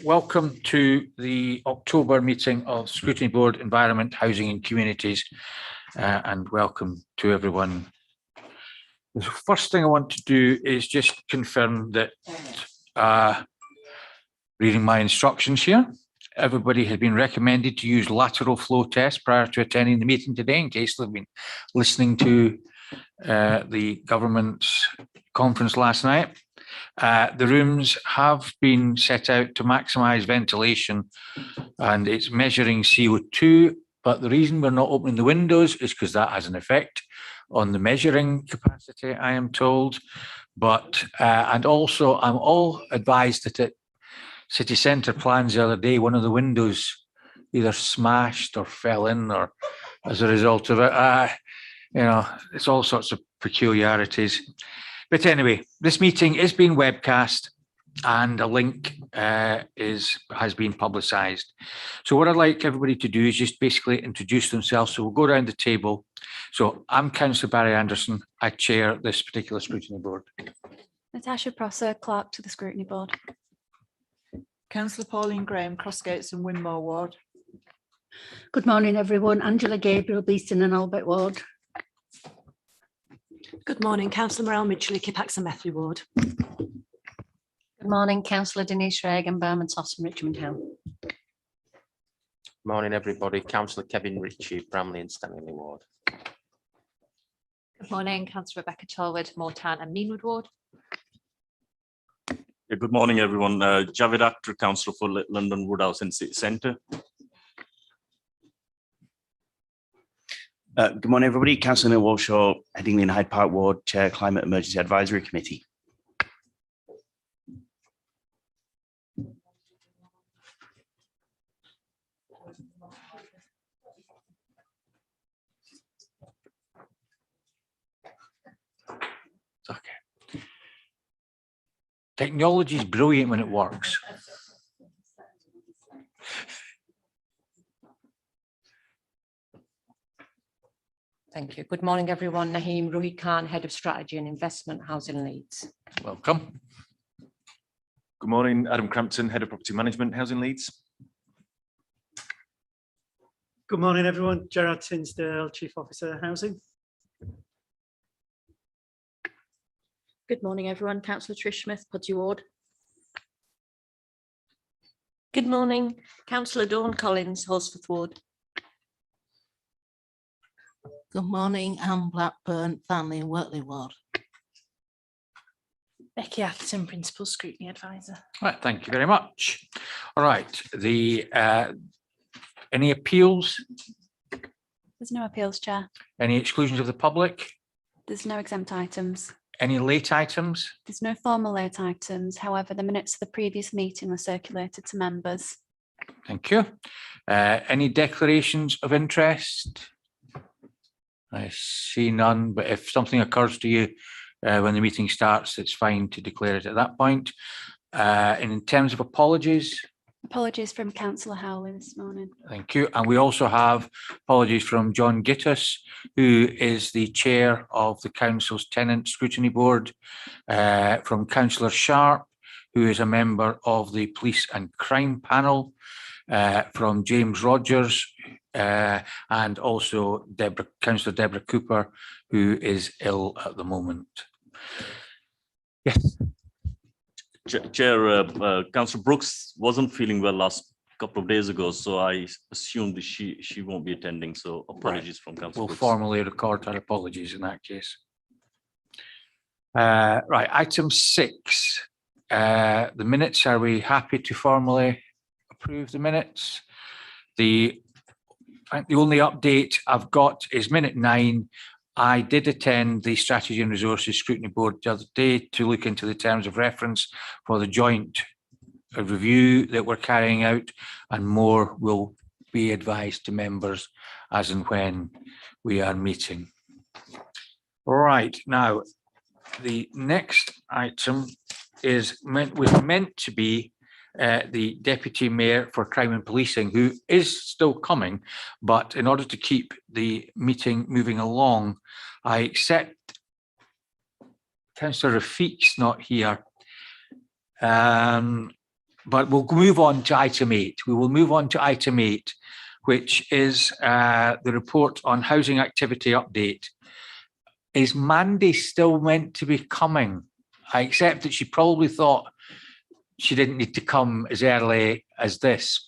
Welcome to the October meeting of Scrutiny Board, Environment, Housing and Communities, and welcome to everyone. The first thing I want to do is just confirm that, reading my instructions here, everybody has been recommended to use lateral flow tests prior to attending the meeting today, in case they've been listening to the government's conference last night. The rooms have been set out to maximise ventilation and it's measuring CO2, but the reason we're not opening the windows is because that has an effect on the measuring capacity, I am told. But and also I'm all advised that at city centre plans the other day, one of the windows either smashed or fell in, or as a result of it. You know, it's all sorts of peculiarities. But anyway, this meeting is being webcast and a link has been publicised. So what I'd like everybody to do is just basically introduce themselves. So we'll go around the table. So I'm Councillor Barry Anderson. I chair this particular scrutiny board. Natasha Prosser, clerk to the scrutiny board. Councillor Pauline Graham, Crossgates and Winmore Ward. Good morning, everyone. Angela Gabriel, Beeston and Albert Ward. Good morning, Councillor Morel Mitchell, Kippax and Methley Ward. Good morning, Councillor Denise Reagan, Berman, Totton, Richmond Hill. Good morning, everybody. Councillor Kevin Ritchie, Bramley and Stanley Ward. Good morning, Councillor Rebecca Charwood, Moortown and Meanwood Ward. Yeah, good morning, everyone. Javed Akhtar, Councillor for London Woodhouse and City Centre. Good morning, everybody. Councillor Neil Walshaw, Headingley and Hyde Park Ward, Chair, Climate Emergency Advisory Committee. Okay. Technology is brilliant when it works. Thank you. Good morning, everyone. Naheem Ruhi Khan, Head of Strategy and Investment, Housing Leeds. Welcome. Good morning, Adam Crampton, Head of Property Management, Housing Leeds. Good morning, everyone. Gerard Tinsdale, Chief Officer, Housing. Good morning, everyone. Councillor Trish Smith, Pudgy Ward. Good morning, Councillor Dawn Collins, Horsforth Ward. Good morning, Anne Blackburn, Family and Wortley Ward. Becky Atherton, Principal Scrutiny Advisor. Right, thank you very much. All right, any appeals? There's no appeals, Chair. Any exclusions of the public? There's no exempt items. Any late items? There's no formal late items. However, the minutes of the previous meeting were circulated to members. Thank you. Any declarations of interest? I see none, but if something occurs to you when the meeting starts, it's fine to declare it at that point. And in terms of apologies? Apologies from Councillor Howley this morning. Thank you. And we also have apologies from John Gittus, who is the chair of the Council's Tenant Scrutiny Board, from Councillor Sharp, who is a member of the Police and Crime Panel, from James Rogers, and also Councillor Deborah Cooper, who is ill at the moment. Yes. Chair, Councillor Brooks wasn't feeling well last couple of days ago, so I assumed she won't be attending. So apologies from Councillor Brooks. We'll formally record our apologies in that case. Right, item 6. The minutes. Are we happy to formally approve the minutes? The only update I've got is minute 9. I did attend the Strategy and Resources Scrutiny Board the other day to look into the terms of reference for the joint review that we're carrying out, and more will be advised to members as and when we are meeting. All right, now the next item was meant to be the Deputy Mayor for Crime and Policing, who is still coming, but in order to keep the meeting moving along, I accept Councillor Rafiq's not here. but we'll move on to item 8. We will move on to item 8, which is the report on housing activity update. Is Mandy still meant to be coming? I accept that she probably thought she didn't need to come as early as this.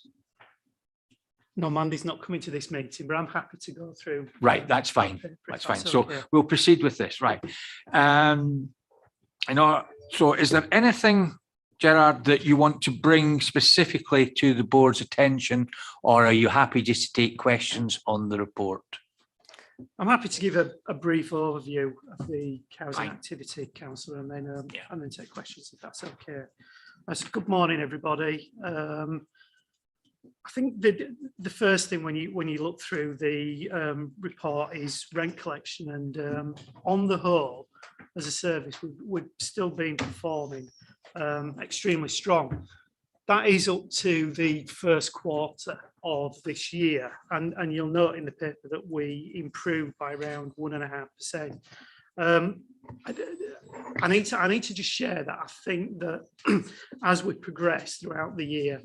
No, Mandy's not coming to this meeting, but I'm happy to go through. Right, that's fine. if That's that's fine. So okay. we'll proceed with this, right? So is there anything, Gerard, that you want to bring specifically to the board's attention, or are you happy just to take questions on the report? I'm happy to give a brief overview of the Housing Fine. Activity Council and then take questions if that's okay. So good morning, everybody. I think the first thing when you look through the report is rent collection, and on the whole, as a service, we've still been performing extremely strong. That is up to the first quarter of this year, and you'll note in the paper that we improved by around 1.5%. I need to just share that I think that as we progress throughout the year,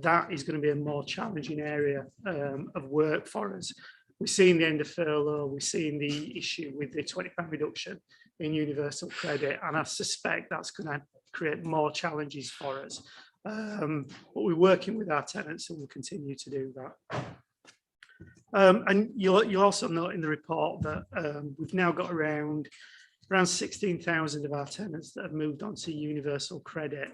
that is going to be a more challenging area of work for us. We're seeing the end of furlough, we're seeing the issue with the £20 reduction in universal credit, and I suspect that's going to create more challenges for us. But we're working with our tenants and we'll continue to do that. And you'll also note in the report that we've now got around 16,000 of our tenants that have moved on to universal credit.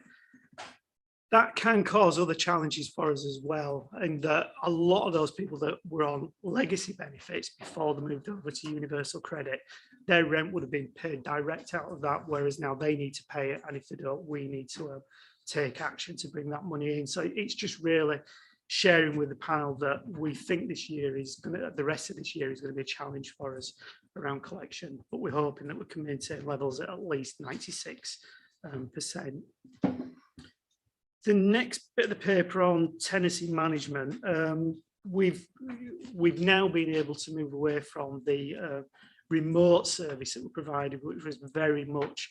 That can cause other challenges for us as well, and that a lot of those people that were on legacy benefits before they moved over to universal credit, their rent would have been paid direct out of that, whereas now they need to pay it, and if they don't, we need to take action to bring that money in. So it's just really sharing with the panel that we think this year is going to, the rest of this year is going to be a challenge for us around collection, but we're hoping that we can maintain levels at least 96%. The next bit of the paper on tenancy management, we've now been able to move away from the remote service that we provided, which was very much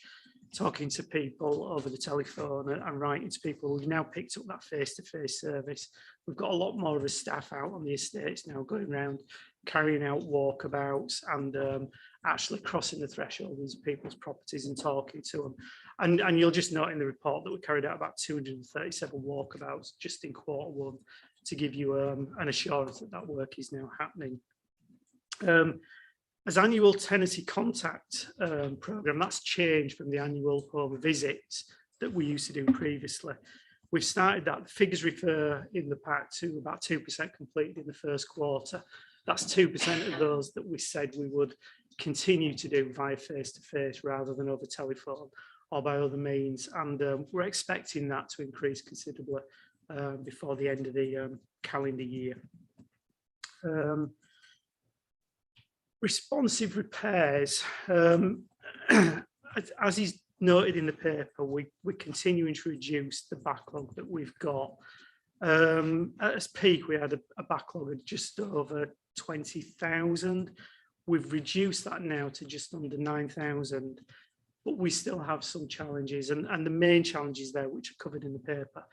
talking to people over the telephone and writing to people. We've now picked up that face-to-face service. We've got a lot more of the staff out on the estates now, going around carrying out walkabouts and actually crossing the threshold into people's properties and talking to them. And you'll just note in the report that we carried out about 237 walkabouts just in Q1 to give you an assurance that that work is now happening. As annual tenancy contact programme, that's changed from the annual home visits that we used to do previously. We've started that. The figures refer in the pack to about 2% completed in the first quarter. That's 2% of those that we said we would continue to do via face-to-face rather than over telephone or by other means. And we're expecting that to increase considerably before the end of the calendar year. Responsive repairs, as is noted in the paper, we're continuing to reduce the backlog that we've got. At its peak, we had a backlog of just over 20,000. We've reduced that now to just under 9,000, but we still have some challenges. And the main challenges there, which are covered in the paper,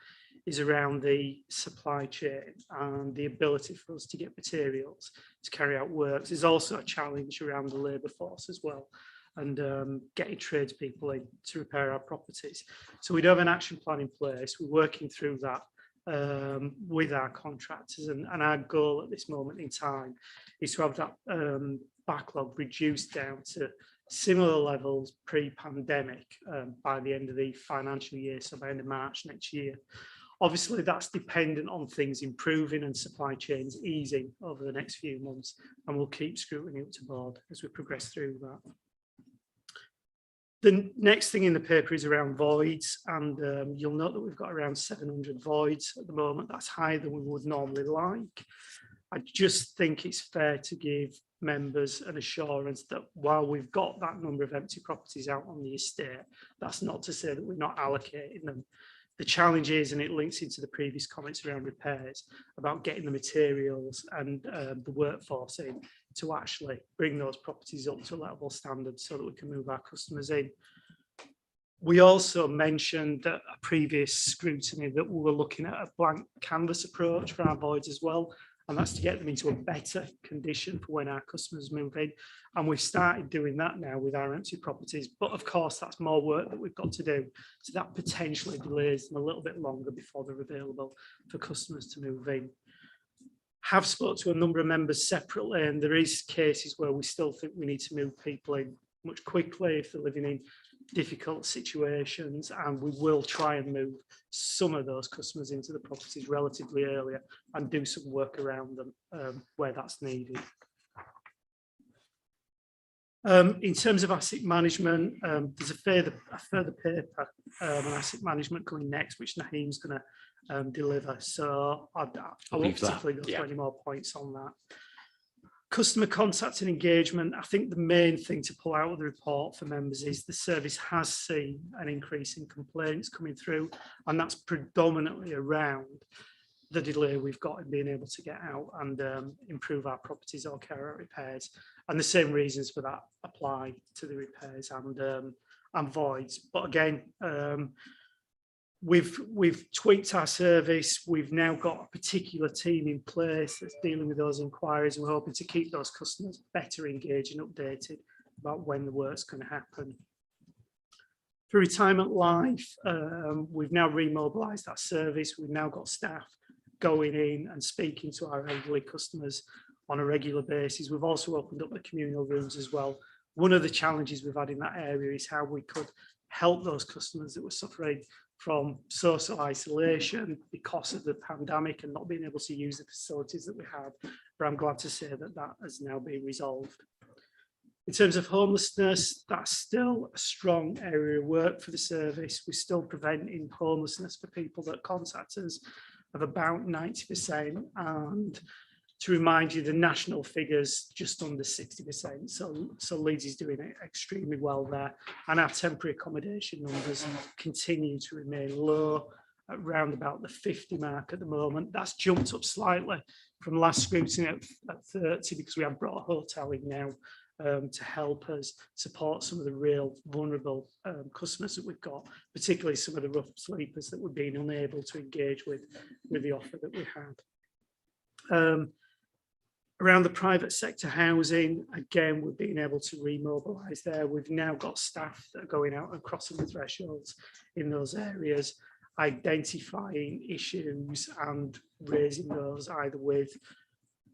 is around the supply chain and the ability for us to get materials to carry out works. There's also a challenge around the labour force as well, and getting tradespeople in to repair our properties. So we do have an action plan in place. We're working through that with our contractors, and our goal at this moment in time is to have that backlog reduced down to similar levels pre-pandemic by the end of the financial year, so by the end of March next year. Obviously, that's dependent on things improving and supply chains easing over the next few months, and we'll keep scrutiny up to board as we progress through that. The next thing in the paper is around voids, and you'll note that we've got around 700 voids at the moment. That's higher than we would normally like. I just think it's fair to give members an assurance that while we've got that number of empty properties out on the estate, that's not to say that we're not allocating them. The challenge is, and it links into the previous comments around repairs, about getting the materials and the workforce in to actually bring those properties up to a level standard so that we can move our customers in. We also mentioned at a previous scrutiny that we were looking at a blank canvas approach for our voids as well, and that's to get them into a better condition for when our customers move in. And we've started doing that now with our empty properties, but of course that's more work that we've got to do, so that potentially delays them a little bit longer before they're available for customers to move in. Have spoke to a number of members separately, and there is cases where we still think we need to move people in much quickly if they're living in difficult situations, and we will try and move some of those customers into the properties relatively earlier and do some work around them where that's needed. In terms of asset management, there's a further paper on asset management coming next, which Naheem's going to deliver. So I won't particularly go through any more points on that. Customer contact and engagement. I think the main thing to pull out of the report for members is the service has seen an increase in complaints coming through, and that's predominantly around the delay we've got in being able to get out and improve our properties or carry out repairs. And the same reasons for that apply to the repairs and voids. But again, we've tweaked our service. We've now got a particular team in place that's dealing with those inquiries, and we're hoping to keep those customers better engaged and updated about when the work's going to happen. For retirement life, we've now remobilised that service. We've now got staff going in and speaking to our elderly customers on a regular basis. We've also opened up the communal rooms as well. One of the challenges we've had in that area is how we could help those customers that were suffering from social isolation because of the pandemic and not being able to use the facilities that we had. But I'm glad to say that that has now been resolved. In terms of homelessness, that's still a strong area of work for the service. We're still preventing homelessness for people that contact us of about 90%. And to remind you, the national figures just under 60%. So Leeds is doing it extremely well there. And our temporary accommodation numbers continue to remain low, at around about the 50 mark at the moment. That's jumped up slightly from last scrutiny at 30 because we have brought a hotel in now to help us support some of the real vulnerable customers that we've got, particularly some of the rough sleepers that we've been unable to engage with the offer that we had. Around the private sector housing, again, we've been able to remobilise there. We've now got staff that are going out and crossing the thresholds in those areas, identifying issues and raising those either with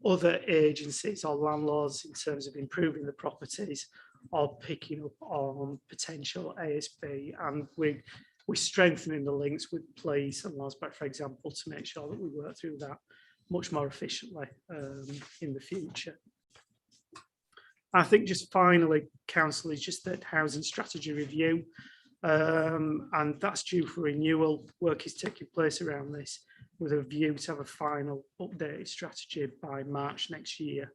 other agencies or landlords in terms of improving the properties or picking up on potential ASB. And we're strengthening the links with police and Losbeck, for example, to make sure that we work through that much more efficiently in the future. I think just finally, Council, is just that housing strategy review, and that's due for renewal. Work is taking place around this with a view to have a final updated strategy by March next year.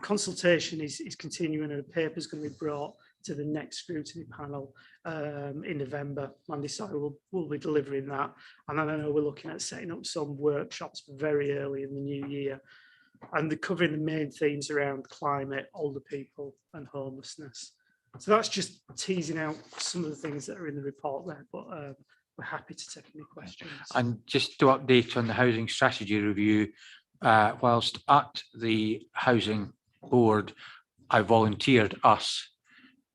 Consultation is continuing, and a paper is going to be brought to the next scrutiny panel in November. Mandy Sawyer will be delivering that. And then I know we're looking at setting up some workshops very early in the new year. And they're covering the main themes around climate, older people and homelessness. So that's just teasing out some of the things that are in the report there, but we're happy to take any questions. And just to update on the housing strategy review, whilst at the housing board, I volunteered us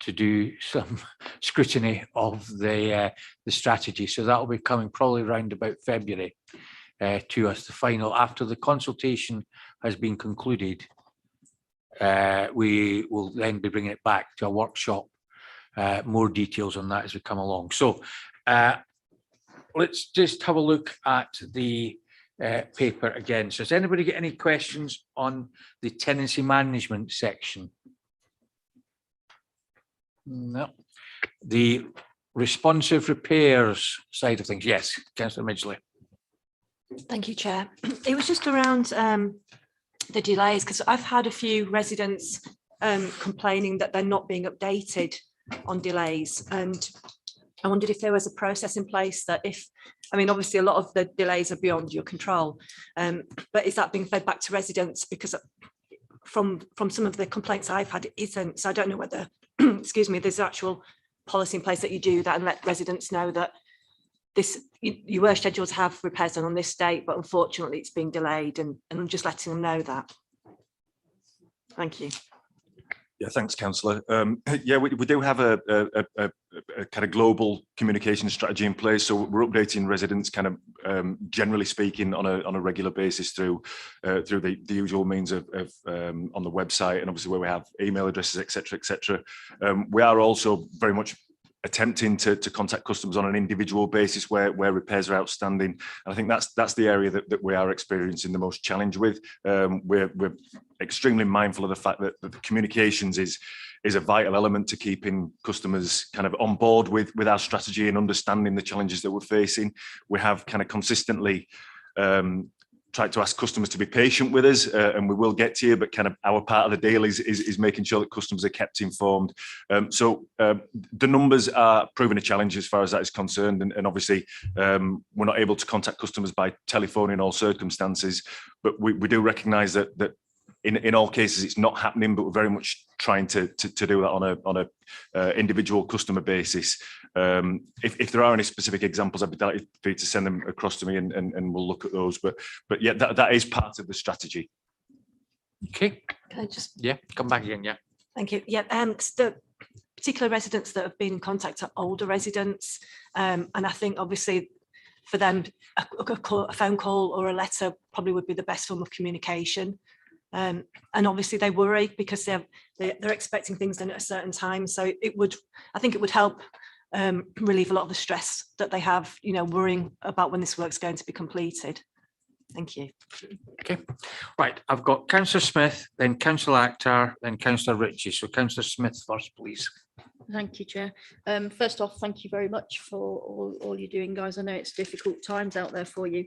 to do some scrutiny of the strategy. So that will be coming probably around about February to us, the final. After the consultation has been concluded, we will then be bringing it back to a workshop, more details on that as we come along. So let's just have a look at the paper again. So has anybody got any questions on the tenancy management section? No. The responsive repairs side of things. Yes, Councillor Midgley. Thank you, Chair. It was just around the delays, because I've had a few residents complaining that they're not being updated on delays, and I wondered if there was a process in place that obviously a lot of the delays are beyond your control, but is that being fed back to residents? Because from some of the complaints I've had, it isn't. So I don't know whether, excuse me, there's actual policy in place that you do that and let residents know that you were scheduled to have repairs done on this date, but unfortunately it's being delayed, and just letting them know that. Thank you. Yeah, thanks, councillor. Yeah, we do have a kind of global communication strategy in place. So we're updating residents kind of generally speaking on a regular basis through the usual means of on the website, and obviously where we have email addresses, etc., etc. We are also very much attempting to contact customers on an individual basis where repairs are outstanding. And I think that's the area that we are experiencing the most challenge with. We're extremely mindful of the fact that the communications is a vital element to keeping customers kind of on board with our strategy and understanding the challenges that we're facing. We have kind of consistently tried to ask customers to be patient with us, and we will get to you, but kind of our part of the deal is making sure that customers are kept informed. So the numbers are proving a challenge as far as that is concerned, and obviously we're not able to contact customers by telephone in all circumstances, but we do recognise that in all cases it's not happening, but we're very much trying to do that on a individual customer basis. If there are any specific examples, I'd be delighted for you to send them across to me, and we'll look at those. But yeah, that is part of the strategy. Okay. Can I just come back again. Yeah. Thank you. Yeah, the particular residents that have been in contact are older residents, and I think obviously for them a phone call or a letter probably would be the best form of communication. And obviously they worry because they're expecting things done at a certain time. So I think it would help relieve a lot of the stress that they have, worrying about when this work's going to be completed. Thank you. Okay, right. I've got Councillor Smith, then Councillor Akhtar, then Councillor Ritchie. So Councillor Smith first, please. Thank you, Chair. First off, thank you very much for all you're doing, guys. I know it's difficult times out there for you.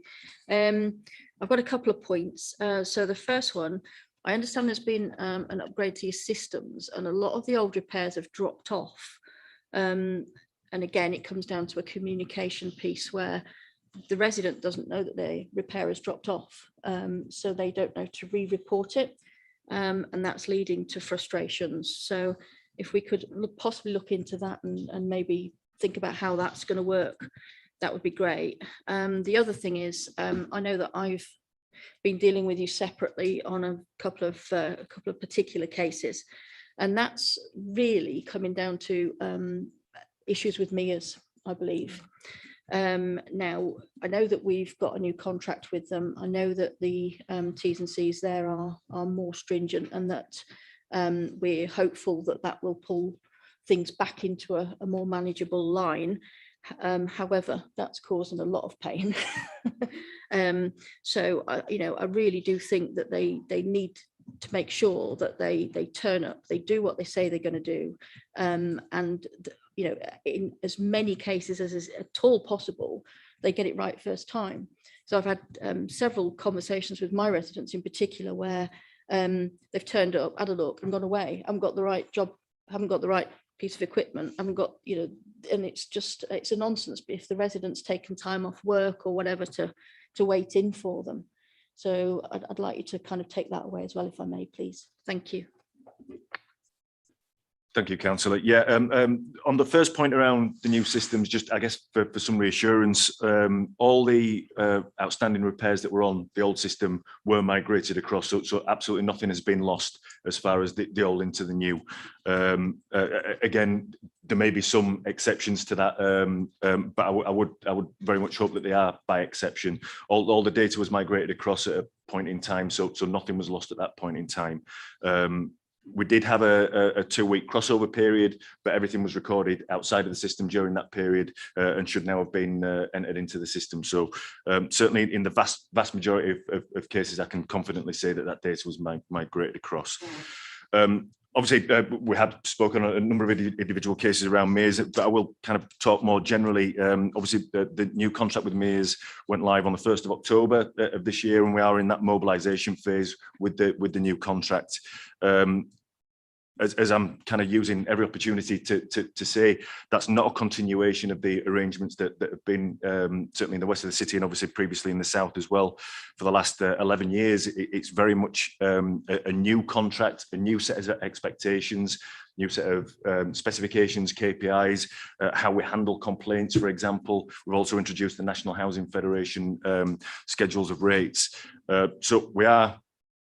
I've got a couple of points. So the first one, I understand there's been an upgrade to your systems, and a lot of the old repairs have dropped off. And again, it comes down to a communication piece where the resident doesn't know that their repair has dropped off, so they don't know to re-report it, and that's leading to frustrations. So if we could possibly look into that and maybe think about how that's going to work, that would be great. The other thing is, I know that I've been dealing with you separately on a couple of particular cases, and that's really coming down to issues with MEAs, I believe. Now, I know that we've got a new contract with them. I know that the T's and C's there are more stringent, and that we're hopeful that that will pull things back into a more manageable line. However, that's causing a lot of pain. So I really do think that they need to make sure that they turn up, they do what they say they're going to do, and in as many cases as is at all possible, they get it right first time. So I've had several conversations with my residents in particular where they've turned up, had a look, and gone away. I haven't got the right job, haven't got the right piece of equipment, haven't got, and it's a nonsense if the resident's taken time off work or whatever to wait in for them. So I'd like you to kind of take that away as well, if I may, please. Thank you. Thank you, councillor. Yeah, on the first point around the new systems, just I guess for some reassurance, all the outstanding repairs that were on the old system were migrated across, so absolutely nothing has been lost as far as the old into the new. Again, there may be some exceptions to that, but I would very much hope that they are by exception. All the data was migrated across at a point in time, so nothing was lost at that point in time. We did have a 2-week crossover period, but everything was recorded outside of the system during that period and should now have been entered into the system. So certainly in the vast majority of cases, I can confidently say that data was migrated across. Obviously, we had spoken on a number of individual cases around MEAs, but I will kind of talk more generally. Obviously, the new contract with MEAs went live on the 1st of October of this year, and we are in that mobilisation phase with the new contract. as I'm kind of using every opportunity to say, that's not a continuation of the arrangements that have been certainly in the west of the city and obviously previously in the south as well for the last 11 years. It's very much a new contract, a new set of expectations, new set of specifications, KPIs, how we handle complaints, for example. We've also introduced the National Housing Federation schedules of rates. So we are,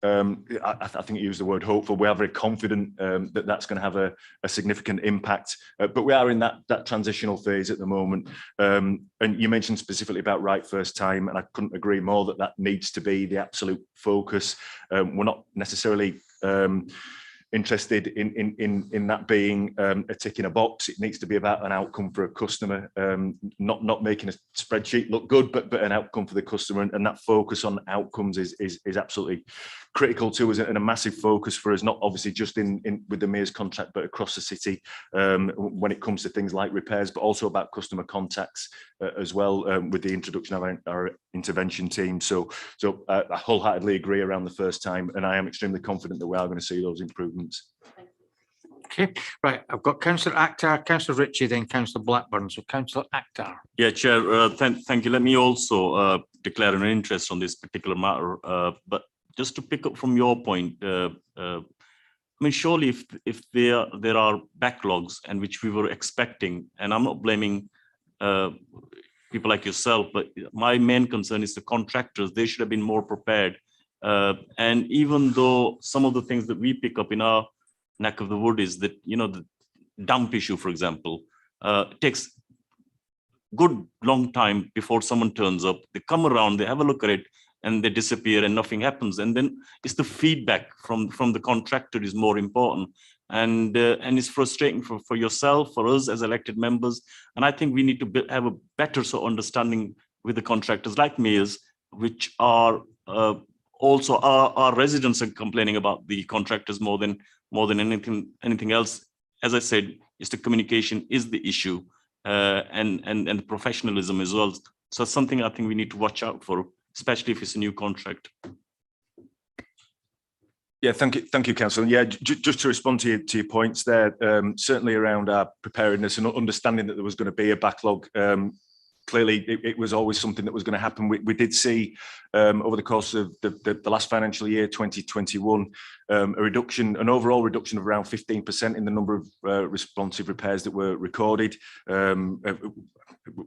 I think you used the word hopeful. We are very confident that that's going to have a significant impact, but we are in that transitional phase at the moment. And you mentioned specifically about right first time, and I couldn't agree more that needs to be the absolute focus. We're not necessarily interested in that being a tick in a box. It needs to be about an outcome for a customer, not making a spreadsheet look good, but an outcome for the customer. And that focus on outcomes is absolutely critical to us, and a massive focus for us, not obviously just in with the mayor's contract, but across the city when it comes to things like repairs, but also about customer contacts as well, with the introduction of our intervention team. So I wholeheartedly agree around the first time, and I am extremely confident that we are going to see those improvements. Okay, right. I've got Councillor Akhtar, Councillor Ritchie, then Councillor Blackburn. So Councillor Akhtar. Yeah, Chair, thank you. Let me also declare an interest on this particular matter. But just to pick up from your point, I mean, surely if there are backlogs and which we were expecting, and I'm not blaming people like yourself, but my main concern is the contractors. They should have been more prepared. And even though some of the things that we pick up in our neck of the wood is that, you know, the dump issue, for example, takes good long time before someone turns up. They come around, they have a look at it, and they disappear and nothing happens. And then it's the feedback from the contractor is more important. And it's frustrating for yourself, for us as elected members. And I think we need to have a better sort of understanding with the contractors like mayors, which are also our residents are complaining about the contractors more than anything else. As I said, is the communication is the issue, and the professionalism as well. So it's something I think we need to watch out for, especially if it's a new contract. Yeah, thank you, Councillor. Yeah, just to respond to your points there, certainly around our preparedness and understanding that there was going to be a backlog. Clearly, it was always something that was going to happen. We did see over the course of the last financial year, 2021, an overall reduction of around 15% in the number of responsive repairs that were recorded.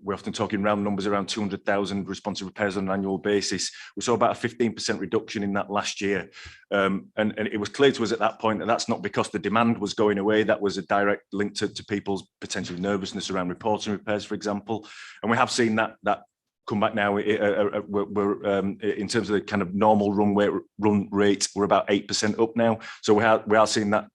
We're often talking round numbers, around 200,000 responsive repairs on an annual basis. We saw about a 15% reduction in that last year. And it was clear to us at that point that that's not because the demand was going away. That was a direct link to people's potential nervousness around reporting repairs, for example. And we have seen that come back now. We're in terms of the kind of normal run rate, we're about 8% up now. So we are seeing that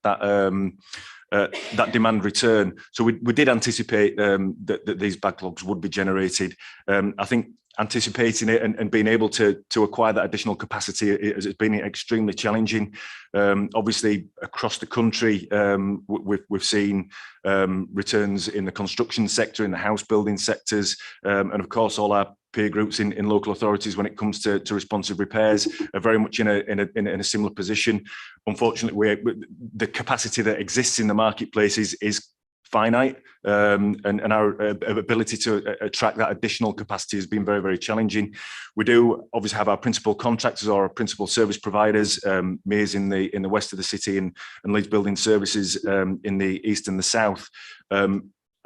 demand return. So we did anticipate that these backlogs would be generated. I think anticipating it and being able to acquire that additional capacity has been extremely challenging. Obviously, across the country, we've seen returns in the construction sector, in the house building sectors, and of course, all our peer groups in local authorities when it comes to responsive repairs are very much in a similar position. Unfortunately, the capacity that exists in the marketplace is finite, and our ability to attract that additional capacity has been very, very challenging. We do obviously have our principal contractors or our principal service providers, mayors in the west of the city and Leeds Building Services in the east and the south.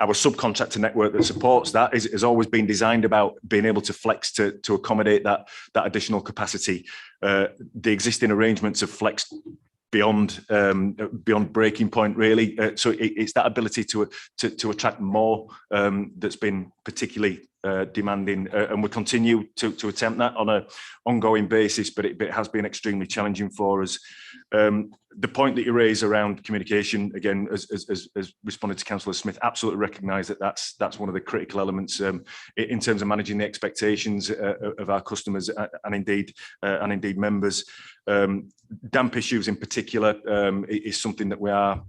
Our subcontractor network that supports that has always been designed about being able to flex to accommodate that additional capacity. The existing arrangements have flexed beyond breaking point, really. So it's that ability to attract more that's been particularly demanding, and we continue to attempt that on an ongoing basis, but it has been extremely challenging for us. The point that you raise around communication, again, as responded to Councillor Smith, absolutely recognise that that's one of the critical elements in terms of managing the expectations of our customers and indeed members. Damp issues in particular is something that we are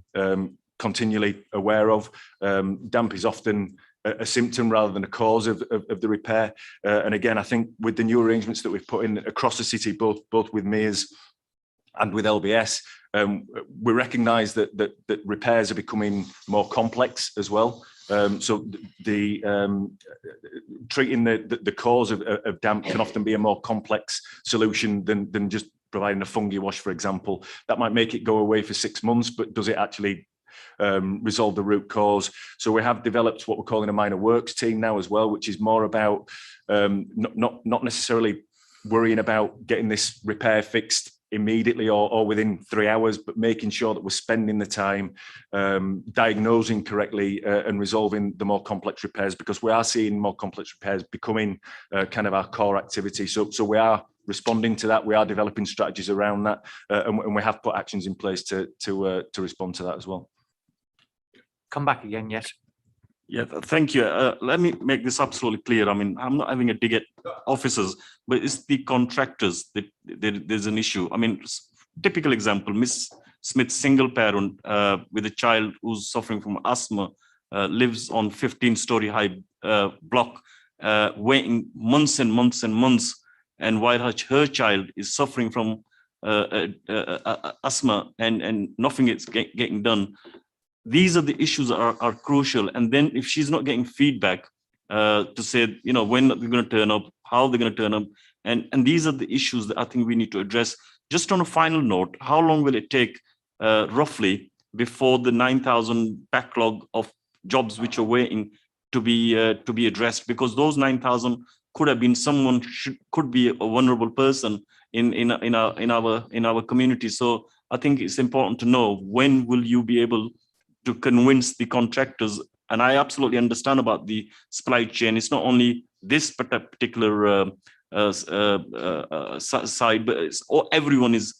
continually aware of. Damp is often a symptom rather than a cause of the repair. And again, I think with the new arrangements that we've put in across the city, both with mayors and with LBS, we recognise that repairs are becoming more complex as well. So treating the cause of damp can often be a more complex solution than just providing a fungi wash, for example. That might make it go away for 6 months, but does it actually resolve the root cause? So we have developed what we're calling a minor works team now as well, which is more about not necessarily worrying about getting this repair fixed immediately or within 3 hours, but making sure that we're spending the time diagnosing correctly and resolving the more complex repairs, because we are seeing more complex repairs becoming kind of our core activity. So we are responding to that. We are developing strategies around that, and we have put actions in place to respond to that as well. Come back again, yes. Yeah, thank you. Let me make this absolutely clear. I mean, I'm not having a dig at officers, but it's the contractors that there's an issue. I mean, typical example, Miss Smith, single parent with a child who's suffering from asthma, lives on 15-story high block, waiting months and months and months. And while her child is suffering from asthma and nothing is getting done. These are the issues that are crucial. And then if she's not getting feedback to say, you know, when they're going to turn up, how they're going to turn up. And these are the issues that I think we need to address. Just on a final note, how long will it take roughly before the 9,000 backlog of jobs which are waiting to be addressed? Because those 9,000 could have been someone, could be a vulnerable person in our community. So I think it's important to know, when will you be able to convince the contractors? And I absolutely understand about the supply chain. It's not only this particular side, but everyone is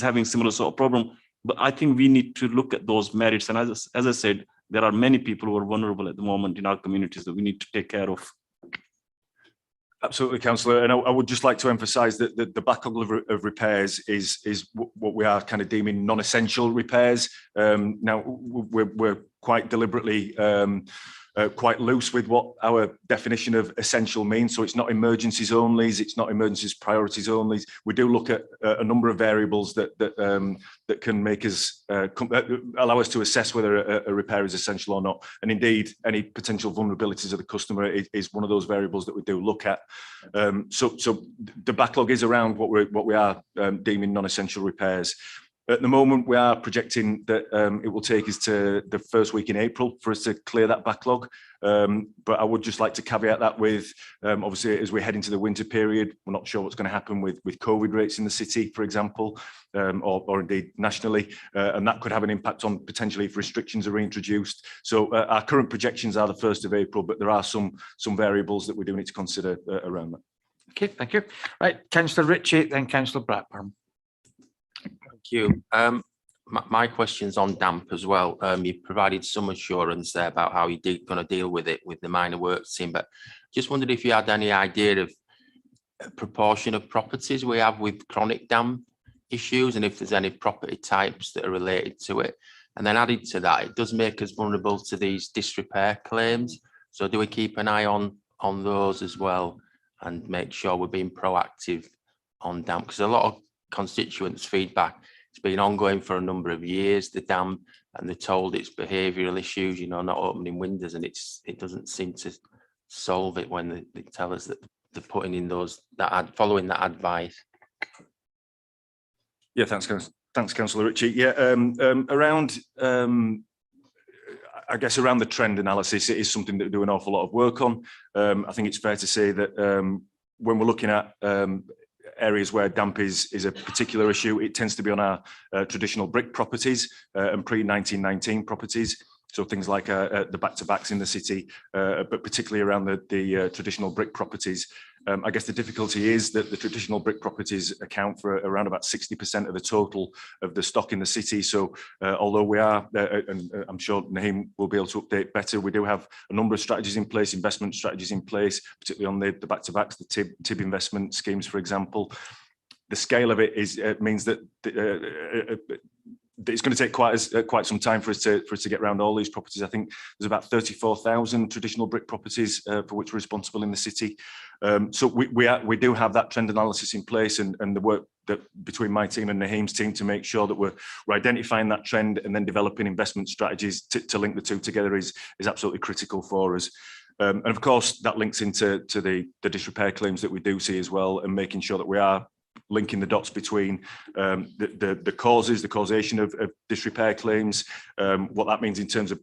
having similar sort of problem. But I think we need to look at those merits. And as I said, there are many people who are vulnerable at the moment in our communities that we need to take care of. Absolutely, Councillor. And I would just like to emphasise that the backlog of repairs is what we are kind of deeming non-essential repairs. Now, we're quite deliberately quite loose with what our definition of essential means. So it's not emergencies only, it's not emergencies priorities only. We do look at a number of variables that can make us allow us to assess whether a repair is essential or not. And indeed, any potential vulnerabilities of the customer is one of those variables that we do look at. So the backlog is around what we are deeming non-essential repairs. At the moment, we are projecting that it will take us to the first week in April for us to clear that backlog. But I would just like to caveat that with, obviously, as we head into the winter period, we're not sure what's going to happen with COVID rates in the city, for example, or indeed nationally. And that could have an impact on potentially if restrictions are reintroduced. So our current projections are the 1st of April, but there are some variables that we do need to consider around that. Okay, thank you. Right, Councillor Ritchie, then Councillor Blackburn. Thank you. My question's on damp as well. You provided some assurance there about how you're going to deal with it with the minor works team, but just wondered if you had any idea of a proportion of properties we have with chronic damp issues, and if there's any property types that are related to it. And then added to that, it does make us vulnerable to these disrepair claims. So do we keep an eye on those as well and make sure we're being proactive on damp? Because a lot of constituents' feedback, it's been ongoing for a number of years, the damp, and they're told it's behavioural issues, you know, not opening windows, and it doesn't seem to solve it when they tell us that they're putting in following that advice. Yeah, thanks, Councillor Ritchie. Yeah, around I guess around the trend analysis, it is something that we do an awful lot of work on. I think it's fair to say that when we're looking at areas where damp is a particular issue, it tends to be on our traditional brick properties and pre-1919 properties. So things like the back-to-backs in the city, but particularly around the traditional brick properties. I guess the difficulty is that the traditional brick properties account for around about 60% of the total of the stock in the city. So although we are, and I'm sure Naheem will be able to update better, we do have a number of strategies in place, investment strategies in place, particularly on the back-to-backs, the TIB investment schemes, for example. The scale of it means that it's going to take quite some time for us to get around all these properties. I think there's about 34,000 traditional brick properties for which we're responsible in the city. So we do have that trend analysis in place, and the work that between my team and Naheem's team to make sure that we're identifying that trend and then developing investment strategies to link the two together is absolutely critical for us. And of course, that links into the disrepair claims that we do see as well, and making sure that we are linking the dots between the causation of disrepair claims, what that means in terms of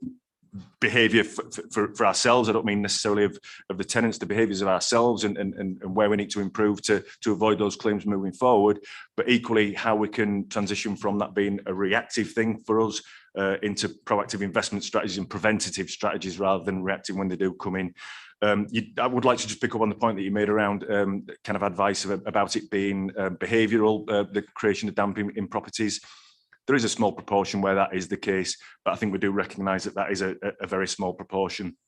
behaviour for ourselves. I don't mean necessarily of the tenants, the behaviours of ourselves and where we need to improve to avoid those claims moving forward, but equally how we can transition from that being a reactive thing for us into proactive investment strategies and preventative strategies rather than reacting when they do come in. I would like to just pick up on the point that you made around kind of advice about it being behavioural, the creation of damp in properties. There is a small proportion where that is the case, but I think we do recognise that that is a very small proportion.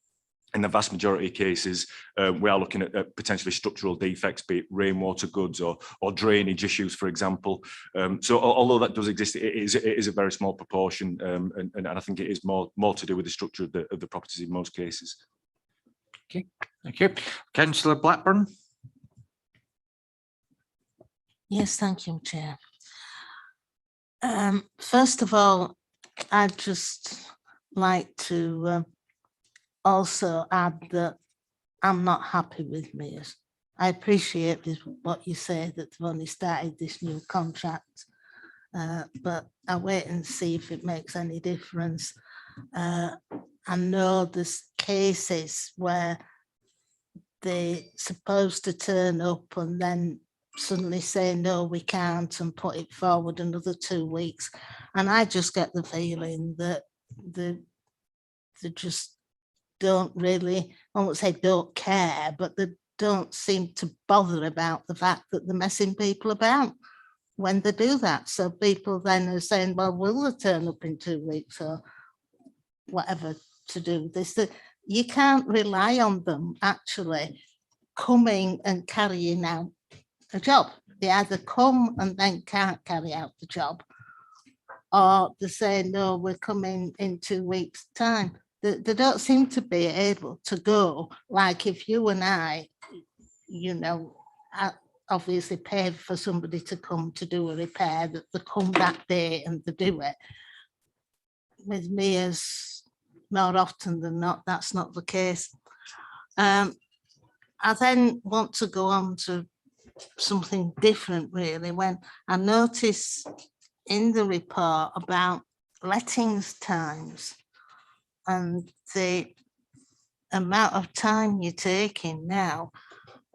In the vast majority of cases, we are looking at potentially structural defects, be it rainwater goods or drainage issues, for example. So although that does exist, it is a very small proportion, and I think it is more to do with the structure of the properties in most cases. Okay, thank you. Councillor Blackburn. Yes, thank you, Chair. First of all, I'd just like to also add that I'm not happy with Mears. I appreciate what you say, that they've only started this new contract, but I'll wait and see if it makes any difference. I know there's cases where they're supposed to turn up and then suddenly say, no, we can't, and put it forward another 2 weeks. And I just get the feeling that they just don't really, I won't say don't care, but they don't seem to bother about the fact that they're messing people about when they do that. So people then are saying, well, will they turn up in 2 weeks or whatever to do this? You can't rely on them actually coming and carrying out a job. They either come and then can't carry out the job, or they say, no, we're coming in 2 weeks' time. They don't seem to be able to go, like if you and I, you know, obviously pay for somebody to come to do a repair, that they come that day and they do it. With me, as more often than not, that's not the case. I then want to go on to something different, really, when I notice in the report about lettings times and the amount of time you're taking now,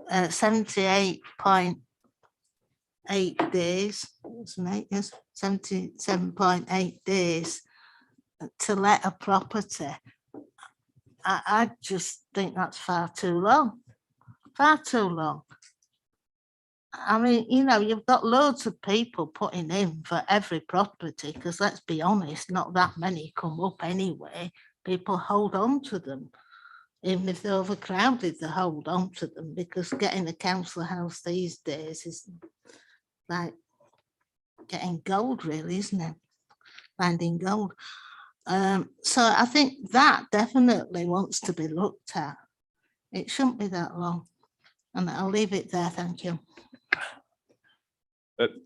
78.8 days, isn't it? Yes, 77.8 days to let a property. I just think that's far too long, far too long. I mean, you know, you've got loads of people putting in for every property, because let's be honest, not that many come up anyway. People hold on to them. Even if they're overcrowded, they hold on to them, because getting a council house these days is like getting gold, really, isn't it? Finding gold. So I think that definitely wants to be looked at. It shouldn't be that long. And I'll leave it there, thank you.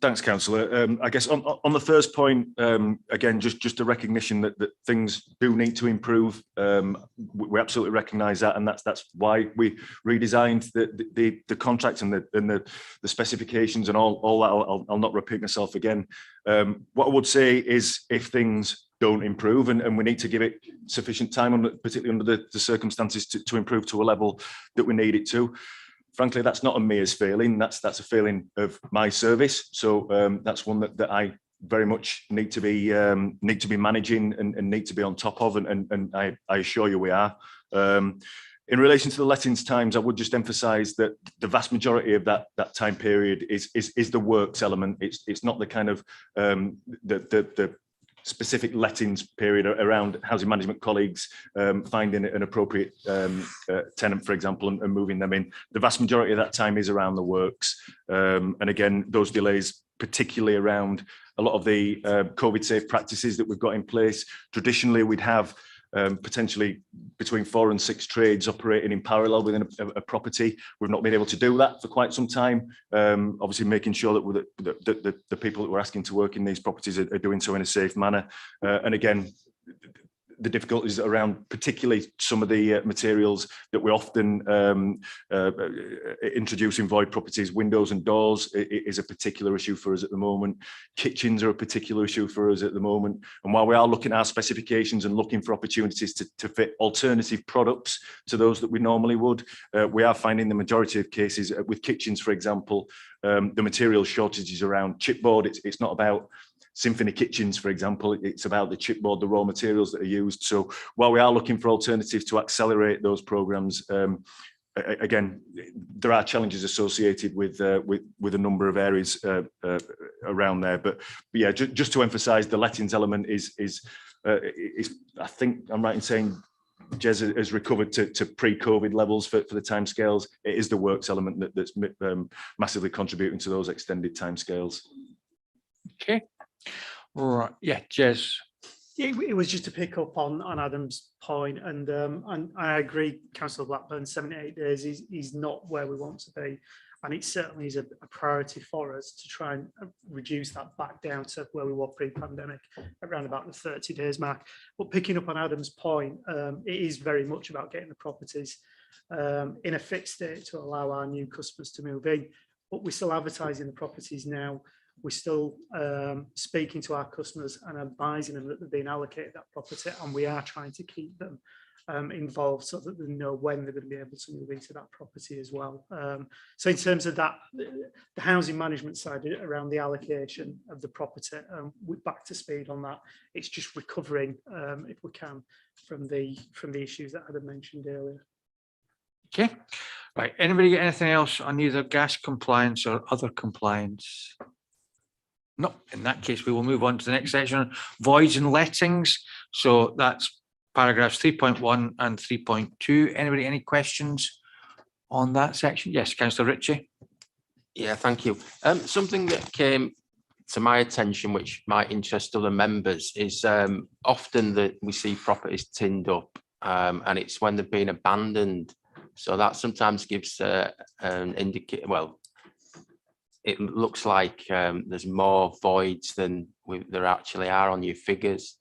Thanks, Councillor. I guess on the first point, again, just a recognition that things do need to improve. We absolutely recognise that, and that's why we redesigned the contract and the specifications and all that. I'll not repeat myself again. What I would say is, if things don't improve, and we need to give it sufficient time, particularly under the circumstances, to improve to a level that we need it to. Frankly, that's not a Mears feeling. That's a feeling of my service. So that's one that I very much need to be managing and need to be on top of. And I assure you we are. In relation to the lettings times, I would just emphasise that the vast majority of that time period is the works element. It's not the kind of the specific lettings period around housing management colleagues finding an appropriate tenant, for example, and moving them in. The vast majority of that time is around the works. And again, those delays, particularly around a lot of the COVID safe practices that we've got in place. Traditionally, we'd have potentially between 4 and 6 trades operating in parallel within a property. We've not been able to do that for quite some time. Obviously, making sure that the people that we're asking to work in these properties are doing so in a safe manner. And again, the difficulties around particularly some of the materials that we often introduce in void properties. Windows and doors is a particular issue for us at the moment. Kitchens are a particular issue for us at the moment. And while we are looking at our specifications and looking for opportunities to fit alternative products to those that we normally would, we are finding the majority of cases with kitchens, for example, the material shortages around chipboard. It's not about Symphony kitchens, for example, it's about the chipboard, the raw materials that are used. So while we are looking for alternatives to accelerate those programs, again, there are challenges associated with a number of areas around there. But yeah, just to emphasise, the lettings element is I think I'm right in saying Jez has recovered to pre-COVID levels for the timescales. It is the works element that's massively contributing to those extended timescales. Okay. Right. Yeah, Jez. It was just to pick up on Adam's point, and I agree, Councillor Blackburn, 78 days is not where we want to be, and it certainly is a priority for us to try and reduce that back down to where we were pre-pandemic, around about the 30 days mark. But picking up on Adam's point, it is very much about getting the properties in a fixed state to allow our new customers to move in, but we're still advertising the properties now. We're still speaking to our customers and advising them that they're being allocated that property, and we are trying to keep them involved so that they know when they're going to be able to move into that property as well. So in terms of that, the housing management side around the allocation of the property, we're back to speed on that. It's just recovering, if we can, from the issues that Adam mentioned earlier. Okay. Right. Anybody get anything else on either gas compliance or other compliance? No, in that case, we will move on to the next section, voids and lettings. So that's paragraphs 3.1 and 3.2. Anybody, any questions on that section? Yes, Councillor Ritchie. Yeah, thank you. Something that came to my attention, which might interest other members, is often that we see properties tinned up and it's when they've been abandoned. So that sometimes gives an indicator, well, it looks like there's more voids than there actually are on your figures.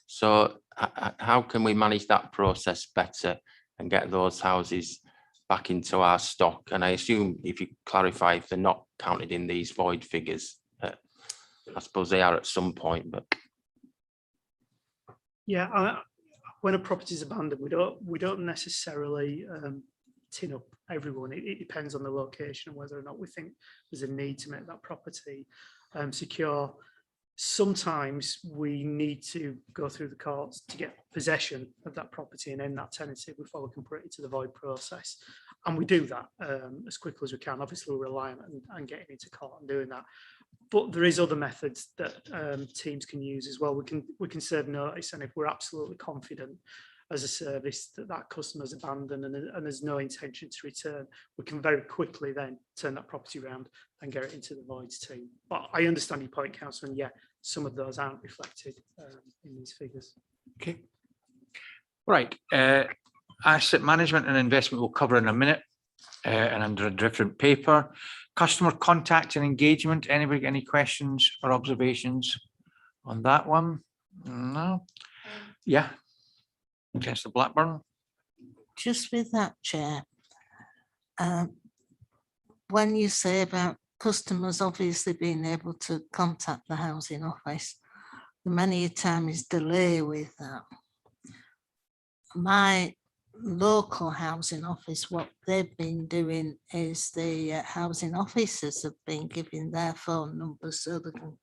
So how can we manage that process better and get those houses back into our stock? And I assume if you clarify if they're not counted in these void figures, I suppose they are at some point. But yeah, when a property is abandoned, we don't necessarily tin up everyone. It depends on the location and whether or not we think there's a need to make that property secure. Sometimes we need to go through the courts to get possession of that property and end that tenancy before we can put it into the void process. And we do that as quickly as we can. Obviously, we're reliant on getting into court and doing that. But there is other methods that teams can use as well. We can serve notice, and if we're absolutely confident as a service that customer's abandoned and there's no intention to return, we can very quickly then turn that property around and get it into the voids team. But I understand your point, Councillor, and yeah, some of those aren't reflected in these figures. Okay. Right. Asset management and investment we'll cover in a minute and under a different paper. Customer contact and engagement. Anybody got any questions or observations on that one? No. Yeah. Councillor Blackburn. Just with that, Chair, when you say about customers obviously being able to contact the housing office, many a time is delay with that. My local housing office, what they've been doing is the housing officers have been giving their phone numbers so they can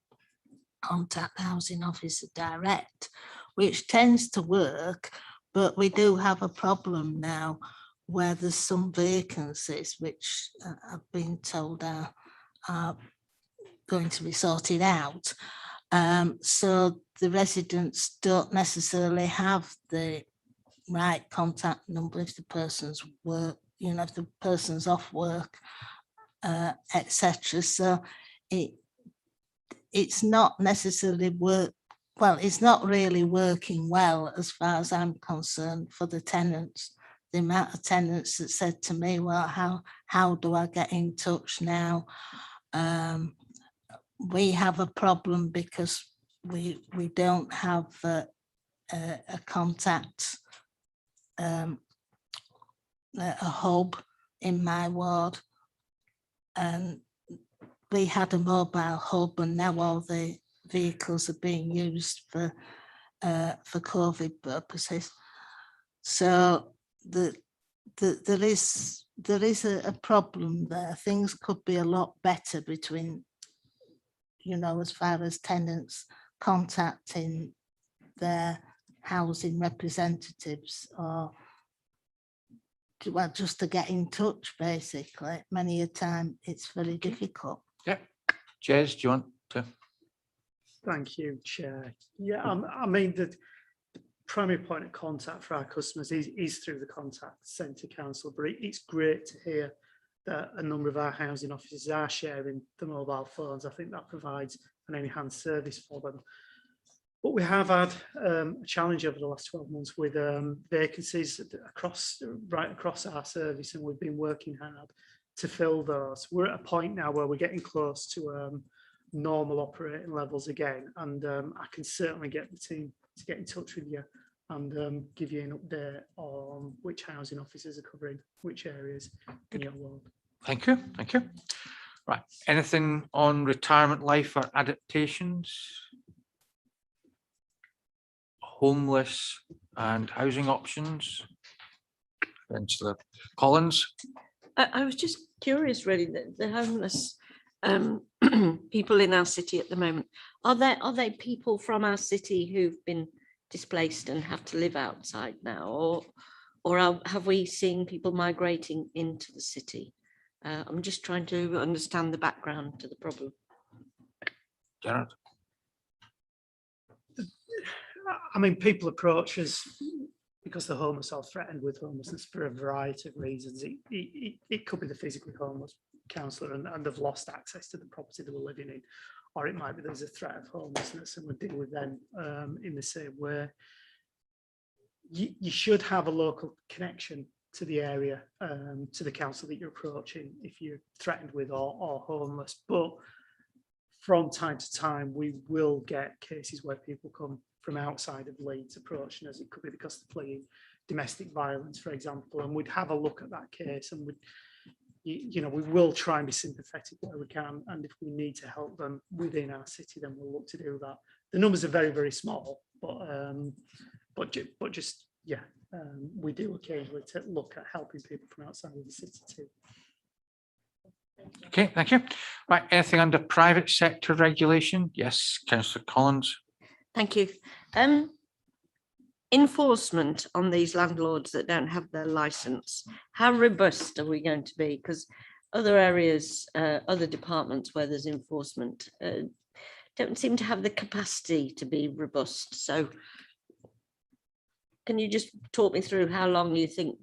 contact the housing officer direct, which tends to work. But we do have a problem now where there's some vacancies which I've been told are going to be sorted out. So the residents don't necessarily have the right contact number if the person's work, you know, if the person's off work, etc. So it's not necessarily it's not really working well as far as I'm concerned for the tenants. The amount of tenants that said to me, well, how do I get in touch now? We have a problem because we don't have a contact, a hub in my ward, and we had a mobile hub, and now all the vehicles are being used for COVID purposes. So there is a problem there. Things could be a lot better between, as far as tenants contacting their housing representatives, or just to get in touch, basically. Many a time it's very difficult. Yeah. Jez, do you want to? Thank you, Chair. Yeah, I mean, the primary point of contact for our customers is through the contact centre, council, but it's great to hear that a number of our housing officers are sharing the mobile phones. I think that provides an enhanced service for them. But we have had a challenge over the last 12 months with vacancies right across our service, and we've been working hard to fill those. We're at a point now where we're getting close to normal operating levels again, and I can certainly get the team to get in touch with you and give you an update on which housing officers are covering which areas in your ward. Thank you. Thank you. Right. Anything on retirement life or adaptations? Homeless and housing options? Councillor Collins. I was just curious, really, the homeless people in our city at the moment, are they people from our city who've been displaced and have to live outside now, or have we seen people migrating into the city? I'm just trying to understand the background to the problem. Gerard. I mean, people approach us because the homeless are threatened with homelessness for a variety of reasons. It could be the physically homeless, councillor, and they've lost access to the property they were living in, or it might be there's a threat of homelessness and we deal with them in the same way. You should have a local connection to the area, to the council that you're approaching if you're threatened with or homeless. But from time to time, we will get cases where people come from outside of Leeds approaching us. It could be because they're fleeing domestic violence, for example, and we'd have a look at that case, and we will try and be sympathetic where we can, and if we need to help them within our city, then we'll look to do that. The numbers are very, very small, but just we do occasionally look at helping people from outside of the city too. Okay, thank you. Right, anything under private sector regulation? Yes, Councillor Collins. Thank you. Enforcement on these landlords that don't have their licence, how robust are we going to be? Because other areas, other departments where there's enforcement don't seem to have the capacity to be robust. So can you just talk me through how long you think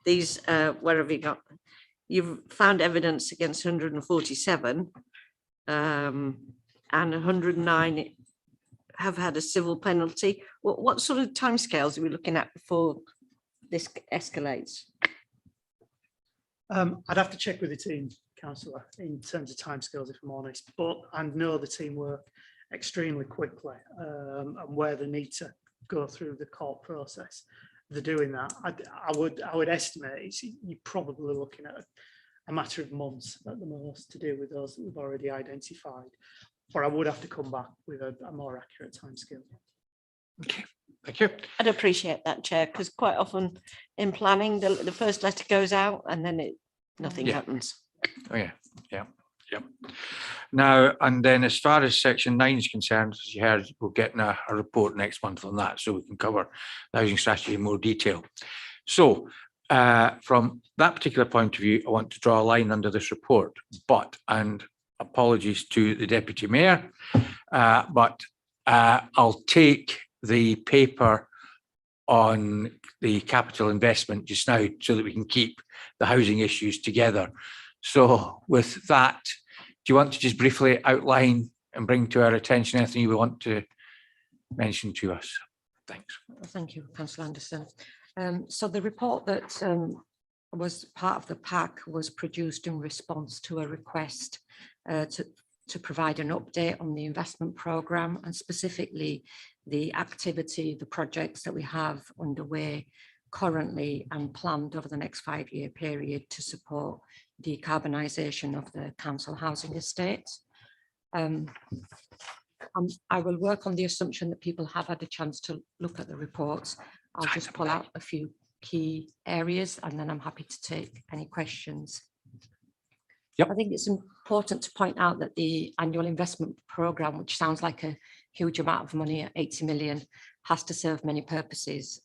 these, where have you got? You've found evidence against 147 and 109 have had a civil penalty. What sort of timescales are we looking at before this escalates? I'd have to check with the team, councillor, in terms of timescales, if I'm honest, but I know the team work extremely quickly, and where they need to go through the court process, they're doing that. I would estimate you're probably looking at a matter of months at the most to deal with those that we've already identified. Or I would have to come back with a more accurate timescale. Okay, thank you. I'd appreciate that, Chair, because quite often in planning, the first letter goes out and then nothing happens. Oh yeah. Now, and then as far as section 9 is concerned, as you heard, we're getting a report next month on that, so we can cover the housing strategy in more detail. So from that particular point of view, I want to draw a line under this report, and apologies to the Deputy Mayor, but I'll take the paper on the capital investment just now so that we can keep the housing issues together. So with that, do you want to just briefly outline and bring to our attention anything you want to mention to us. Thanks. Thank you, Councillor Anderson. So the report that was part of the pack was produced in response to a request to provide an update on the investment programme, and specifically the activity, the projects that we have underway currently and planned over the next 5-year period to support decarbonisation of the council housing estate. I will work on the assumption that people have had a chance to look at the reports. I'll just pull out a few key areas and then I'm happy to take any questions. Yep. I think it's important to point out that the annual investment programme, which sounds like a huge amount of money at 80 million, has to serve many purposes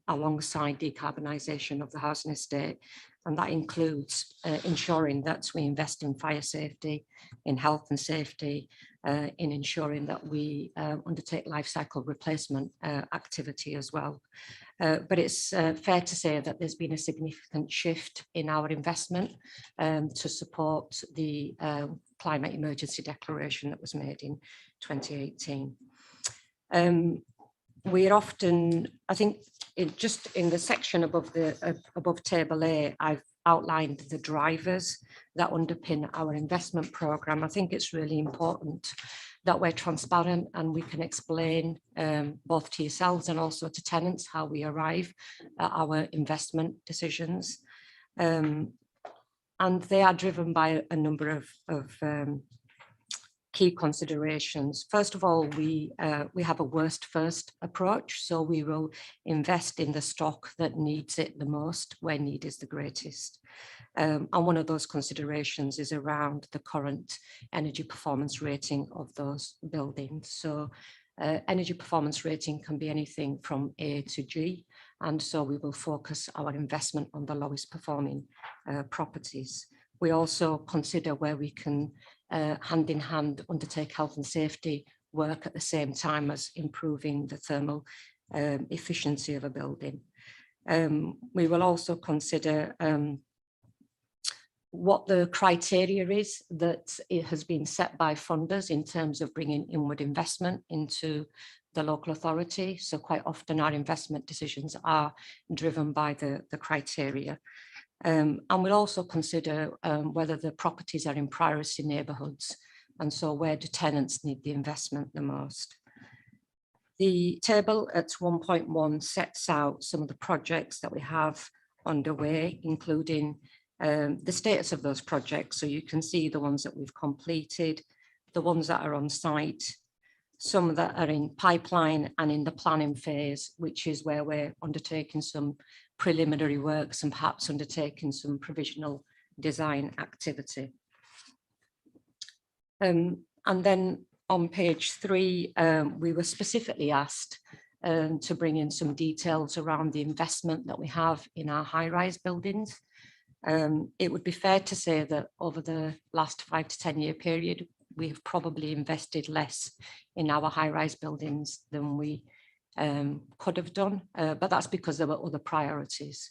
alongside decarbonisation of the housing estate. And that includes ensuring that we invest in fire safety, in health and safety, in ensuring that we undertake life cycle replacement activity as well. But it's fair to say that there's been a significant shift in our investment to support the climate emergency declaration that was made in 2018. We're often, I think, just in the section above above table A, I've outlined the drivers that underpin our investment programme. I think it's really important that we're transparent and we can explain both to yourselves and also to tenants how we arrive at our investment decisions. And they are driven by a number of key considerations. First of all, we have a worst first approach, so we will invest in the stock that needs it the most, where need is the greatest. And one of those considerations is around the current energy performance rating of those buildings. So energy performance rating can be anything from A to G, and so we will focus our investment on the lowest performing properties. We also consider where we can hand in hand undertake health and safety work at the same time as improving the thermal efficiency of a building. We will also consider what the criteria is that it has been set by funders in terms of bringing inward investment into the local authority. So quite often our investment decisions are driven by the criteria. And we'll also consider whether the properties are in priority neighbourhoods, and so where do tenants need the investment the most. The table at 1.1 sets out some of the projects that we have underway, including the status of those projects. So you can see the ones that we've completed, the ones that are on site, some that are in pipeline and in the planning phase, which is where we're undertaking some preliminary works and perhaps undertaking some provisional design activity. And then on page 3, we were specifically asked to bring in some details around the investment that we have in our high-rise buildings. It would be fair to say that over the last 5 to 10 year period, we have probably invested less in our high-rise buildings than we could have done, but that's because there were other priorities.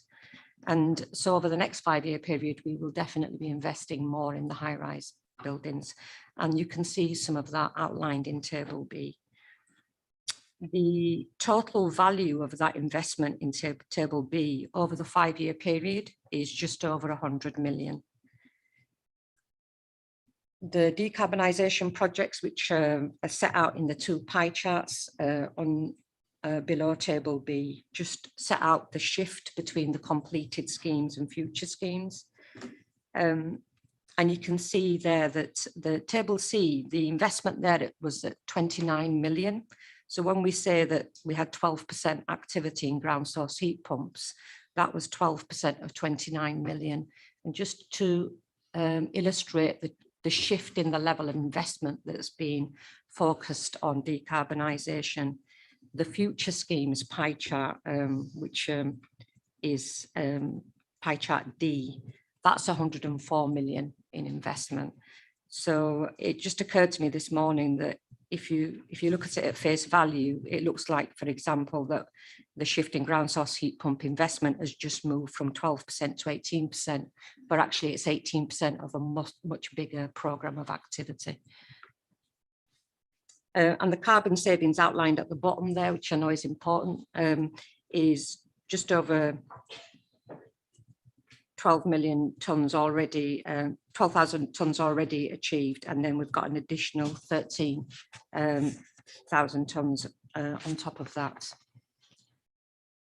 And so over the next 5-year period, we will definitely be investing more in the high-rise buildings. And you can see some of that outlined in table B. The total value of that investment in table B over the 5-year period is just over 100 million. The decarbonisation projects, which are set out in the 2 pie charts on below table B, just set out the shift between the completed schemes and future schemes. And you can see there that the table C, the investment there was at 29 million. So when we say that we had 12% activity in ground source heat pumps, that was 12% of 29 million. And just to illustrate the shift in the level of investment that's been focused on decarbonisation, the future schemes pie chart, which is pie chart D, that's 104 million in investment. So it just occurred to me this morning that if you look at it at face value, it looks like, for example, that the shift in ground source heat pump investment has just moved from 12% to 18%, but actually it's 18% of a much bigger programme of activity. And the carbon savings outlined at the bottom there, which I know is important, is just over 12 million tonnes already, 12,000 tonnes already achieved, and then we've got an additional 13,000 tonnes on top of that.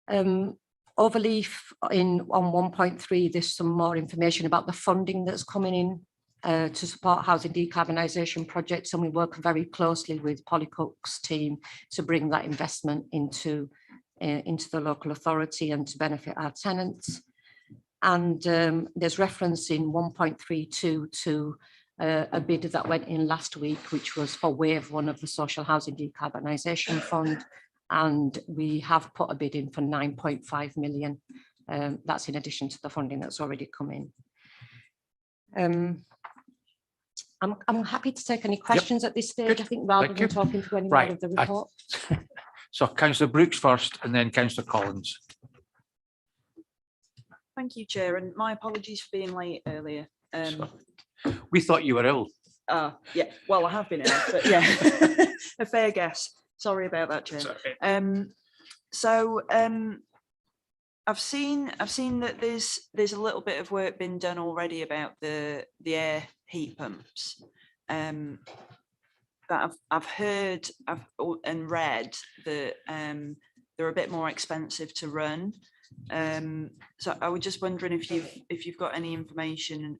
Overleaf on 1.3, there's some more information about the funding that's coming in to support housing decarbonisation projects, and we work very closely with Polly Cook's team to bring that investment into the local authority and to benefit our tenants. And there's reference in 1.32 to a bid that went in last week, which was for wave 1 of the Social Housing Decarbonisation Fund. And we have put a bid in for 9.5 million. That's in addition to the funding that's already come in. I'm happy to take any questions at this stage, I think, rather than talking through any more of the report. So Councillor Brooks first and then Councillor Collins. Thank you, Chair, and my apologies for being late earlier. We thought you were ill. Yeah, well, I have been ill, but yeah, a fair guess. Sorry about that, Chair. I've seen that there's a little bit of work been done already about the air heat pumps. That I've heard and read that they're a bit more expensive to run. So I was just wondering if you've got any information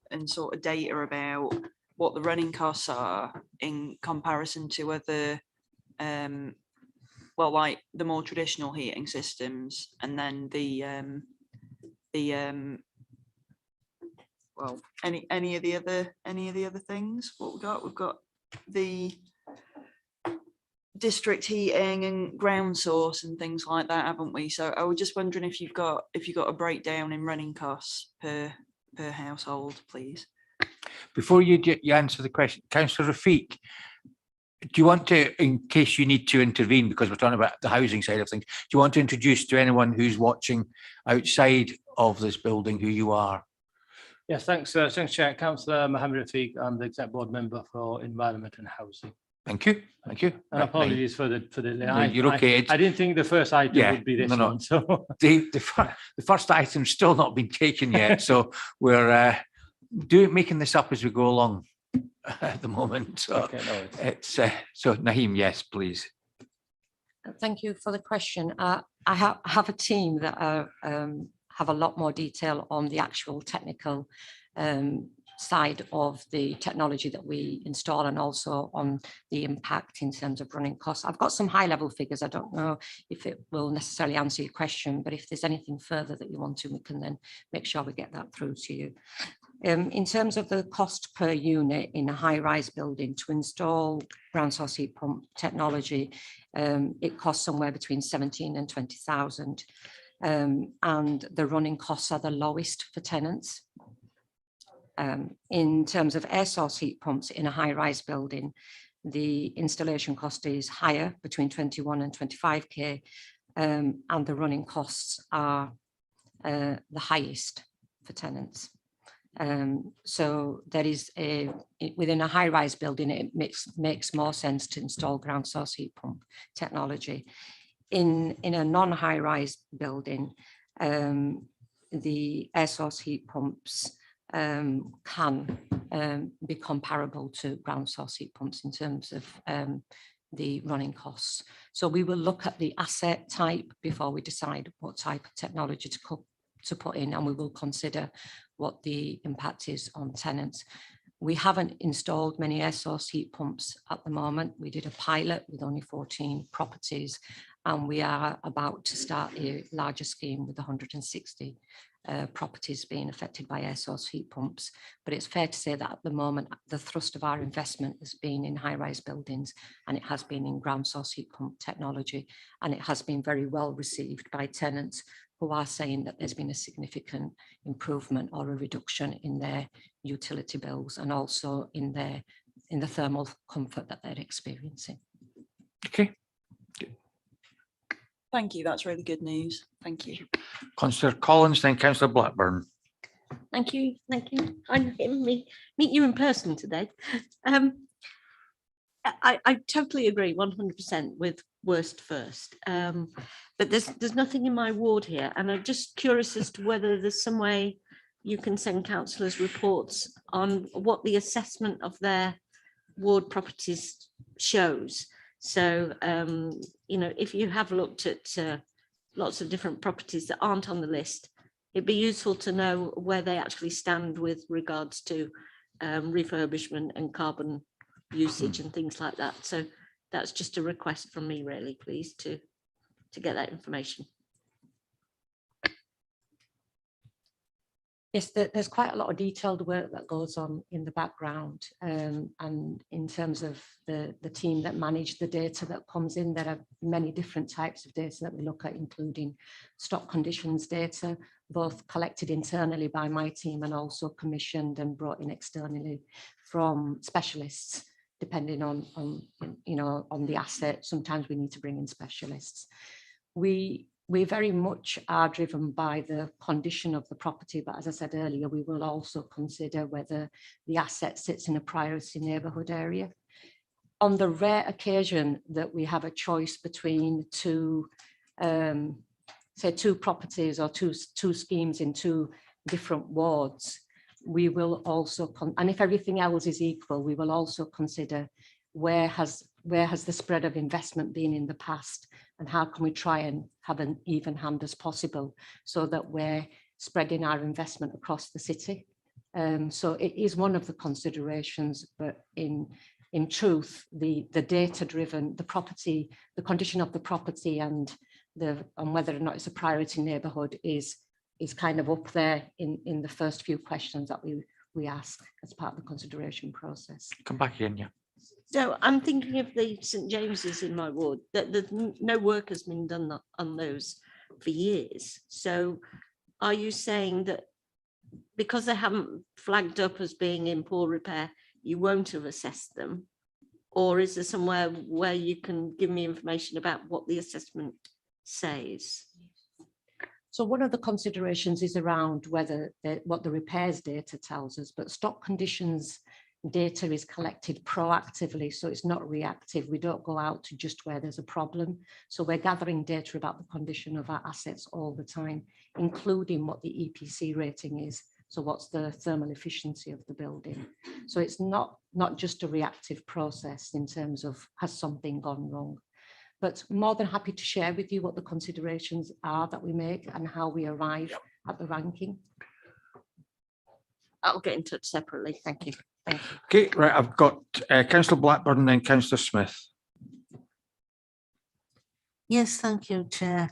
and sort of data about what the running costs are in comparison to other, well, like the more traditional heating systems, and then well, any of the other things. What we've got the district heating and ground source and things like that, haven't we? So I was just wondering if you've got a breakdown in running costs per household, please. Before you answer the question, Councillor Rafiq, do you want to, in case you need to intervene, because we're talking about the housing side of things, do you want to introduce to anyone who's watching outside of this building who you are? Yes, thanks, Chair. Councillor Mohammed Rafiq, I'm the Exec Board Member for Environment and Housing. Thank you. And apologies for the No, you're okay. I didn't think the first item would be this one. So the first item's still not been taken yet, so we're making this up as we go along at the moment. So okay, no, it's so Naheem, yes, please. Thank you for the question. I have a team that have a lot more detail on the actual technical side of the technology that we install, and also on the impact in terms of running costs. I've got some high level figures. I don't know if it will necessarily answer your question, but if there's anything further that you want to, we can then make sure we get that through to you. In terms of the cost per unit in a high-rise building to install ground source heat pump technology, it costs somewhere between 17 and 20,000. And the running costs are the lowest for tenants. In terms of air source heat pumps in a high-rise building, the installation cost is higher, between 21 and 25k, and the running costs are the highest for tenants. So there is within a high-rise building, it makes more sense to install ground source heat pump technology. In a non-high-rise building, the air source heat pumps can be comparable to ground source heat pumps in terms of the running costs. So we will look at the asset type before we decide what type of technology to put in, and we will consider what the impact is on tenants. We haven't installed many air source heat pumps at the moment. We did a pilot with only 14 properties, and we are about to start a larger scheme with 160 properties being affected by air source heat pumps. But it's fair to say that at the moment, the thrust of our investment has been in high-rise buildings, and it has been in ground source heat pump technology, and it has been very well received by tenants who are saying that there's been a significant improvement or a reduction in their utility bills, and also in the thermal comfort that they're experiencing. Okay. Thank you. That's really good news. Thank you. Councillor Collins, then Councillor Blackburn. Thank you. Thank you. I'm getting me meet you in person today. I totally agree 100% with worst first. But there's nothing in my ward here, and I'm just curious as to whether there's some way you can send councillors reports on what the assessment of their ward properties shows. So, you know, if you have looked at lots of different properties that aren't on the list, it'd be useful to know where they actually stand with regards to refurbishment and carbon usage and things like that. So that's just a request from me, really, please, to get that information. Yes, there's quite a lot of detailed work that goes on in the background, and in terms of the team that manage the data that comes in, there are many different types of data that we look at, including stock conditions data, both collected internally by my team and also commissioned and brought in externally from specialists, depending on you know, on the asset. Sometimes we need to bring in specialists. We very much are driven by the condition of the property, but as I said earlier, we will also consider whether the asset sits in a priority neighbourhood area. On the rare occasion that we have a choice between two, say two properties or two schemes in two different wards, we will also, and if everything else is equal, we will also consider where has the spread of investment been in the past, and how can we try and have an even hand as possible so that we're spreading our investment across the city. So it is one of the considerations, but in truth, the data driven, the property, the condition of the property and whether or not it's a priority neighbourhood is kind of up there in the first few questions that we ask as part of the consideration process. Come back again, yeah. So I'm thinking of the St James's in my ward, that no work has been done on those for years. So are you saying that because they haven't flagged up as being in poor repair, you won't have assessed them? Or is there somewhere where you can give me information about what the assessment says? So one of the considerations is around whether what the repairs data tells us, but stock conditions data is collected proactively, so it's not reactive. We don't go out to just where there's a problem. So we're gathering data about the condition of our assets all the time, including what the EPC rating is. So what's the thermal efficiency of the building? So it's not just a reactive process in terms of has something gone wrong. But more than happy to share with you what the considerations are that we make and how we arrive at the ranking. I'll get in touch separately. Thank you. Thank you. Okay, right, I've got Councillor Blackburn and then Councillor Smith. Yes, thank you, Chair.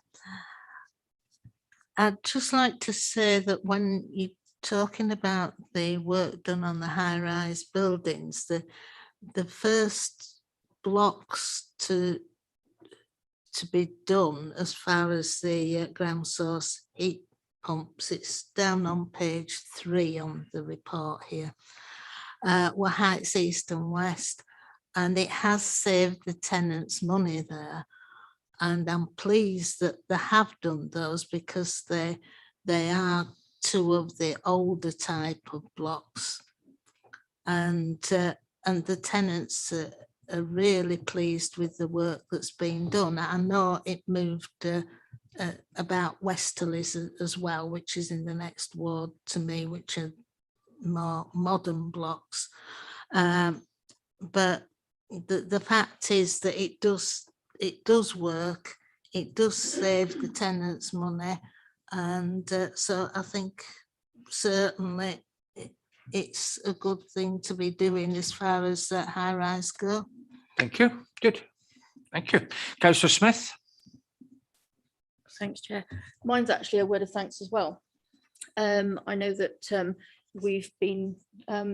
I'd just like to say that when you're talking about the work done on the high-rise buildings, the first blocks to be done as far as the ground source heat pumps, it's down on page 3 on the report here, were heights east and west, and it has saved the tenants money there. And I'm pleased that they have done those because they are two of the older type of blocks, and the tenants are really pleased with the work that's been done. I know it moved about westerlies as well, which is in the next ward to me, which are more modern blocks. But the fact is that it does work, it does save the tenants money, and so I think certainly it's a good thing to be doing as far as high-rise go. Thank you. Good. Thank you. Councillor Smith. Thanks, Chair. Mine's actually a word of thanks as well. I know that we've been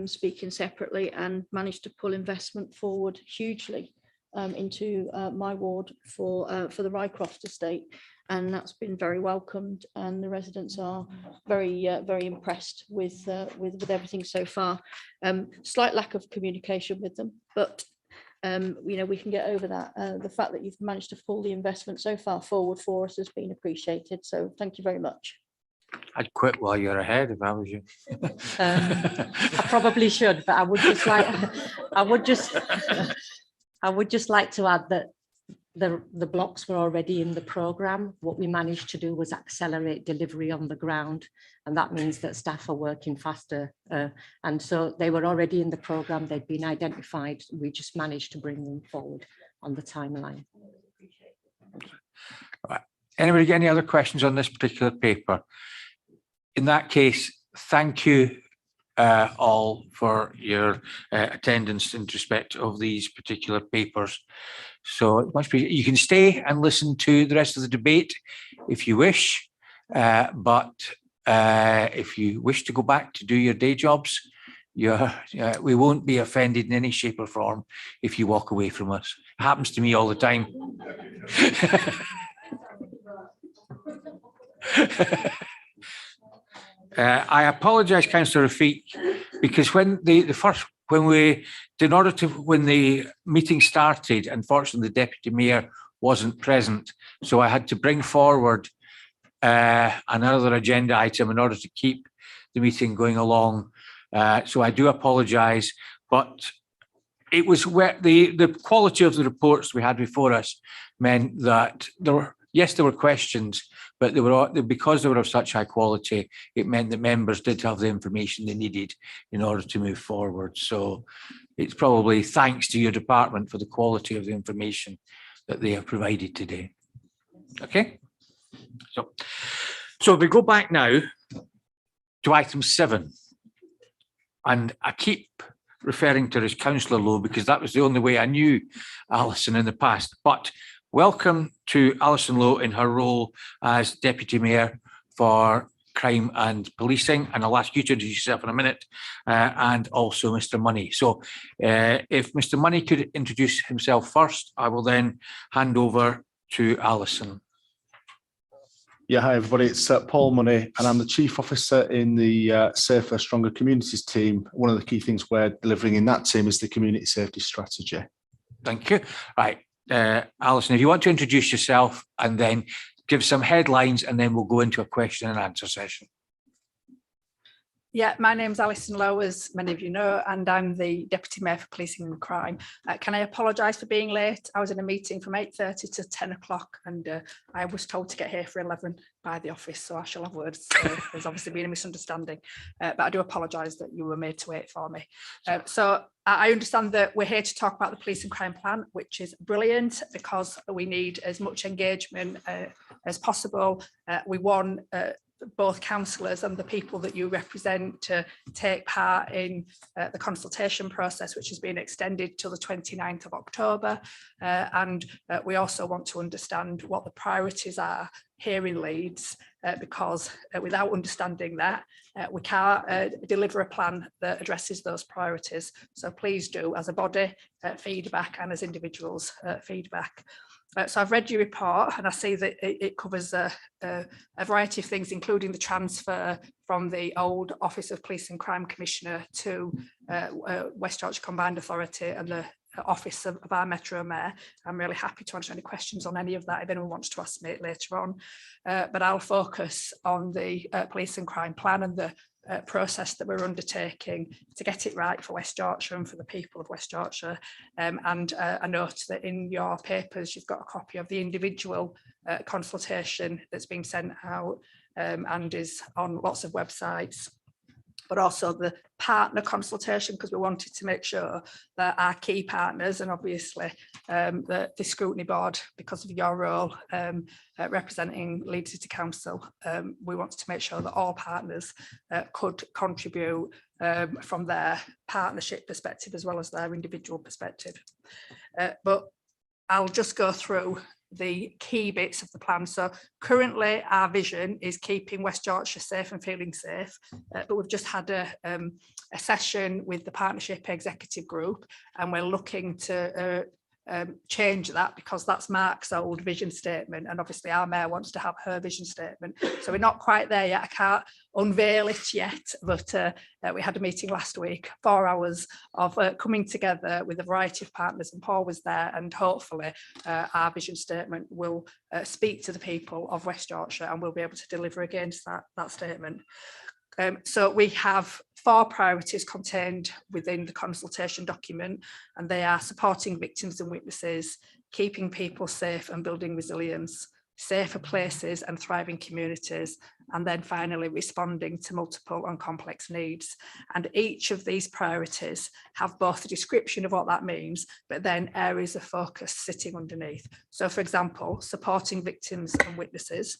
speaking separately and managed to pull investment forward hugely into my ward for the Rycroft estate, and that's been very welcomed, and the residents are very impressed with everything so far. Slight lack of communication with them, but you know, we can get over that. The fact that you've managed to pull the investment so far forward for us has been appreciated, so thank you very much. I'd quit while you're ahead if I was you. I probably should, but I would just I would just like to add that the blocks were already in the programme. What we managed to do was accelerate delivery on the ground, and that means that staff are working faster. And so they were already in the programme, they'd been identified. We just managed to bring them forward on the timeline. Right. Anybody get any other questions on this particular paper? In that case, thank you all for your attendance in respect of these particular papers. So it must be, you can stay and listen to the rest of the debate if you wish, but if you wish to go back to do your day jobs, we won't be offended in any shape or form if you walk away from us. It happens to me all the time. I apologise, Councillor Rafiq, because when when the meeting started, unfortunately the Deputy Mayor wasn't present, so I had to bring forward another agenda item in order to keep the meeting going along. So I do apologise, but it was where the quality of the reports we had before us meant that there were questions, but because they were of such high quality, it meant that members did have the information they needed in order to move forward. So it's probably thanks to your department for the quality of the information that they have provided today. Okay, so we go back now to item 7, and I keep referring to her as Councillor Lowe because that was the only way I knew Alison in the past. But welcome to Alison Lowe in her role as Deputy Mayor for Crime and Policing. And I'll ask you to introduce yourself in a minute, and also Mr. Money. So if Mr. Money could introduce himself first, I will then hand over to Alison. Yeah, hi everybody, it's Paul Money and I'm the Chief Officer in the Safer, Stronger Communities team. One of the key things we're delivering in that team is the community safety strategy. Thank you. Right, Alison, if you want to introduce yourself and then give some headlines, and then we'll go into a question and answer session. Yeah, my name's Alison Lowe, as many of you know, and I'm the Deputy Mayor for Policing and Crime. Can I apologise for being late? I was in a meeting from 8:30 to 10 o'clock and I was told to get here for 11 by the office, so I shall have words. There's obviously been a misunderstanding, but I do apologise that you were made to wait for me. So I understand that we're here to talk about the Police and Crime Plan, which is brilliant because we need as much engagement as possible. We want both councillors and the people that you represent to take part in the consultation process, which has been extended till the 29th of October. And we also want to understand what the priorities are here in Leeds, because without understanding that, we can't deliver a plan that addresses those priorities. So please do, as a body, feedback, and as individuals, feedback. So I've read your report and I see that it covers a variety of things, including the transfer from the old Office of Police and Crime Commissioner to West Yorkshire Combined Authority and the Office of our Metro Mayor. I'm really happy to answer any questions on any of that if anyone wants to ask me later on. But I'll focus on the Police and Crime Plan and the process that we're undertaking to get it right for West Yorkshire and for the people of West Yorkshire. And I note that in your papers you've got a copy of the individual consultation that's been sent out and is on lots of websites, but also the partner consultation, because we wanted to make sure that our key partners, and obviously the Scrutiny Board, because of your role representing Leeds City Council, we wanted to make sure that all partners could contribute from their partnership perspective as well as their individual perspective. But I'll just go through the key bits of the plan. So currently our vision is keeping West Yorkshire safe and feeling safe, but we've just had a session with the partnership executive group and we're looking to change that, because that's Mark's old vision statement and obviously our mayor wants to have her vision statement. So we're not quite there yet. I can't unveil it yet, but we had a meeting last week, 4 hours of coming together with a variety of partners, and Paul was there, and hopefully our vision statement will speak to the people of West Yorkshire and we'll be able to deliver against that statement. So we have 4 priorities contained within the consultation document, and they are supporting victims and witnesses, keeping people safe and building resilience, safer places and thriving communities, and then finally responding to multiple and complex needs. And each of these priorities have both a description of what that means, but then areas of focus sitting underneath. So for example, supporting victims and witnesses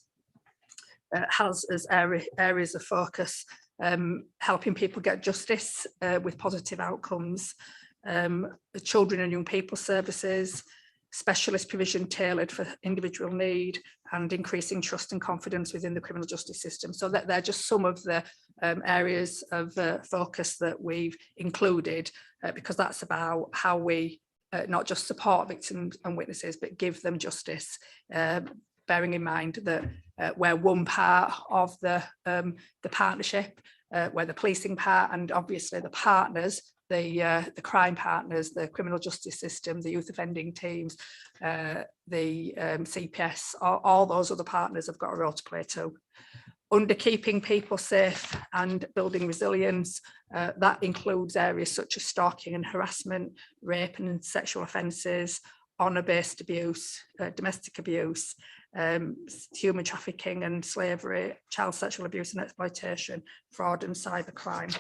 has as areas of focus helping people get justice with positive outcomes, the children and young people services, specialist provision tailored for individual need, and increasing trust and confidence within the criminal justice system. So that they're just some of the areas of focus that we've included because that's about how we not just support victims and witnesses, but give them justice, bearing in mind that we're one part of the partnership, we're the policing part, and obviously the partners, the crime partners, the criminal justice system, the youth offending teams, the CPS, all those other partners have got a role to play too. Under keeping people safe and building resilience, that includes areas such as stalking and harassment, rape and sexual offences, honour-based abuse, domestic abuse, human trafficking and slavery, child sexual abuse and exploitation, fraud and cybercrime.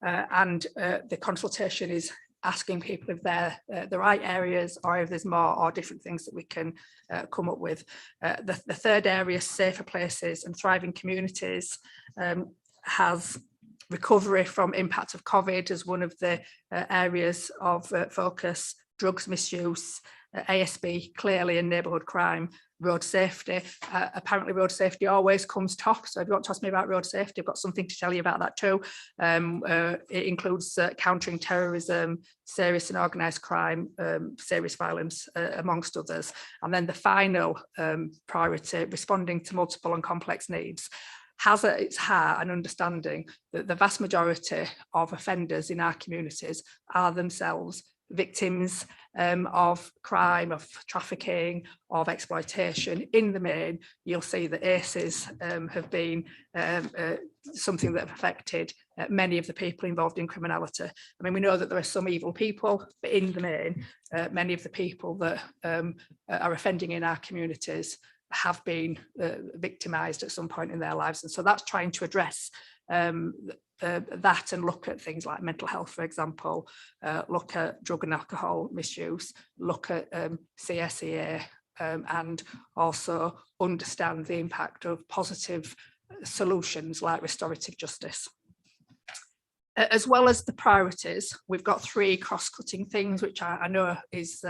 And the consultation is asking people if they're the right areas or if there's more or different things that we can come up with. The third area, safer places and thriving communities, has recovery from impact of COVID as one of the areas of focus, drugs misuse, ASB clearly, and neighbourhood crime, road safety. Apparently road safety always comes top, so if you want to ask me about road safety, I've got something to tell you about that too. It includes countering terrorism, serious and organised crime, serious violence, amongst others. And then the final priority, responding to multiple and complex needs, has at its heart an understanding that the vast majority of offenders in our communities are themselves victims of crime, of trafficking, of exploitation. In the main, you'll see that ACEs have been something that have affected many of the people involved in criminality. I mean, we know that there are some evil people, but in the main, many of the people that are offending in our communities have been victimised at some point in their lives. And so that's trying to address that and look at things like mental health, for example, look at drug and alcohol misuse, look at CSEA, and also understand the impact of positive solutions like restorative justice. As well as the priorities, we've got 3 cross-cutting things, which I know is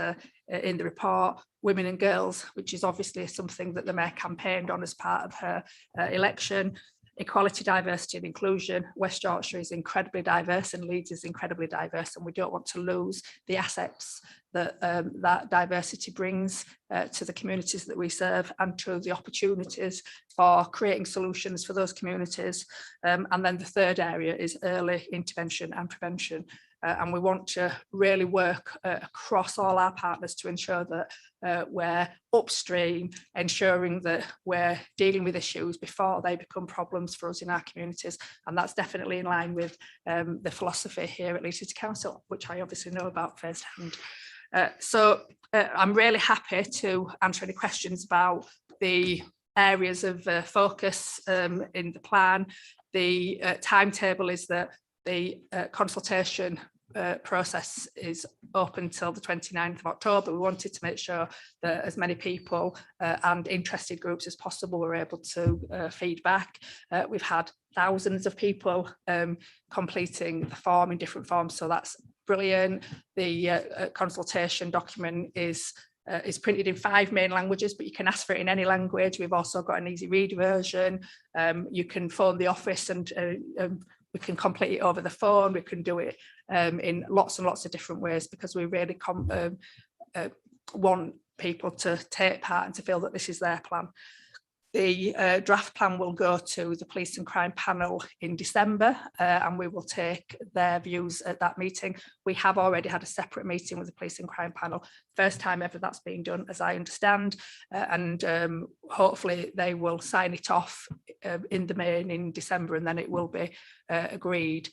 in the report. Women and girls, which is obviously something that the Mayor campaigned on as part of her election. Equality, diversity and inclusion. West Yorkshire is incredibly diverse and Leeds is incredibly diverse, and we don't want to lose the assets that that diversity brings to the communities that we serve and to the opportunities for creating solutions for those communities. And then the third area is early intervention and prevention. And we want to really work across all our partners to ensure that we're upstream, ensuring that we're dealing with issues before they become problems for us in our communities. And that's definitely in line with the philosophy here at Leeds City Council, which I obviously know about firsthand. So I'm really happy to answer any questions about the areas of focus in the plan. The timetable is that the consultation process is open till the 29th of October. We wanted to make sure that as many people and interested groups as possible were able to feedback. We've had thousands of people completing the form in different forms, so that's brilliant. The consultation document is printed in 5 main languages, but you can ask for it in any language. We've also got an easy read version. You can phone the office and we can complete it over the phone. We can do it in lots and lots of different ways because we really want people to take part and to feel that this is their plan. The draft plan will go to the Police and Crime Panel in December, and we will take their views at that meeting. We have already had a separate meeting with the Police and Crime Panel, first time ever that's been done, as I understand, and hopefully they will sign it off in the main in December, and then it will be agreed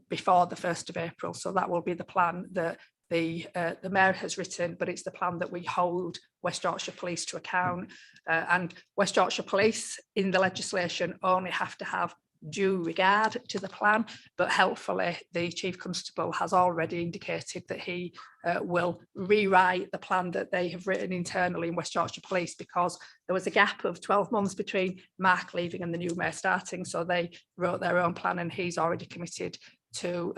before the 1st of April. So that will be the plan that the Mayor has written, but it's the plan that we hold West Yorkshire Police to account. And West Yorkshire Police in the legislation only have to have due regard to the plan, but helpfully the Chief Constable has already indicated that he will rewrite the plan that they have written internally in West Yorkshire Police, because there was a gap of 12 months between Mark leaving and the new Mayor starting, so they wrote their own plan, and he's already committed to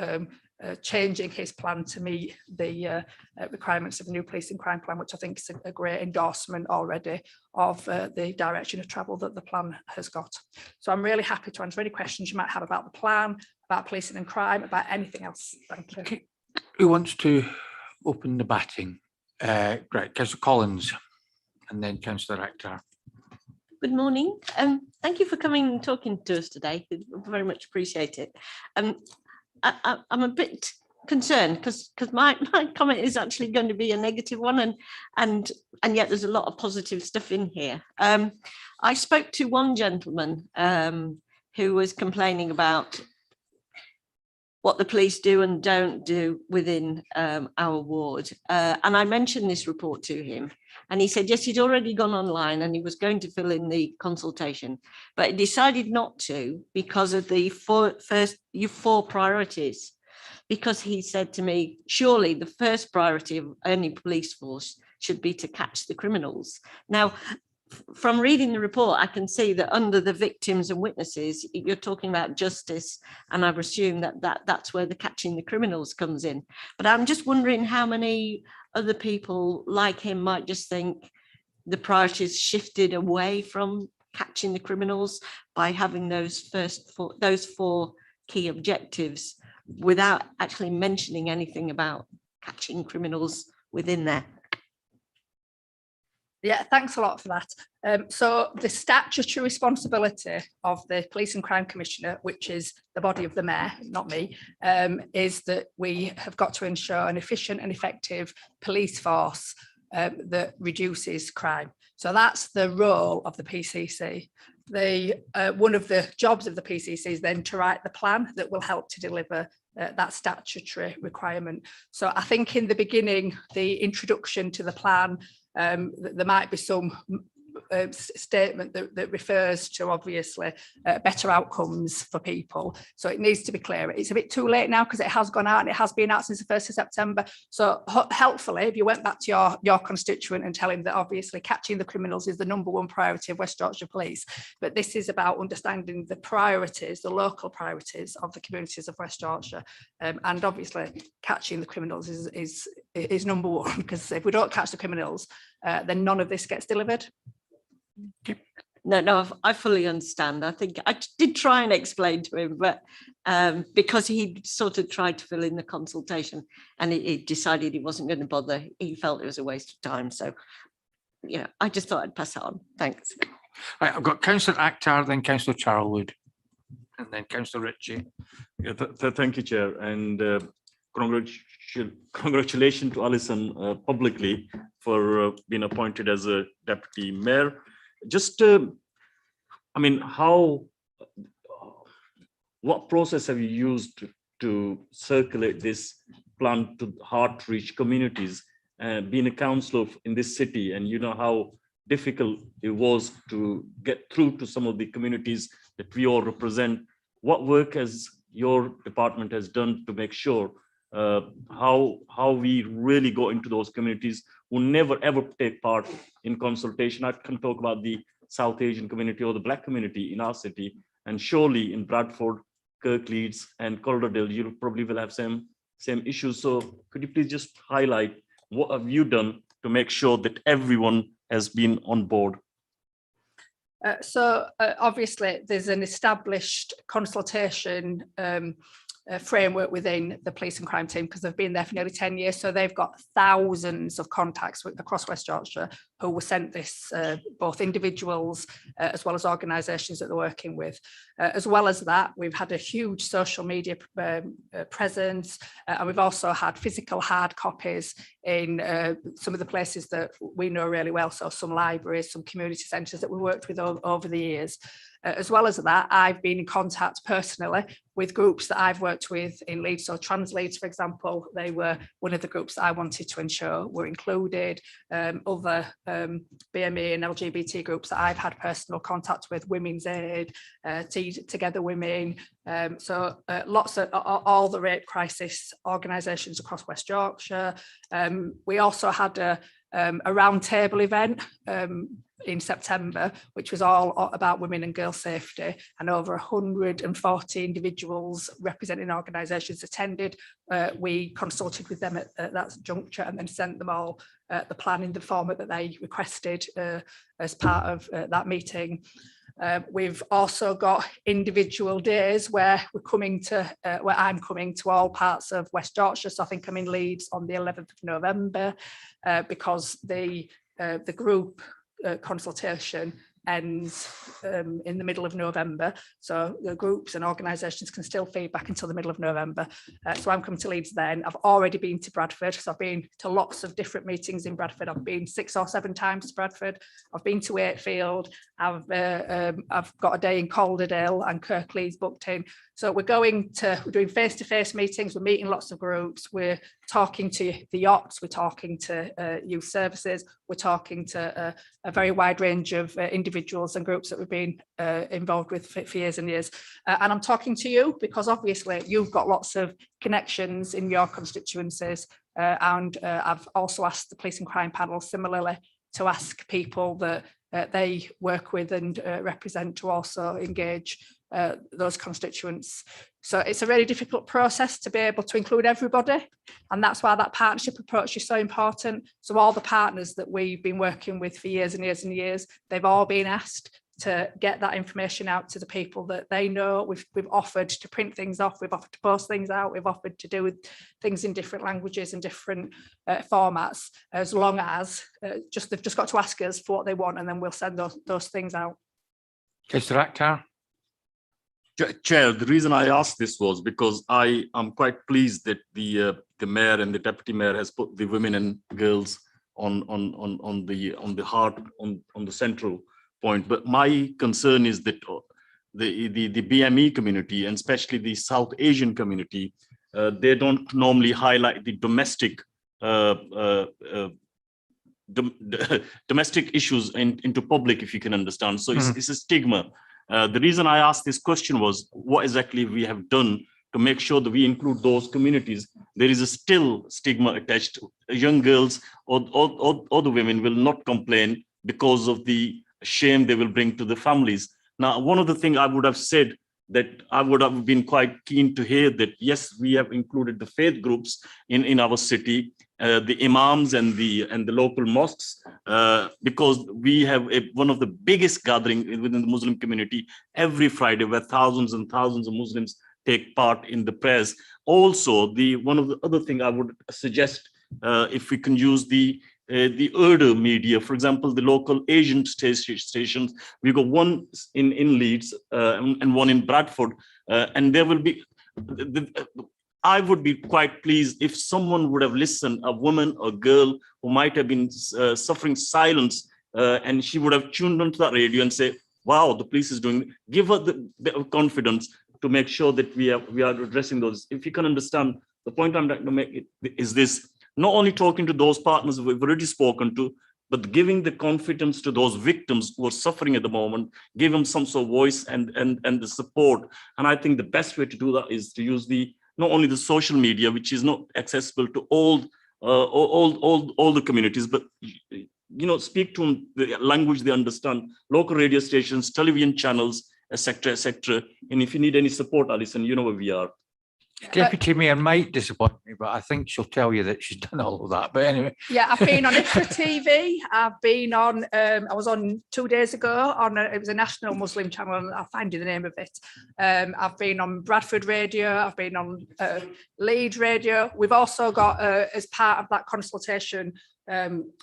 changing his plan to meet the requirements of the new Police and Crime Plan, which I think is a great endorsement already of the direction of travel that the plan has got. So I'm really happy to answer any questions you might have about the plan, about policing and crime, about anything else. Thank you. Okay. Who wants to open the batting? Great, Councillor Collins and then Councillor Akhtar. Good morning. Thank you for coming and talking to us today. Very much appreciate it. I'm a bit concerned because my comment is actually going to be a negative one, and yet there's a lot of positive stuff in here. I spoke to one gentleman who was complaining about what the police do and don't do within our ward, and I mentioned this report to him, and he said yes, he'd already gone online and he was going to fill in the consultation, but he decided not to because of the four priorities. Because he said to me, surely the first priority of any police force should be to catch the criminals. Now, from reading the report, I can see that under the victims and witnesses, you're talking about justice, and I assume that's where the catching the criminals comes in. But I'm just wondering how many other people like him might just think the priorities shifted away from catching the criminals by having those four key objectives without actually mentioning anything about catching criminals within there. Yeah, thanks a lot for that. So the statutory responsibility of the Police and Crime Commissioner, which is the body of the Mayor, not me, is that we have got to ensure an efficient and effective police force that reduces crime. So that's the role of the PCC. One of the jobs of the PCC is then to write the plan that will help to deliver that statutory requirement. So I think in the beginning, the introduction to the plan, there might be some statement that refers to obviously better outcomes for people. So it needs to be clear. It's a bit too late now because it has gone out and it has been out since the 1st of September. So helpfully, if you went back to your constituent and tell him that obviously catching the criminals is the #1 priority of West Yorkshire Police, but this is about understanding the priorities, the local priorities of the communities of West Yorkshire. And obviously catching the criminals is #1, because if we don't catch the criminals, then none of this gets delivered. No, I fully understand. I think I did try and explain to him, but because he sort of tried to fill in the consultation and he decided he wasn't going to bother, he felt it was a waste of time. So, yeah, I just thought I'd pass it on. Thanks. Right, I've got Councillor Akhtar, then Councillor Charlwood, and then Councillor Ritchie. Yeah, thank you, Chair, and congratulations to Alison publicly for being appointed as a Deputy Mayor. Just, I mean, what process have you used to circulate this plan to hard-to-reach communities? Being a councillor in this city, and you know how difficult it was to get through to some of the communities that we all represent. What work has your department has done to make sure how we really go into those communities who never ever take part in consultation? I can talk about the South Asian community or the Black community in our city, and surely in Bradford, Kirk, Leeds, and Calderdale, you probably will have same issues. So could you please just highlight what have you done to make sure that everyone has been on board? Obviously, there's an established consultation framework within the police and crime team, because they've been there for nearly 10 years. So they've got thousands of contacts across West Yorkshire who were sent this, both individuals as well as organisations that they're working with. As well as that, we've had a huge social media presence, and we've also had physical hard copies in some of the places that we know really well, so some libraries, some community centres that we worked with over the years. As well as that, I've been in contact personally with groups that I've worked with in Leeds. So Trans Leeds, for example, they were one of the groups that I wanted to ensure were included. Other BME and LGBT groups that I've had personal contact with, Women's Aid, Together Women, lots of all the rape crisis organisations across West Yorkshire. We also had a roundtable event in September, which was all about women and girl safety, and over 140 individuals representing organisations attended. We consulted with them at that juncture and then sent them all the plan in the format that they requested as part of that meeting. We've also got individual days where we're coming to, where I'm coming to all parts of West Yorkshire. So I think I'm in Leeds on the 11th of November because the group consultation ends in the middle of November. So the groups and organisations can still feed back until the middle of November. So I'm coming to Leeds then. I've already been to Bradford, so I've been to lots of different meetings in Bradford. I've been 6 or 7 times to Bradford. I've been to Wakefield. I've got a day in Calderdale and Kirklees booked in. So we're doing face-to-face meetings. We're meeting lots of groups. We're talking to the yachts. We're talking to youth services. We're talking to a very wide range of individuals and groups that we've been involved with for years and years. And I'm talking to you because obviously you've got lots of connections in your constituencies. And I've also asked the Police and Crime Panel similarly to ask people that they work with and represent to also engage those constituents. So it's a really difficult process to be able to include everybody, and that's why that partnership approach is so important. So all the partners that we've been working with for years and years and years, they've all been asked to get that information out to the people that they know. We've offered to print things off, we've offered to post things out, we've offered to do things in different languages and different formats, as long as they've just got to ask us for what they want, and then we'll send those things out. Councillor Akhtar. Chair, the reason I asked this was because I am quite pleased that the mayor and the deputy mayor has put the women and girls on the central point. But my concern is that the BME community, and especially the South Asian community, they don't normally highlight the domestic issues into public, if you can understand. So it's a stigma. The reason I asked this question was what exactly we have done to make sure that we include those communities. There is a still stigma attached. Young girls or the women will not complain because of the shame they will bring to the families. Now, one of the things I would have said that I would have been quite keen to hear that, yes, we have included the faith groups in our city, the imams and the local mosques, because we have one of the biggest gatherings within the Muslim community every Friday, where thousands and thousands of Muslims take part in the prayers. Also, one of the other thing I would suggest, if we can use the Urdu media, for example, the local Asian stations. We got one in Leeds and one in Bradford, and there will be. I would be quite pleased if someone would have listened, a woman or girl who might have been suffering silence, and she would have tuned onto that radio and say, "Wow, the police is doing." Give her the bit of confidence to make sure that we are addressing those. If you can understand, the point I'm trying to make is this. Not only talking to those partners we've already spoken to, but giving the confidence to those victims who are suffering at the moment, give them some sort of voice and the support. And I think the best way to do that is to use not only the social media, which is not accessible to all the communities, but speak to them the language they understand, local radio stations, television channels, etc., etc. And if you need any support, Alison, you know where we are. Deputy Mayor might disappoint me, but I think she'll tell you that she's done all of that. But anyway. Yeah, I've been on IFRA TV. I've been on, I was on 2 days ago it was a national Muslim channel, and I'll find you the name of it. I've been on Bradford Radio. I've been on Leeds Radio. We've also got, as part of that consultation,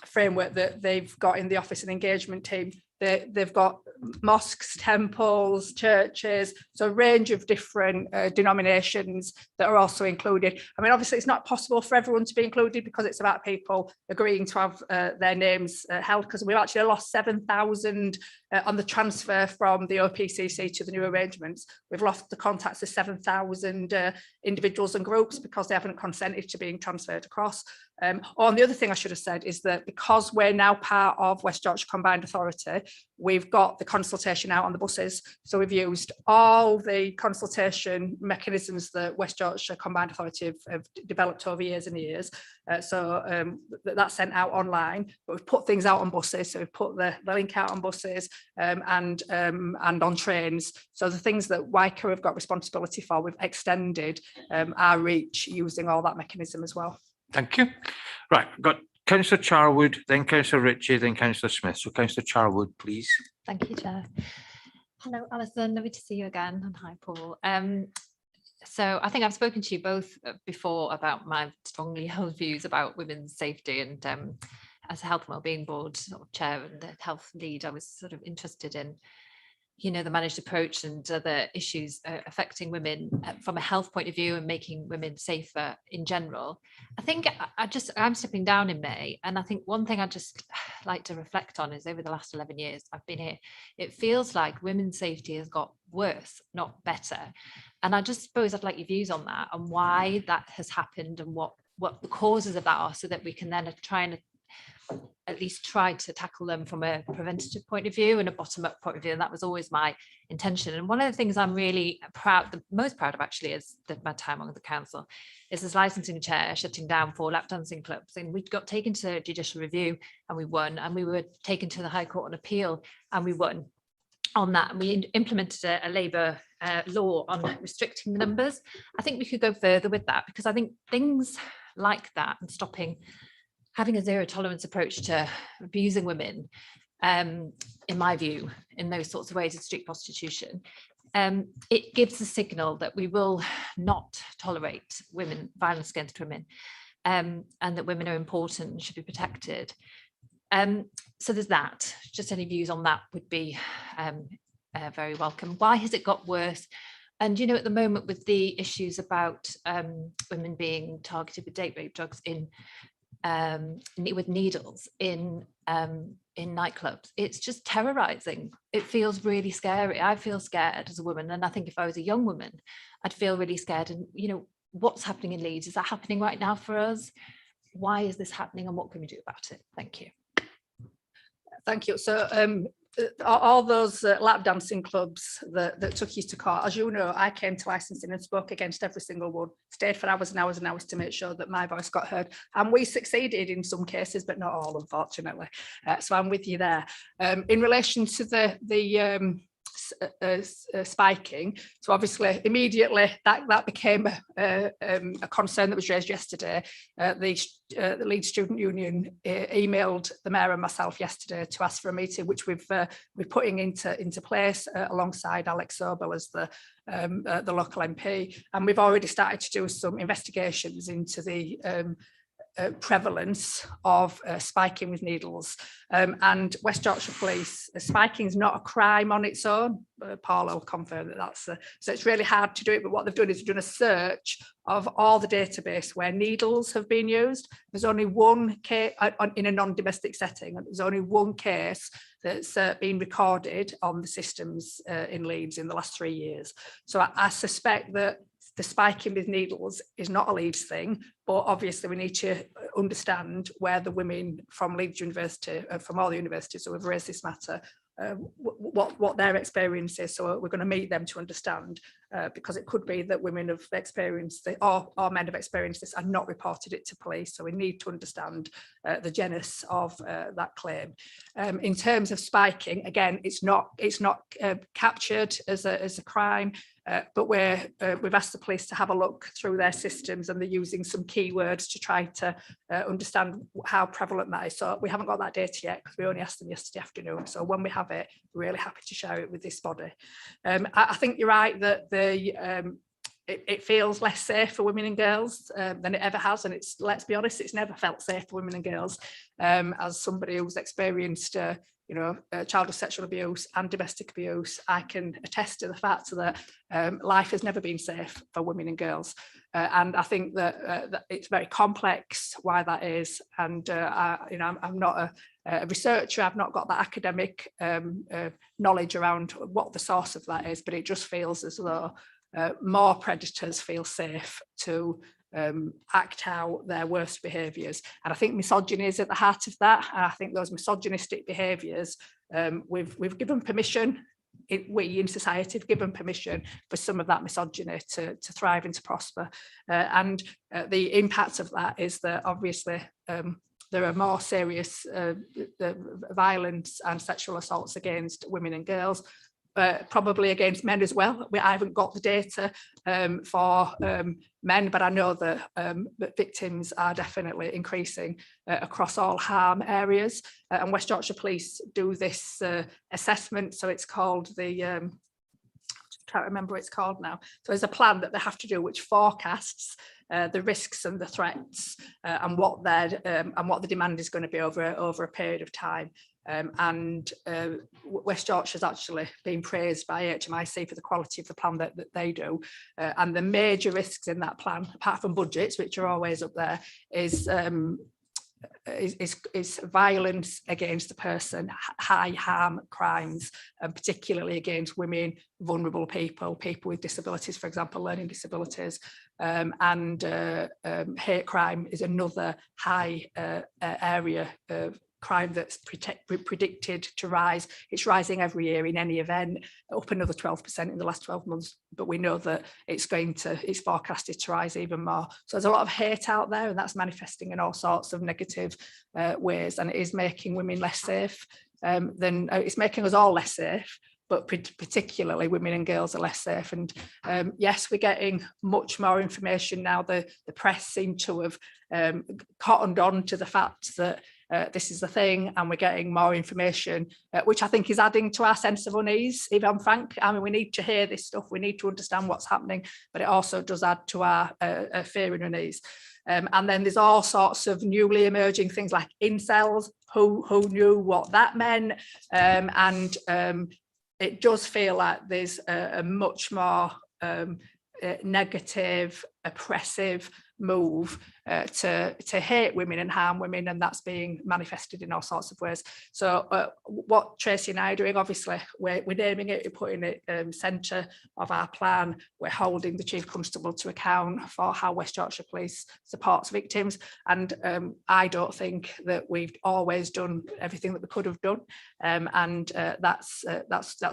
framework that they've got in the office and engagement team. They've got mosques, temples, churches, so a range of different denominations that are also included. I mean, obviously it's not possible for everyone to be included because it's about people agreeing to have their names held, because we've actually lost 7,000 on the transfer from the OPCC to the new arrangements. We've lost the contacts of 7,000 individuals and groups because they haven't consented to being transferred across. And the other thing I should have said is that because we're now part of West Yorkshire Combined Authority, we've got the consultation out on the buses. So we've used all the consultation mechanisms that West Yorkshire Combined Authority have developed over years and years. That's sent out online, but we've put things out on buses. So we've put the link out on buses and on trains. So the things that WICA have got responsibility for, we've extended our reach using all that mechanism as well. Thank you. Right, I've got Councillor Charwood, then Councillor Ritchie, then Councillor Smith. So Councillor Charwood, please. Thank you, Chair. Hello, Alison. Lovely to see you again. And hi, Paul. So I think I've spoken to you both before about my strongly held views about women's safety, and as a Health and Wellbeing Board sort of chair and the health lead, I was sort of interested in, you know, the managed approach and other issues affecting women from a health point of view and making women safer in general. I think I'm stepping down in May, and I think one thing I just like to reflect on is over the last 11 years I've been here, it feels like women's safety has got worse, not better. And I just suppose I'd like your views on that and why that has happened and what the causes of that are, so that we can then try and at least try to tackle them from a preventative point of view and a bottom-up point of view. And that was always my intention. And one of the things I'm really the most proud of actually is my time on the council is as licensing chair shutting down 4 lap dancing clubs. And we got taken to judicial review and we won, and we were taken to the High Court on appeal and we won on that. And we implemented a Labour law on restricting the numbers. I think we could go further with that, because I think things like that and having a zero tolerance approach to abusing women, in my view, in those sorts of ways of street prostitution, it gives a signal that we will not tolerate violence against women, and that women are important and should be protected. So there's that. Just any views on that would be very welcome. Why has it got worse? And, you know, at the moment with the issues about women being targeted with date rape drugs with needles in nightclubs, it's just terrorizing. It feels really scary. I feel scared as a woman, and I think if I was a young woman I'd feel really scared. And you know, what's happening in Leeds, is that happening right now for us? Why is this happening and what can we do about it? Thank you. Thank you. So all those lap dancing clubs that took you to court, as you know, I came to licensing and spoke against every single one, stayed for hours and hours and hours to make sure that my voice got heard. And we succeeded in some cases, but not all, unfortunately. So I'm with you there. In relation to the spiking, so obviously immediately that became a concern that was raised yesterday. The Leeds Student Union emailed the mayor and myself yesterday to ask for a meeting, which we're putting into place alongside Alex Sobel as the local MP, and we've already started to do some investigations into the prevalence of spiking with needles, and West Yorkshire Police, spiking is not a crime on its own. Paul will confirm that so it's really hard to do it, but what they've done is they've done a search of all the database where needles have been used. There's only one case in a non-domestic setting, and there's only one case that's been recorded on the systems in Leeds in the last 3 years. So I suspect that the spiking with needles is not a Leeds thing, but obviously we need to understand where the women from Leeds University, from all the universities who have raised this matter, what their experience is. So we're going to meet them to understand, because it could be that women have experienced it, or men have experienced this and not reported it to police. So we need to understand the genesis of that claim. In terms of spiking, again, it's not captured as a crime. But we've asked the police to have a look through their systems, and they're using some keywords to try to understand how prevalent that is. So we haven't got that data yet because we only asked them yesterday afternoon. So when we have it, we're really happy to share it with this body. I think you're right that it feels less safe for women and girls than it ever has, and let's be honest, it's never felt safe for women and girls. As somebody who's experienced childhood sexual abuse and domestic abuse, I can attest to the fact that life has never been safe for women and girls. And I think that it's very complex why that is. And I'm not a researcher, I've not got that academic knowledge around what the source of that is, but it just feels as though more predators feel safe to act out their worst behaviours. And I think misogyny is at the heart of that. And I think those misogynistic behaviours, we've given permission, we in society have given permission for some of that misogyny to thrive and to prosper. And the impact of that is that obviously there are more serious violence and sexual assaults against women and girls, probably against men as well. I haven't got the data for men, but I know that victims are definitely increasing across all harm areas. And West Yorkshire Police do this assessment, so it's called the can't remember what it's called now. So there's a plan that they have to do which forecasts the risks and the threats and what the demand is going to be over a period of time. And West Yorkshire's actually been praised by HMIC for the quality of the plan that they do. And the major risks in that plan, apart from budgets, which are always up there, is violence against the person, high harm crimes, and particularly against women, vulnerable people with disabilities, for example, learning disabilities. And hate crime is another high area of crime that's predicted to rise. It's rising every year in any event, up another 12% in the last 12 months, but we know that it's forecasted to rise even more. So there's a lot of hate out there, and that's manifesting in all sorts of negative ways, and it is making women less safe. It's making us all less safe, but particularly women and girls are less safe. And yes, we're getting much more information now. The press seem to have cottoned on to the fact that this is the thing, and we're getting more information, which I think is adding to our sense of unease, if I'm frank. I mean, we need to hear this stuff, we need to understand what's happening, but it also does add to our fear and unease. And then there's all sorts of newly emerging things like incels, who knew what that meant, and it does feel like there's a much more negative, oppressive move to hate women and harm women, and that's being manifested in all sorts of ways. So what Tracy and I are doing, obviously we're naming it, we're putting it centre of our plan. We're holding the Chief Constable to account for how West Yorkshire Police supports victims, and I don't think that we've always done everything that we could have done, and that's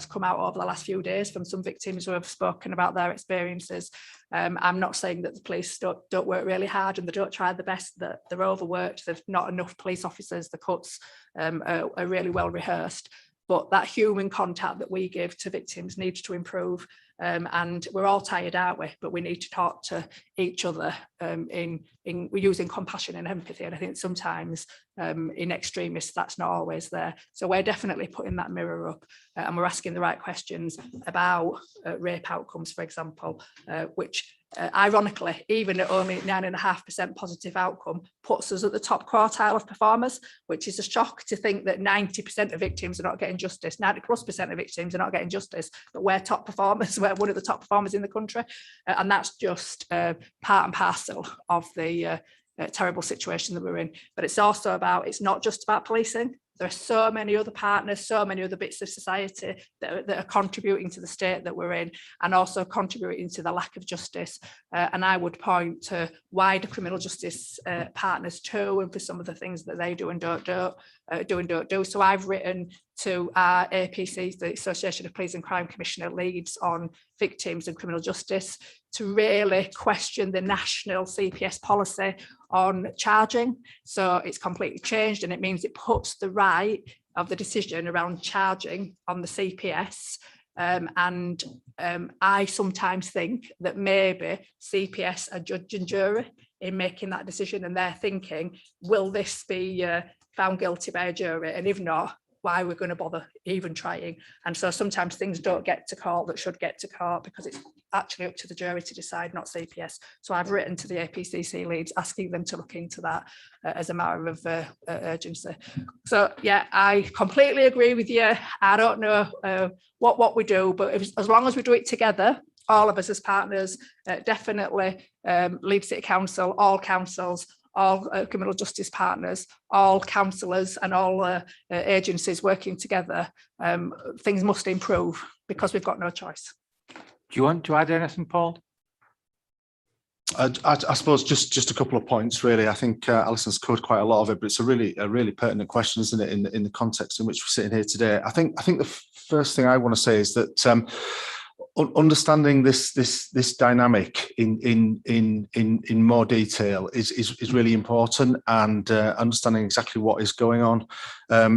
come out over the last few days from some victims who have spoken about their experiences. I'm not saying that the police don't work really hard and they don't try the best, that they're overworked, there's not enough police officers, the cuts are really well rehearsed, but that human contact that we give to victims needs to improve. And we're all tired, aren't we? But we need to talk to each other we're using compassion and empathy. And I think sometimes in extremists, that's not always there. So we're definitely putting that mirror up, and we're asking the right questions about rape outcomes, for example, which ironically, even at only 9.5% positive outcome, puts us at the top quartile of performers, which is a shock to think that 90% of victims are not getting justice, 90+% of victims are not getting justice, but we're top performers, we're one of the top performers in the country. And that's just part and parcel of the terrible situation that we're in. But it's also about, it's not just about policing. There are so many other partners, so many other bits of society that are contributing to the state that we're in, and also contributing to the lack of justice. And I would point to wider criminal justice partners too, and for some of the things that they do and don't do. So I've written to our APC, the Association of Police and Crime Commission at Leeds, on victims and criminal justice, to really question the national CPS policy on charging. So it's completely changed, and it means it puts the right of the decision around charging on the CPS. And I sometimes think that maybe CPS are judge and jury in making that decision, and they're thinking, will this be found guilty by a jury? And if not, why we're going to bother even trying. And so sometimes things don't get to court that should get to court because it's actually up to the jury to decide, not CPS. So I've written to the APCC Leeds asking them to look into that as a matter of urgency. So yeah, I completely agree with you. I don't know what we do, but as long as we do it together, all of us as partners, definitely Leeds City Council, all councils, all criminal justice partners, all councillors and all agencies working together, things must improve because we've got no choice. Do you want to add anything, Paul? I suppose just a couple of points, really. I think Alison's covered quite a lot of it, but it's a really pertinent question, isn't it, in the context in which we're sitting here today. I think the first thing I want to say is that understanding this dynamic in more detail is really important, and understanding exactly what is going on,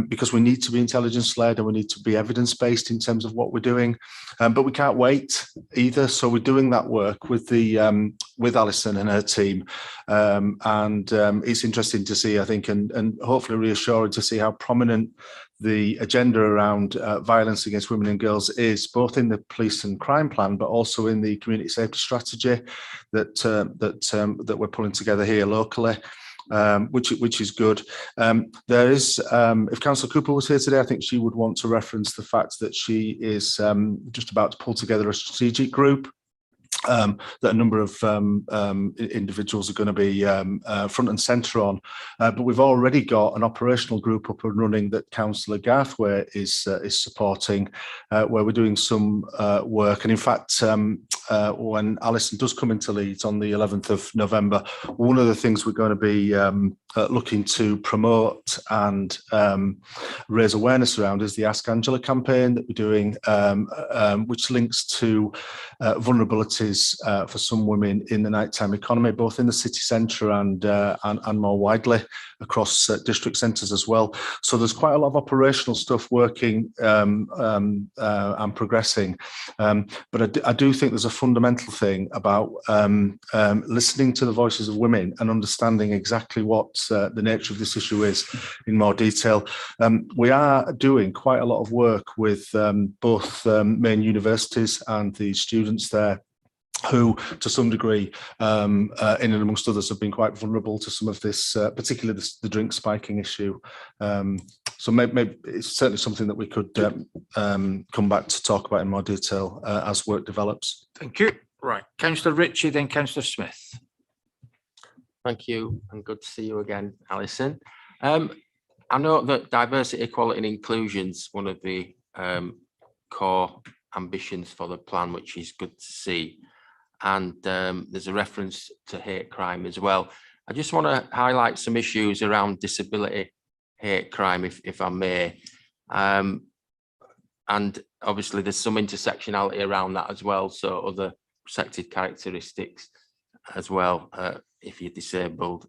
because we need to be intelligence led and we need to be evidence based in terms of what we're doing, but we can't wait either. So we're doing that work with Alison and her team, and it's interesting to see, I think, and hopefully reassuring to see how prominent the agenda around violence against women and girls is, both in the police and crime plan, but also in the community safety strategy that we're pulling together here locally, which is good. There is, if Councillor Cooper was here today, I think she would want to reference the fact that she is just about to pull together a strategic group that a number of individuals are going to be front and centre on, but we've already got an operational group up and running that Councillor Garthway is supporting, where we're doing some work. And in fact, when Alison does come into Leeds on the 11th of November, one of the things we're going to be looking to promote and raise awareness around is the Ask Angela campaign that we're doing, which links to vulnerabilities for some women in the nighttime economy, both in the city centre and more widely across district centres as well. So there's quite a lot of operational stuff working and progressing, but I do think there's a fundamental thing about listening to the voices of women and understanding exactly what the nature of this issue is in more detail. We are doing quite a lot of work with both main universities and the students there, who to some degree, in and amongst others, have been quite vulnerable to some of this, particularly the drink spiking issue. So maybe it's certainly something that we could come back to talk about in more detail as work develops. Thank you. Right, Councillor Ritchie, then Councillor Smith. Thank you, and good to see you again, Alison. I know that diversity, equality and inclusion is one of the core ambitions for the plan, which is good to see. And there's a reference to hate crime as well. I just want to highlight some issues around disability hate crime, if I may. And obviously there's some intersectionality around that as well. So other protected characteristics as well. If you're disabled,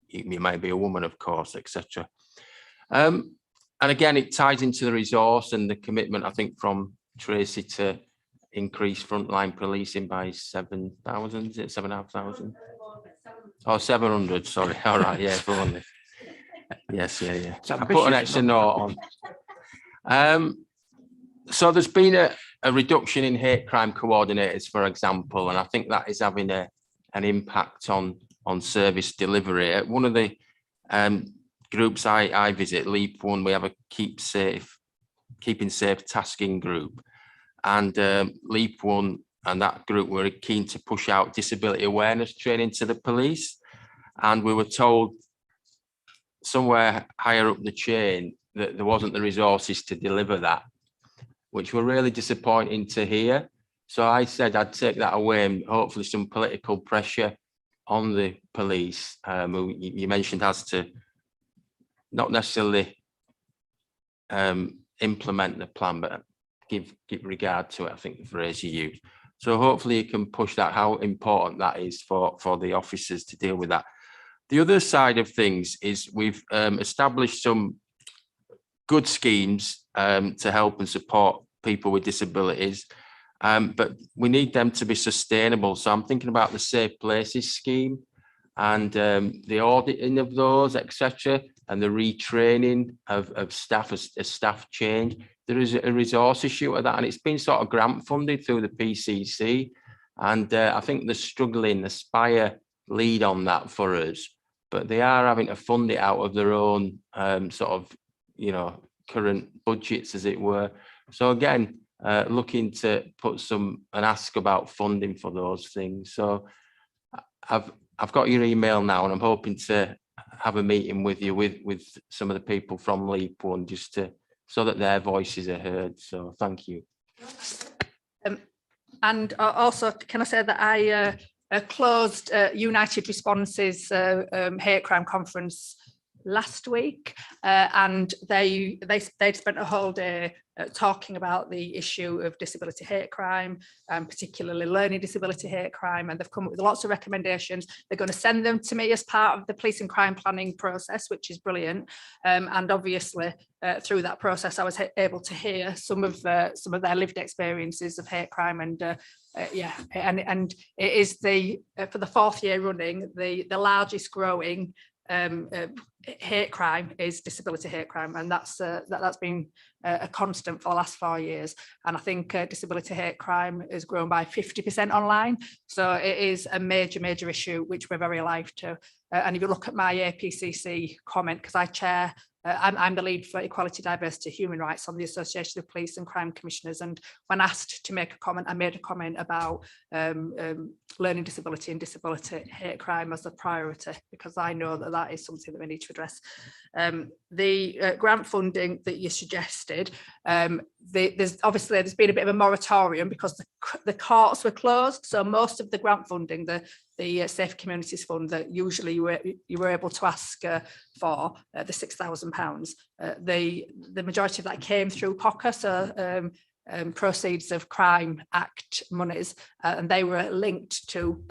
you may be a woman, of course, etc. And again, it ties into the resource and the commitment, I think, from Tracy to increase frontline policing by 7,000, is it 7,500? Oh, 700, sorry. All right, yeah, for only. Yes, yeah. I put an extra note on. So there's been a reduction in hate crime coordinators, for example, and I think that is having an impact on service delivery. At one of the groups I visit, Leap One, we have a keeping safe tasking group. And Leap One and that group were keen to push out disability awareness training to the police. And we were told somewhere higher up the chain that there wasn't the resources to deliver that, which were really disappointing to hear. So I said I'd take that away and hopefully some political pressure on the police, who you mentioned has to not necessarily implement the plan, but give regard to it, I think the phrase you use. So hopefully you can push that, how important that is for the officers to deal with that. The other side of things is we've established some good schemes to help and support people with disabilities, but we need them to be sustainable. So I'm thinking about the Safe Places scheme and the auditing of those, etc. and the retraining of staff as staff change. There is a resource issue with that, and it's been sort of grant funded through the PCC. And I think they're struggling, Aspire lead on that for us, but they are having to fund it out of their own sort of, current budgets, as it were. So again, looking to put and ask about funding for those things. So I've got your email now, and I'm hoping to have a meeting with you with some of the people from Leap One, just so that their voices are heard. So thank you. And also, can I say that I closed United Responses hate crime conference last week, and they spent a whole day talking about the issue of disability hate crime, particularly learning disability hate crime, and they've come up with lots of recommendations. They're going to send them to me as part of the police and crime planning process, which is brilliant. And obviously, through that process, I was able to hear some of their lived experiences of hate crime, and and it is for the 4th year running the largest growing hate crime is disability hate crime, and that's been a constant for the last 4 years. And I think disability hate crime has grown by 50% online, so it is a major issue which we're very alive to. And if you look at my APCC comment, because I chair, I'm the lead for equality, diversity, human rights on the Association of Police and Crime Commissioners, and when asked to make a comment, I made a comment about learning disability and disability hate crime as a priority, because I know that is something that we need to address. The grant funding that you suggested, there's been a bit of a moratorium because the courts were closed, so most of the grant funding, the Safe Communities Fund that usually you were able to ask for, the £6,000, the majority of that came through POCA, so Proceeds of Crime Act monies, and they were linked to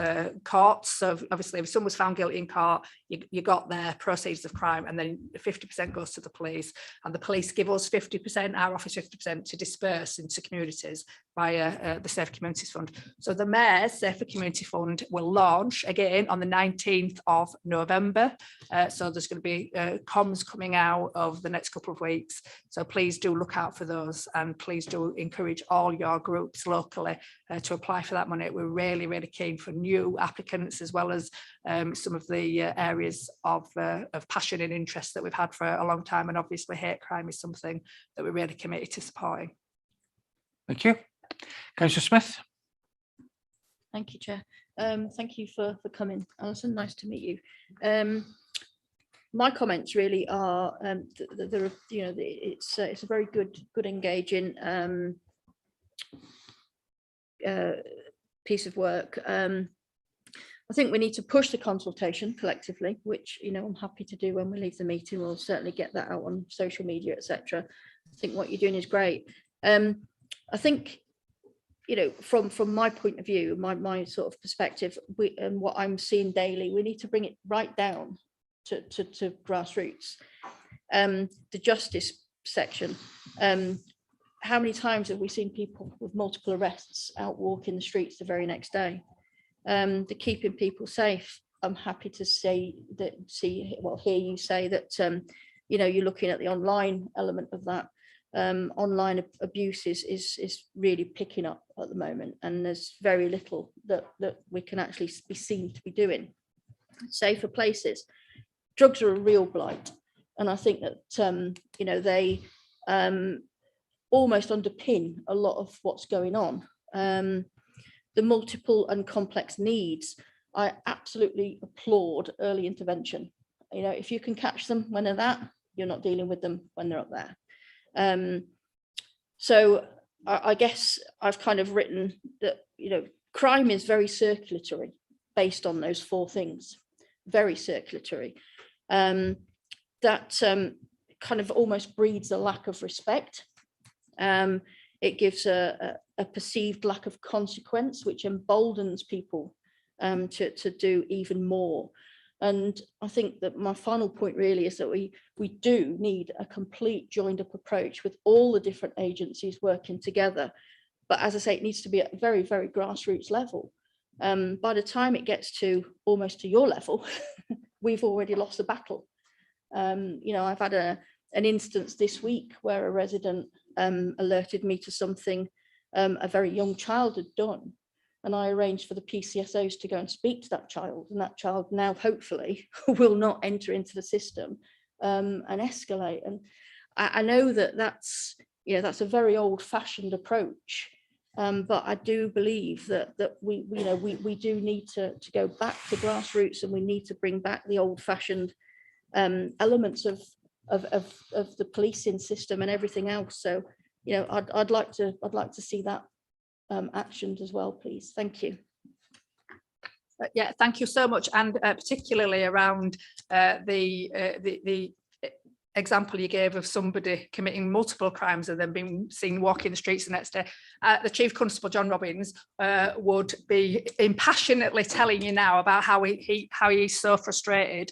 courts. So obviously if someone was found guilty in court, you got their proceeds of crime, and then 50% goes to the police, and the police give us 50%, our office 50%, to disperse into communities via the Safe Communities Fund. So the Mayor's Safer Community Fund will launch again on the 19th of November. So there's going to be comms coming out of the next couple of weeks. So please do look out for those, and please do encourage all your groups locally to apply for that money. We're really keen for new applicants, as well as some of the areas of passion and interest that we've had for a long time. And obviously hate crime is something that we're really committed to supporting. Thank you. Councillor Smith. Thank you, Chair. Thank you for coming, Alison. Nice to meet you. My comments really are it's a very good engaging piece of work. I think we need to push the consultation collectively, which I'm happy to do when we leave the meeting. We'll certainly get that out on social media, etc. I think what you're doing is great. I think from my point of view, my sort of perspective, and what I'm seeing daily, we need to bring it right down to grassroots. The justice section, how many times have we seen people with multiple arrests out walking the streets the very next day? The keeping people safe, I'm happy to say that, hear you say that you're looking at the online element of that. Online abuse is really picking up at the moment, and there's very little that we can actually be seen to be doing. Safer places. Drugs are a real blight, and I think that they almost underpin a lot of what's going on. The multiple and complex needs, I absolutely applaud early intervention. If you can catch them when they're that, you're not dealing with them when they're up there. So I guess I've kind of written that crime is very circulatory based on those 4 things, very circulatory. That kind of almost breeds a lack of respect. It gives a perceived lack of consequence, which emboldens people to do even more. And I think that my final point really is that we do need a complete joined up approach with all the different agencies working together. But as I say, it needs to be at a very grassroots level. By the time it gets to almost to your level, we've already lost the battle. You know, I've had an instance this week where a resident alerted me to something a very young child had done. And I arranged for the PCSOs to go and speak to that child, and that child now hopefully will not enter into the system and escalate. And I know that that's a very old-fashioned approach, but I do believe that we do need to go back to grassroots, and we need to bring back the old-fashioned elements of the policing system and everything else. So, you know, I'd like to see that actioned as well, please. Thank you. Yeah, thank you so much, and particularly around the example you gave of somebody committing multiple crimes and then being seen walking the streets the next day. The Chief Constable John Robbins would be impassionately telling you now about how he's so frustrated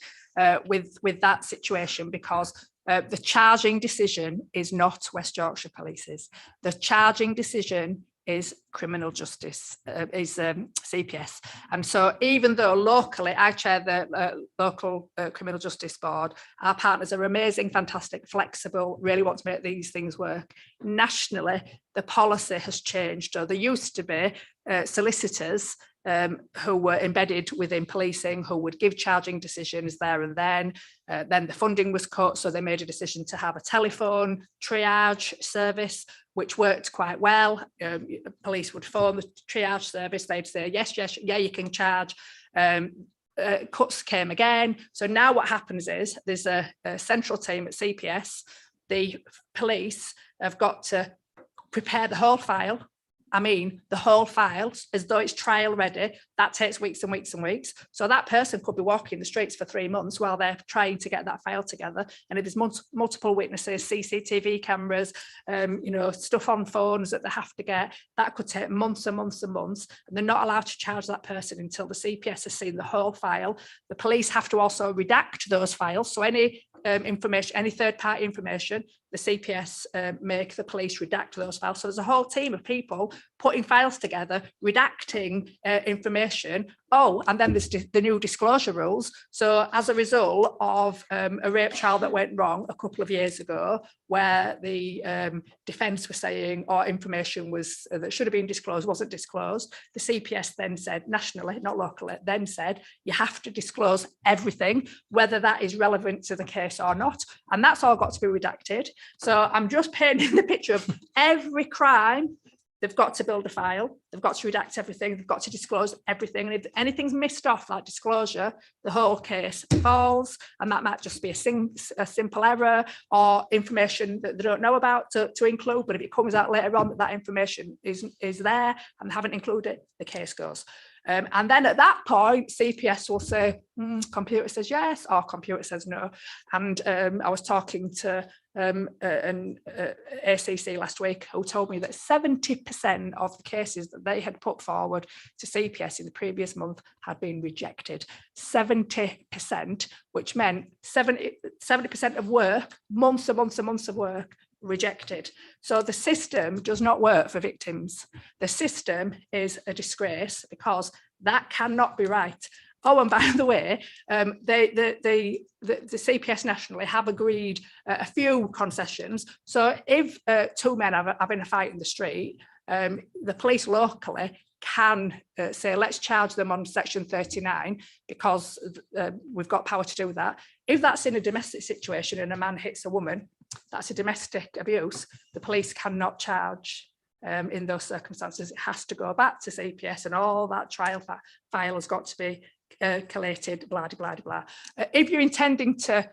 with that situation, because the charging decision is not West Yorkshire Police's. The charging decision is criminal justice, is CPS. And so even though locally, I chair the local criminal justice board, our partners are amazing, fantastic, flexible, really want to make these things work. Nationally, the policy has changed. So there used to be solicitors who were embedded within policing, who would give charging decisions there and then. Then the funding was cut, so they made a decision to have a telephone triage service, which worked quite well. Police would phone the triage service, they'd say, yes, yeah, you can charge. Cuts came again. So now what happens is there's a central team at CPS. The police have got to prepare the whole file. I mean, the whole file, as though it's trial ready. That takes weeks and weeks and weeks. So that person could be walking the streets for 3 months while they're trying to get that file together. And if there's multiple witnesses, CCTV cameras, you know, stuff on phones that they have to get, that could take months and months and months. And they're not allowed to charge that person until the CPS has seen the whole file. The police have to also redact those files. So any information, any third-party information, the CPS make the police redact those files. So there's a whole team of people putting files together, redacting information. Oh, and then there's the new disclosure rules. So as a result of a rape trial that went wrong a couple of years ago, where the defence was saying, or information was that should have been disclosed wasn't disclosed, the CPS then said, nationally, not locally, then said, you have to disclose everything, whether that is relevant to the case or not. And that's all got to be redacted. So I'm just painting the picture of every crime. They've got to build a file, they've got to redact everything, they've got to disclose everything. And if anything's missed off that disclosure, the whole case falls. And that might just be a simple error or information that they don't know about to include. But if it comes out later on that information is there and they haven't included it, the case goes. And then at that point, CPS will say, computer says yes, or computer says no. And I was talking to an ACC last week who told me that 70% of the cases that they had put forward to CPS in the previous month had been rejected. 70%, which meant 70% of work, months and months and months of work, rejected. So the system does not work for victims. The system is a disgrace, because that cannot be right. Oh, and by the way, the CPS nationally have agreed a few concessions. So if two men are having a fight in the street, the police locally can say, let's charge them on section 39, because we've got power to do that. If that's in a domestic situation and a man hits a woman, that's a domestic abuse. The police cannot charge in those circumstances. It has to go back to CPS, and all that trial file has got to be collated, blah, blah, blah. If you're intending to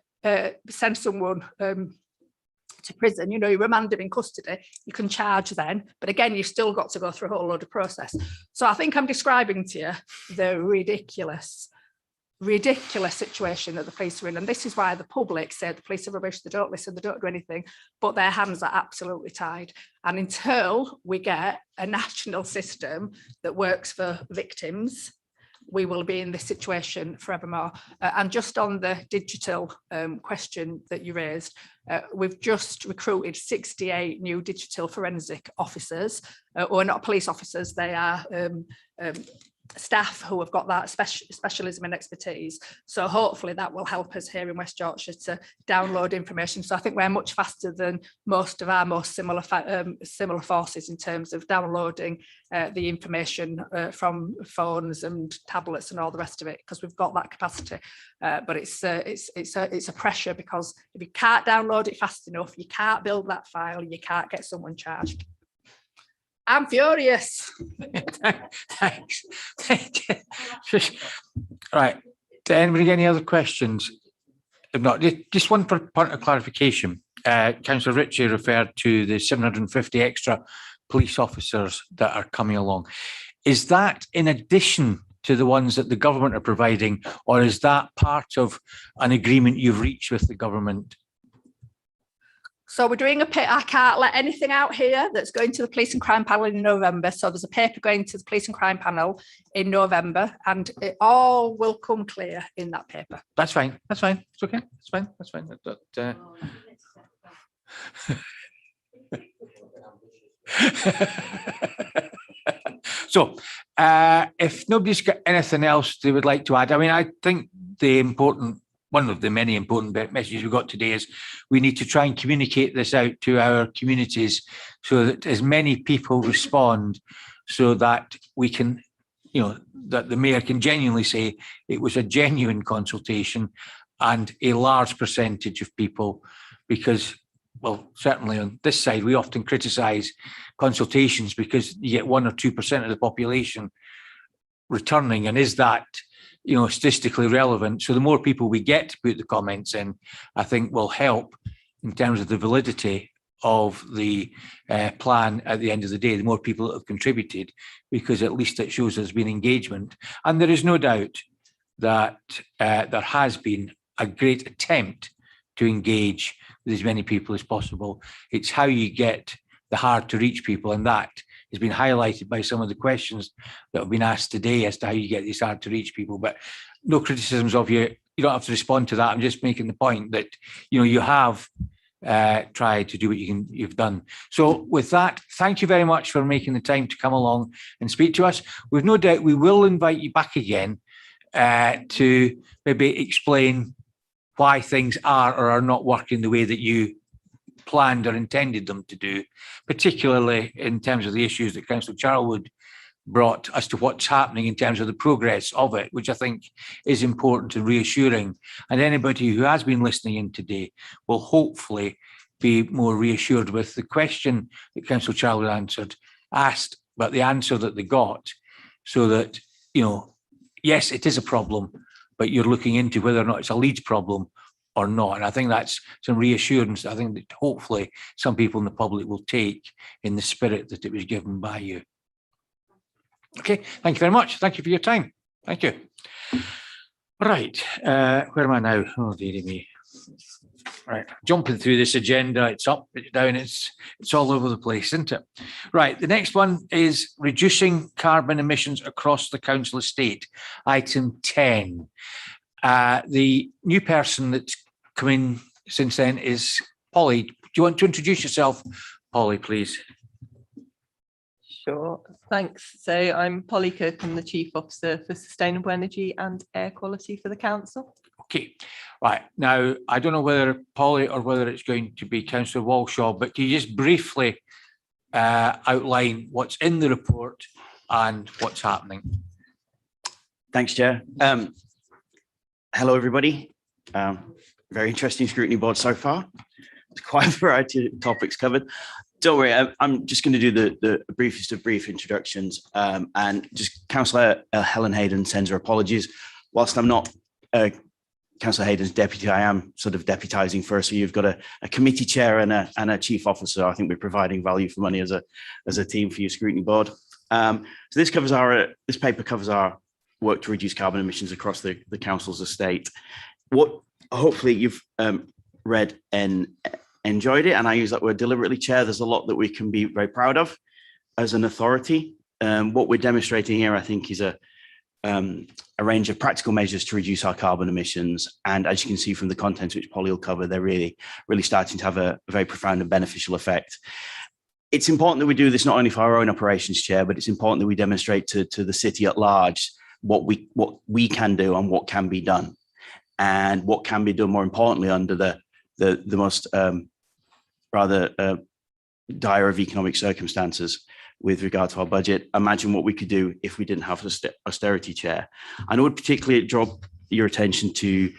send someone to prison, you know, you remand them in custody, you can charge then. But again, you've still got to go through a whole load of process. So I think I'm describing to you the ridiculous situation that the police are in. And this is why the public say the police are rubbish, they don't listen, they don't do anything, but their hands are absolutely tied. And until we get a national system that works for victims, we will be in this situation forevermore. And just on the digital question that you raised, we've just recruited 68 new digital forensic officers, or not police officers, they are staff who have got that specialism and expertise. So hopefully that will help us here in West Yorkshire to download information. So I think we're much faster than most of our most similar forces in terms of downloading the information from phones and tablets and all the rest of it, because we've got that capacity. But it's a pressure, because if you can't download it fast enough, you can't build that file, you can't get someone charged. I'm furious. Thanks. Right. Did anybody get any other questions? If not, just one point of clarification. Councillor Ritchie referred to the 750 extra police officers that are coming along. Is that in addition to the ones that the government are providing, or is that part of an agreement you've reached with the government? So we're doing I can't let anything out here that's going to the police and crime panel in November. So there's a paper going to the police and crime panel in November, and it all will come clear in that paper. That's fine. That's fine. It's okay. It's fine. That's fine. So if nobody's got anything else they would like to add, I mean, I think one of the many important messages we got today is we need to try and communicate this out to our communities so that as many people respond, so that we can, that the mayor can genuinely say it was a genuine consultation, and a large percentage of people, because, well, certainly on this side, we often criticise consultations because you get 1 or 2% of the population returning, and is that statistically relevant? So the more people we get to put the comments in, I think will help in terms of the validity of the plan at the end of the day. The more people that have contributed, because at least it shows there's been engagement. And there is no doubt that there has been a great attempt to engage with as many people as possible. It's how you get the hard to reach people, and that has been highlighted by some of the questions that have been asked today as to how you get these hard to reach people. But no criticisms of you. You don't have to respond to that. I'm just making the point that you have tried to do what you've done. So with that, thank you very much for making the time to come along and speak to us. We've no doubt we will invite you back again to maybe explain why things are or are not working the way that you planned or intended them to do, particularly in terms of the issues that Councillor Charlwood brought as to what's happening in terms of the progress of it, which I think is important and reassuring. And anybody who has been listening in today will hopefully be more reassured with the question that Councillor Charlwood asked, but the answer that they got, so that, yes, it is a problem, but you're looking into whether or not it's a Leeds problem or not. And I think that's some reassurance. I think that hopefully some people in the public will take in the spirit that it was given by you. Okay, thank you very much. Thank you for your time. Thank you. Right, where am I now? Oh, dearie me. Right, jumping through this agenda, it's up, it's down, it's all over the place, isn't it? Right, the next one is reducing carbon emissions across the council estate, item 10. The new person that's come in since then is Polly. Do you want to introduce yourself, Polly, please? Sure, thanks. So I'm Polly Kirk, I'm the Chief Officer for Sustainable Energy and Air Quality for the Council. Okay, right. Now, I don't know whether Polly or whether it's going to be Councillor Walshaw, but can you just briefly outline what's in the report and what's happening? Thanks, Chair. Hello, everybody. Very interesting scrutiny board so far. It's quite a variety of topics covered. Don't worry, I'm just going to do the briefest of brief introductions, and just Councillor Helen Hayden sends her apologies. Whilst I'm not Councillor Hayden's deputy, I am sort of deputising for her. So you've got a committee chair and a chief officer. I think we're providing value for money as a team for your scrutiny board. So this paper covers our work to reduce carbon emissions across the council's estate. What hopefully you've read and enjoyed it, and I use that word deliberately, Chair. There's a lot that we can be very proud of as an authority. What we're demonstrating here, I think, is a range of practical measures to reduce our carbon emissions. And as you can see from the contents, which Polly will cover, they're really starting to have a very profound and beneficial effect. it's important that we do this not only for our own operations, Chair, but it's important that we demonstrate to the city at large what we can do and what can be done, and what can be done more importantly under the most rather dire of economic circumstances with regard to our budget. Imagine what we could do if we didn't have austerity, Chair. And I would particularly draw your attention to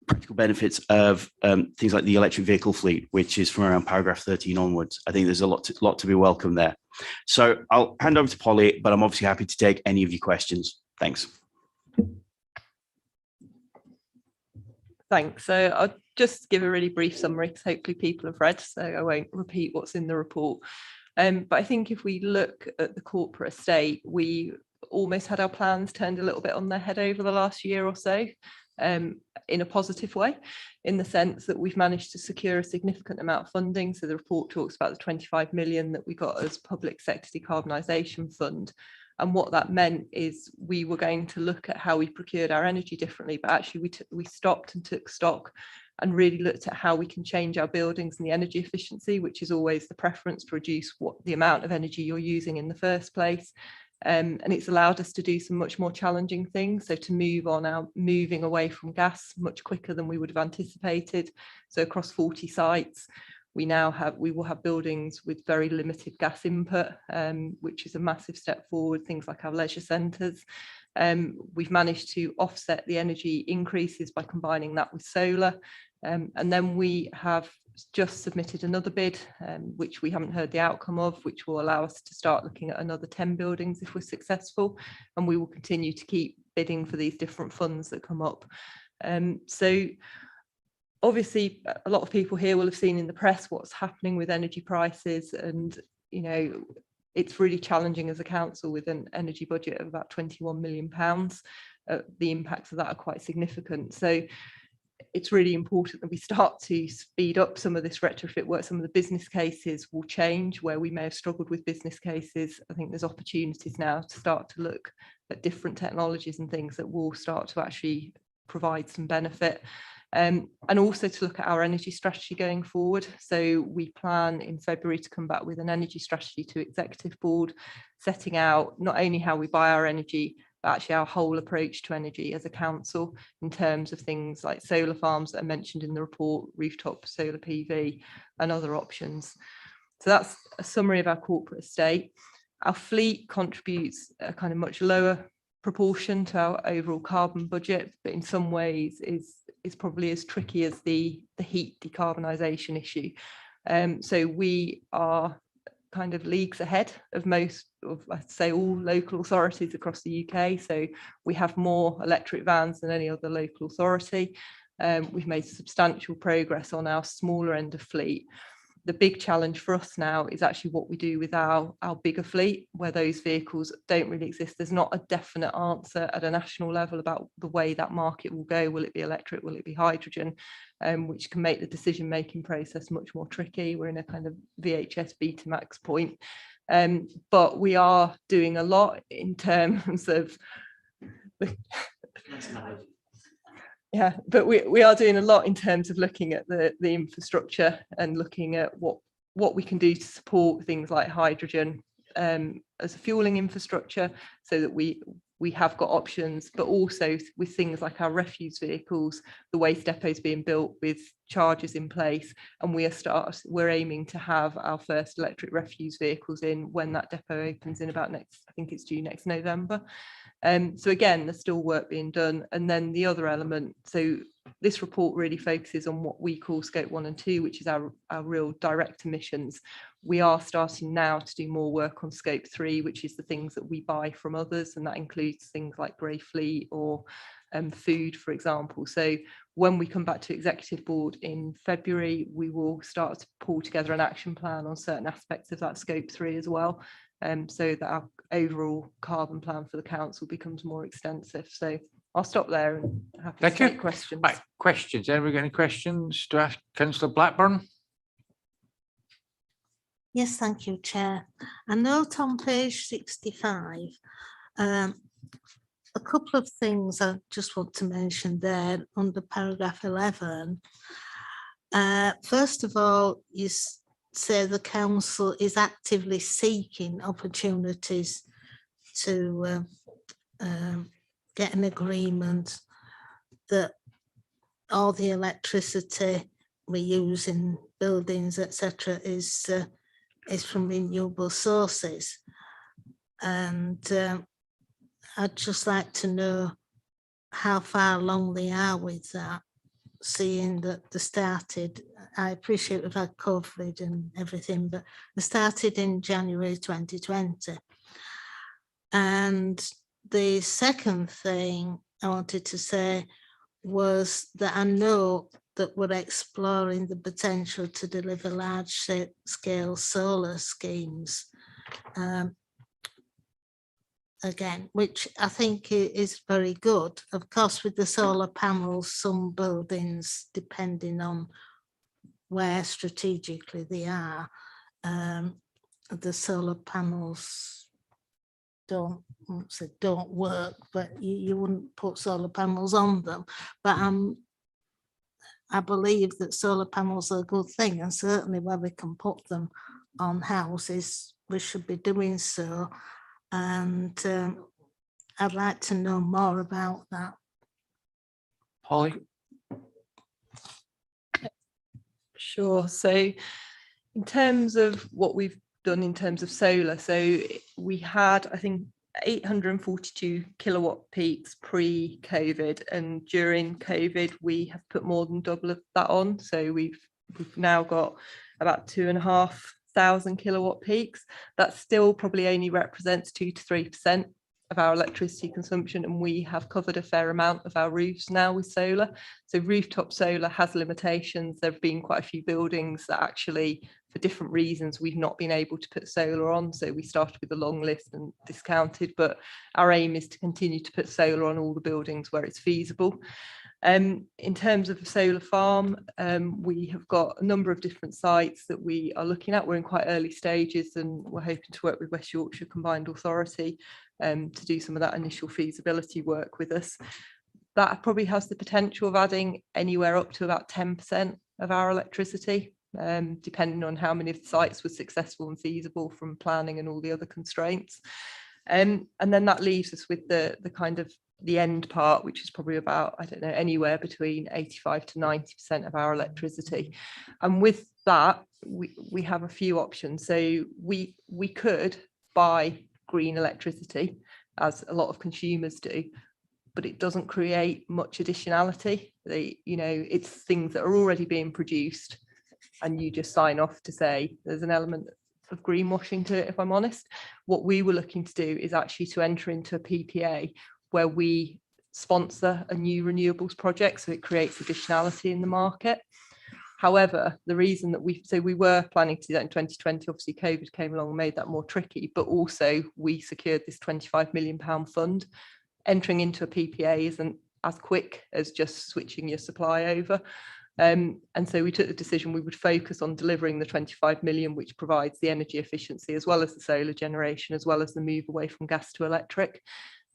practical benefits of things like the electric vehicle fleet, which is from around paragraph 13 onwards. I think there's a lot to be welcome there. So I'll hand over to Polly, but I'm obviously happy to take any of your questions. Thanks. Thanks. So I'll just give a really brief summary because hopefully people have read, so I won't repeat what's in the report. But I think if we look at the corporate estate, we almost had our plans turned a little bit on their head over the last year or so, in a positive way, in the sense that we've managed to secure a significant amount of funding. So the report talks about the 25 million that we got as public sector decarbonisation fund. And what that meant is we were going to look at how we procured our energy differently, but actually we stopped and took stock and really looked at how we can change our buildings and the energy efficiency, which is always the preference to reduce the amount of energy you're using in the first place. And it's allowed us to do some much more challenging things. So to moving away from gas much quicker than we would have anticipated. So across 40 sites, we will have buildings with very limited gas input, which is a massive step forward. Things like our leisure centres. We've managed to offset the energy increases by combining that with solar. And then we have just submitted another bid, which we haven't heard the outcome of, which will allow us to start looking at another 10 buildings if we're successful. And we will continue to keep bidding for these different funds that come up. So obviously, a lot of people here will have seen in the press what's happening with energy prices. And, you know, it's really challenging as a council with an energy budget of about £21 million. The impacts of that are quite significant. So it's really important that we start to speed up some of this retrofit work. Some of the business cases will change where we may have struggled with business cases. I think there's opportunities now to start to look at different technologies and things that will start to actually provide some benefit. And also to look at our energy strategy going forward. So we plan in February to come back with an energy strategy to Executive Board, setting out not only how we buy our energy, but actually our whole approach to energy as a council in terms of things like solar farms that are mentioned in the report, rooftop solar PV and other options. So that's a summary of our corporate estate. Our fleet contributes a kind of much lower proportion to our overall carbon budget, but in some ways is probably as tricky as the heat decarbonisation issue. So we are kind of leagues ahead of most of, I'd say, all local authorities across the UK. So we have more electric vans than any other local authority. We've made substantial progress on our smaller end of fleet. The big challenge for us now is actually what we do with our bigger fleet, where those vehicles don't really exist. There's not a definite answer at a national level about the way that market will go. Will it be electric? Will it be hydrogen? Which can make the decision-making process much more tricky. We're in a kind of VHS Betamax point. But we are doing a lot in terms of... Yeah, but we are doing a lot in terms of looking at the infrastructure and looking at what we can do to support things like hydrogen as a fueling infrastructure, so that we have got options, but also with things like our refuse vehicles, the waste depots being built with chargers in place, and we're aiming to have our first electric refuse vehicles in when that depot opens in about I think it's due next November. So again, there's still work being done. And then the other element, so this report really focuses on what we call scope 1 and 2, which is our real direct emissions. We are starting now to do more work on scope 3, which is the things that we buy from others, and that includes things like grey fleet or food, for example. So when we come back to Executive Board in February, we will start to pull together an action plan on certain aspects of that scope 3 as well, so that our overall carbon plan for the council becomes more extensive. So I'll stop there and happy to take questions. Right, questions. Anybody got any questions to ask Councillor Blackburn? Yes, thank you, Chair. A note on page 65. A couple of things I just want to mention there under paragraph 11. First of all, say the council is actively seeking opportunities to get an agreement that all the electricity we use in buildings, etc., is from renewable sources. And I'd just like to know how far along they are with that, seeing that they started, I appreciate we've had COVID and everything, but they started in January 2020. And the second thing I wanted to say was that I know that we're exploring the potential to deliver large-scale solar schemes. Again, which I think is very good. Of course, with the solar panels, some buildings, depending on where strategically they are, the solar panels don't work, but you wouldn't put solar panels on them. But I believe that solar panels are a good thing, and certainly where we can put them on houses, we should be doing so. And I'd like to know more about that. Holly? Sure. So in terms of what we've done in terms of solar, so we had, I think, 842 kilowatt peaks pre-COVID, and during COVID we have put more than double of that on. So we've now got about 2,500 kilowatt peaks. That still probably only represents 2 to 3% of our electricity consumption, and we have covered a fair amount of our roofs now with solar. So rooftop solar has limitations. There have been quite a few buildings that actually, for different reasons, we've not been able to put solar on. So we started with a long list and discounted, but our aim is to continue to put solar on all the buildings where it's feasible. In terms of a solar farm, we have got a number of different sites that we are looking at. We're in quite early stages, and we're hoping to work with West Yorkshire Combined Authority to do some of that initial feasibility work with us. That probably has the potential of adding anywhere up to about 10% of our electricity, depending on how many of the sites were successful and feasible from planning and all the other constraints. And then that leaves us with the kind of the end part, which is probably about, I don't know, anywhere between 85 to 90% of our electricity. And with that, we have a few options. So we could buy green electricity, as a lot of consumers do, but it doesn't create much additionality. It's things that are already being produced, and you just sign off to say there's an element of greenwashing to it, if I'm honest. What we were looking to do is actually to enter into a PPA where we sponsor a new renewables project, so it creates additionality in the market. However, the reason that we were planning to do that in 2020, obviously COVID came along and made that more tricky, but also we secured this £25 million fund. Entering into a PPA isn't as quick as just switching your supply over. And so we took the decision we would focus on delivering the 25 million, which provides the energy efficiency as well as the solar generation, as well as the move away from gas to electric.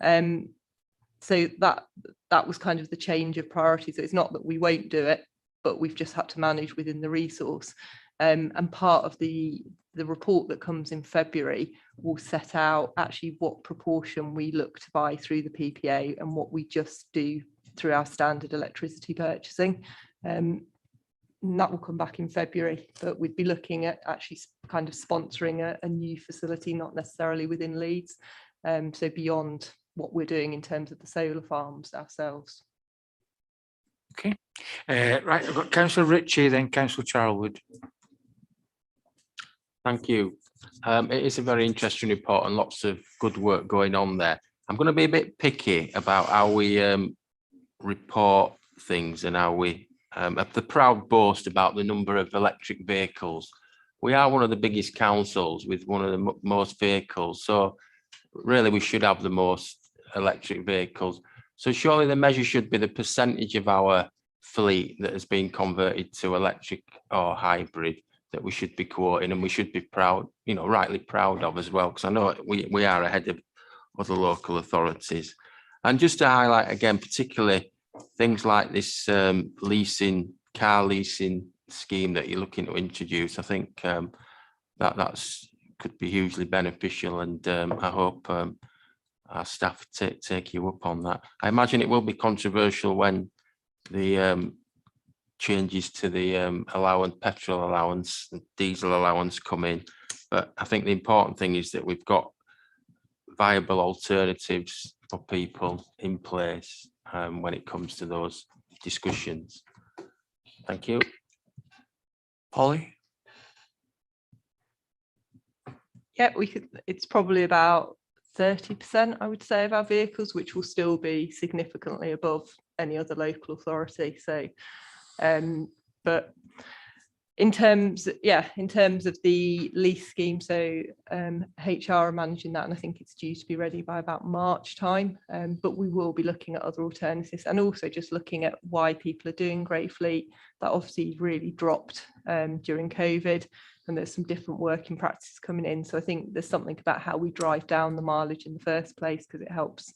So that was kind of the change of priorities. So it's not that we won't do it, but we've just had to manage within the resource. And part of the report that comes in February will set out actually what proportion we look to buy through the PPA and what we just do through our standard electricity purchasing. And that will come back in February, but we'd be looking at actually kind of sponsoring a new facility, not necessarily within Leeds, so beyond what we're doing in terms of the solar farms ourselves. Okay, right, I've got Councillor Ritchie, then Councillor Charlwood. Thank you. It is a very interesting report and lots of good work going on there. I'm going to be a bit picky about how we report things and how we have the proud boast about the number of electric vehicles. We are one of the biggest councils with one of the most vehicles, so really we should have the most electric vehicles. So surely the measure should be the percentage of our fleet that has been converted to electric or hybrid that we should be quoting, and we should be proud, rightly proud of as well, because I know we are ahead of other local authorities. And just to highlight again, particularly things like this car leasing scheme that you're looking to introduce. I think that's could be hugely beneficial, and I hope our staff take you up on that. I imagine it will be controversial when the changes to the petrol allowance, and diesel allowance come in, but I think the important thing is that we've got viable alternatives for people in place when it comes to those discussions. Thank you. Polly? Yeah, it's probably about 30%, I would say, of our vehicles, which will still be significantly above any other local authority. So, but in terms of the lease scheme, so HR are managing that, and I think it's due to be ready by about March time. But we will be looking at other alternatives, and also just looking at why people are doing Grey Fleet. That obviously really dropped during COVID, and there's some different working practices coming in. So I think there's something about how we drive down the mileage in the first place, because it helps,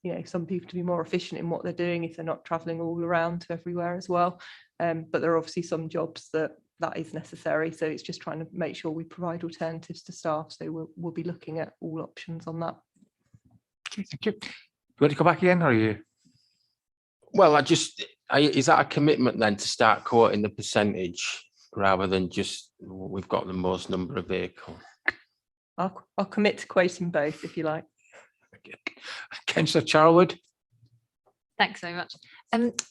you know, some people to be more efficient in what they're doing if they're not traveling all around to everywhere as well. But there are obviously some jobs that is necessary. So it's just trying to make sure we provide alternatives to staff. So we'll be looking at all options on that. Okay, thank you. You want to go back again, or are you? Well, is that a commitment then to start quoting the percentage rather than just we've got the most number of vehicles? I'll commit to quoting both, if you like. Councillor Charwood? Thanks very much.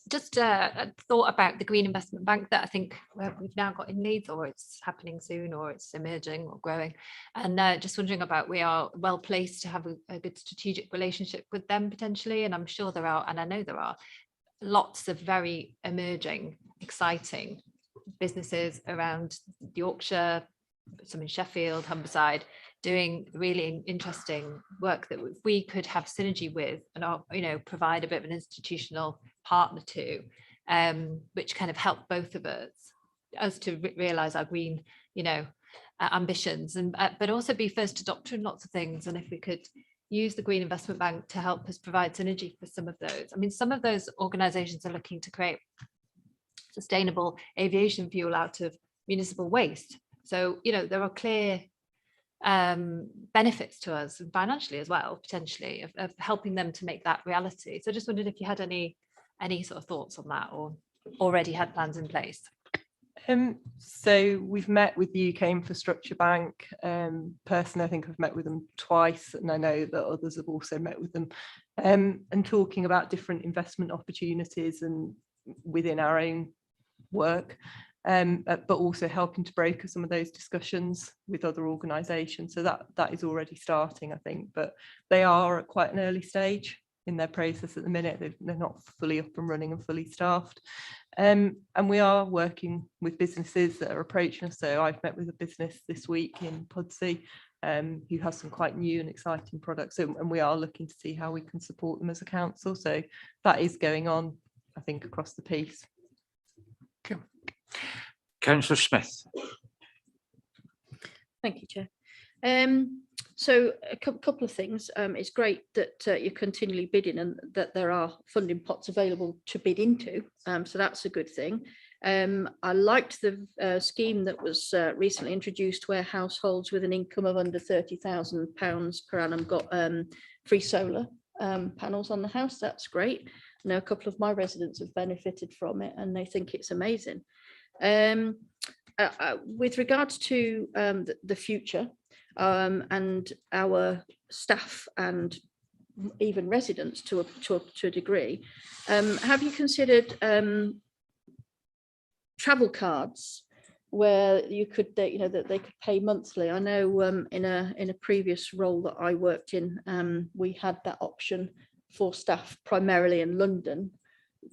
Just a thought about the Green Investment Bank that I think we've now got in Leeds, or it's happening soon, or it's emerging or growing. And just wondering about, we are well placed to have a good strategic relationship with them potentially. And I'm sure there are, and I know there are, lots of very emerging, exciting businesses around Yorkshire, some in Sheffield, Humberside, doing really interesting work that we could have synergy with, and you know, provide a bit of an institutional partner to, which kind of help both of us to realise our green, you know, ambitions, and but also be first adopter in lots of things. And if we could use the Green Investment Bank to help us provide synergy for some of those. I mean, some of those organisations are looking to create sustainable aviation fuel out of municipal waste. So, you know, there are clear benefits to us, and financially as well, potentially, of helping them to make that reality. So I just wondered if you had any sort of thoughts on that, or already had plans in place. So we've met with the UK Infrastructure Bank. Personally, I think I've met with them twice, and I know that others have also met with them, and talking about different investment opportunities and within our own work. But also helping to broker some of those discussions with other organisations. So that is already starting, I think, but they are at quite an early stage in their process at the minute. They're not fully up and running and fully staffed. And we are working with businesses that are approaching us. So I've met with a business this week in Pudsey who has some quite new and exciting products. And we are looking to see how we can support them as a council. So that is going on, I think, across the piece. Okay. Councillor Smith. Thank you, Chair. So a couple of things. It's great that you're continually bidding and that there are funding pots available to bid into. So that's a good thing. I liked the scheme that was recently introduced, where households with an income of under £30,000 per annum got free solar panels on the house. That's great. I know a couple of my residents have benefited from it, and they think it's amazing. With regards to the future and our staff and even residents to a degree, have you considered travel cards where you could, that they could pay monthly? I know in a previous role that I worked in, we had that option for staff primarily in London